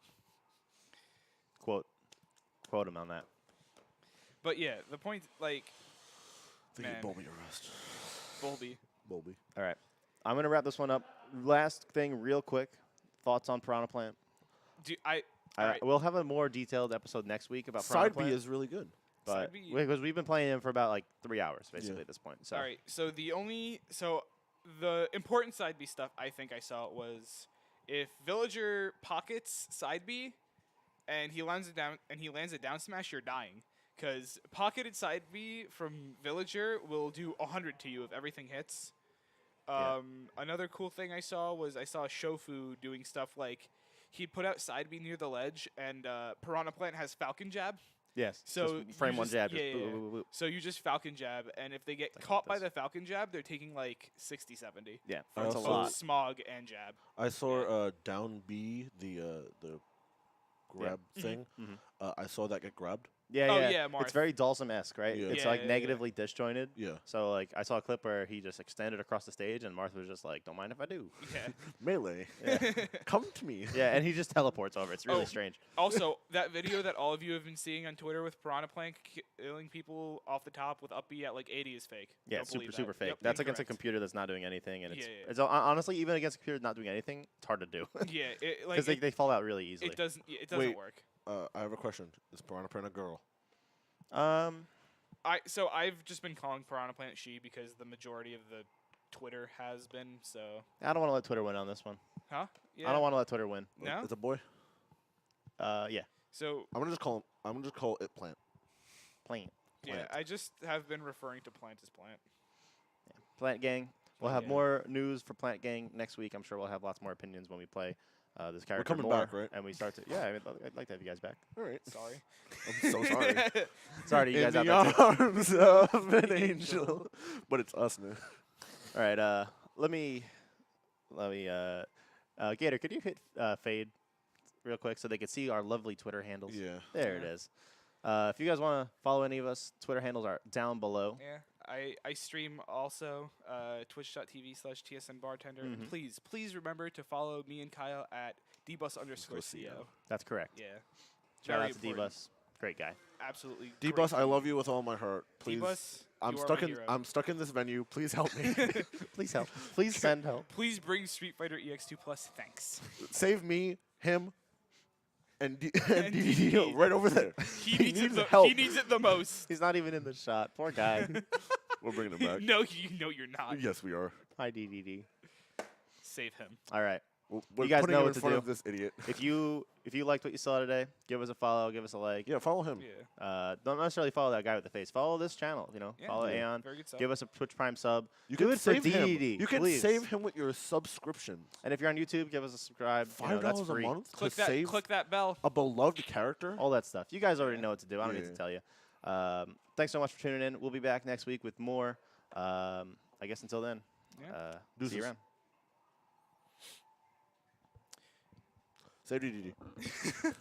Speaker 1: Quote him on that.
Speaker 3: But yeah, the point, like,
Speaker 2: They
Speaker 3: Man.
Speaker 2: gave Bolby a rest.
Speaker 3: Bolby.
Speaker 2: Bolby.
Speaker 1: All right. I'm going to wrap this one up. Last thing, real quick. Thoughts on Piranha Plant?
Speaker 3: Alright.
Speaker 1: We'll have a more detailed episode next week about Piranha
Speaker 2: Side B
Speaker 1: Plant.
Speaker 2: is really good.
Speaker 1: But
Speaker 3: Side B-
Speaker 1: because we've been playing him for about like 3 hours basically
Speaker 2: Yeah.
Speaker 1: at this point. So
Speaker 3: All right. So the important side B stuff I think I saw was if villager pockets side B and he lands it down smash, you're dying. Because pocketed side B from villager will do 100 to you if everything hits.
Speaker 1: Yeah.
Speaker 3: Another cool thing I saw Shofu doing stuff like he'd put out side B near the ledge, and Piranha Plant has Falcon Jab.
Speaker 1: yes.
Speaker 3: So
Speaker 1: just frame
Speaker 3: you
Speaker 1: one
Speaker 3: just-
Speaker 1: jab.
Speaker 3: yeah,
Speaker 1: just
Speaker 3: yeah,
Speaker 1: boop, boop, boop, boop.
Speaker 3: So you just Falcon Jab, and if they get
Speaker 1: Like
Speaker 3: caught by
Speaker 1: this.
Speaker 3: the Falcon Jab, they're taking like 60, 70.
Speaker 1: Yeah.
Speaker 2: I
Speaker 1: That's a
Speaker 2: also-
Speaker 1: lot.
Speaker 3: Smog and Jab.
Speaker 2: I saw down B the grab thing.
Speaker 1: Mhm.
Speaker 2: I saw that get grabbed.
Speaker 1: Yeah,
Speaker 3: Oh,
Speaker 1: yeah.
Speaker 3: yeah, Marth.
Speaker 1: It's very Dulcim-esque, right?
Speaker 2: Yeah.
Speaker 1: It's
Speaker 3: Yeah,
Speaker 1: like
Speaker 3: yeah,
Speaker 1: negatively disjointed.
Speaker 2: Yeah.
Speaker 1: So like I saw a clip where he just extended across the stage and Martha was just like, "Don't mind if I do."
Speaker 3: Yeah.
Speaker 2: Melee.
Speaker 1: Yeah.
Speaker 2: Come to me.
Speaker 1: Yeah, and he just teleports over. It's really
Speaker 3: Oh.
Speaker 1: strange.
Speaker 3: Also, that video that all of you have been seeing on Twitter with Piranha Plant killing people off the top with up B at like 80 is fake.
Speaker 1: Yeah,
Speaker 3: Don't believe
Speaker 1: super
Speaker 3: that.
Speaker 1: fake.
Speaker 3: Yep,
Speaker 1: That's against a
Speaker 3: incorrect.
Speaker 1: computer that's not doing anything, and it's
Speaker 3: Yeah, yeah.
Speaker 1: it's honestly even against a computer not doing anything, it's hard to do
Speaker 3: Yeah, it, like
Speaker 1: because they fall out really easily.
Speaker 3: it doesn't
Speaker 2: Wait.
Speaker 3: work.
Speaker 2: I have a question. Is Piranha Plant a girl?
Speaker 3: I've just been calling Piranha Plant she because the majority of the Twitter has been, so
Speaker 1: I don't want to let Twitter win on this one.
Speaker 3: huh? Yeah.
Speaker 1: I don't want to let Twitter win.
Speaker 3: No?
Speaker 2: It's a boy.
Speaker 1: Yeah,
Speaker 3: So
Speaker 2: I'm gonna just call it Plant.
Speaker 1: Plant.
Speaker 3: yeah,
Speaker 1: Plant.
Speaker 3: I just have been referring to Plant as Plant.
Speaker 1: Plant Gang. We'll
Speaker 3: Plant
Speaker 1: have
Speaker 3: Gang.
Speaker 1: more news for Plant Gang next week. I'm sure we'll have lots more opinions when we play this character
Speaker 2: coming
Speaker 1: more,
Speaker 2: back, right?
Speaker 1: And we start to I'd like to have you guys back.
Speaker 2: All right.
Speaker 3: Sorry.
Speaker 2: I'm so sorry.
Speaker 1: Sorry to you
Speaker 2: In
Speaker 1: guys
Speaker 2: the
Speaker 1: out there too.
Speaker 2: arms of an angel. But it's us now.
Speaker 1: All right, let me Gator, could you hit fade real quick so they could see our lovely Twitter handles?
Speaker 2: Yeah.
Speaker 1: There it
Speaker 3: Yeah.
Speaker 1: is. If you guys want to follow any of us, Twitter handles are down below.
Speaker 3: Yeah, I stream also twitch.tv/TSN Bartender. And
Speaker 1: Mhm.
Speaker 3: please remember to follow me and Kyle at dbus_co.
Speaker 1: That's correct.
Speaker 3: Yeah.
Speaker 1: Shout
Speaker 3: Very
Speaker 1: out to
Speaker 3: important.
Speaker 1: D-Bus. Great guy.
Speaker 3: Absolutely.
Speaker 2: D-Bus,
Speaker 3: great.
Speaker 2: I love you with all my heart. Please.
Speaker 3: D-Bus,
Speaker 2: I'm
Speaker 3: you are
Speaker 2: stuck
Speaker 3: my
Speaker 2: in
Speaker 3: hero.
Speaker 2: I'm stuck in this venue. Please help me.
Speaker 1: Please help. Please send help.
Speaker 3: Please bring Street Fighter EX2 Plus. Thanks.
Speaker 2: Save me, him, and
Speaker 3: And
Speaker 2: DDD
Speaker 3: DDD.
Speaker 2: right over there.
Speaker 3: He needs
Speaker 2: needs
Speaker 3: it.
Speaker 2: help.
Speaker 3: He needs it the most.
Speaker 1: He's not even in the shot. Poor guy.
Speaker 2: We're bringing him back.
Speaker 3: No, you're not.
Speaker 2: Yes, we are.
Speaker 1: Hi, DDD.
Speaker 3: Save him.
Speaker 1: All right.
Speaker 2: We're
Speaker 1: guys
Speaker 2: putting
Speaker 1: know
Speaker 2: him
Speaker 1: what
Speaker 2: in
Speaker 1: to
Speaker 2: front
Speaker 1: do.
Speaker 2: of this idiot.
Speaker 1: If you liked what you saw today, give us a follow, give us a like.
Speaker 2: Yeah, follow him.
Speaker 3: Yeah.
Speaker 1: Don't necessarily follow that guy with the face. Follow this channel.
Speaker 3: Yeah.
Speaker 1: Follow
Speaker 2: Yeah.
Speaker 1: Aeon.
Speaker 3: Very good stuff.
Speaker 1: Give us a Twitch Prime sub.
Speaker 2: You
Speaker 1: Do
Speaker 2: can
Speaker 1: it for
Speaker 2: save him.
Speaker 1: DDD,
Speaker 2: You can
Speaker 1: please.
Speaker 2: save him with your subscription.
Speaker 1: And if you're on YouTube, give us a subscribe.
Speaker 2: $5
Speaker 1: That's
Speaker 2: a
Speaker 1: free.
Speaker 2: month
Speaker 3: click
Speaker 2: to
Speaker 3: that.
Speaker 2: save
Speaker 3: Click that bell.
Speaker 2: a beloved character.
Speaker 1: All that stuff. You guys already
Speaker 3: Yeah.
Speaker 1: know what to do. I don't need
Speaker 2: Yeah.
Speaker 1: to tell you. Thanks so much for tuning in. We'll be back next week with more. I guess until then,
Speaker 3: Yeah.
Speaker 1: see
Speaker 2: Deuces.
Speaker 1: you around.
Speaker 2: Save DDD.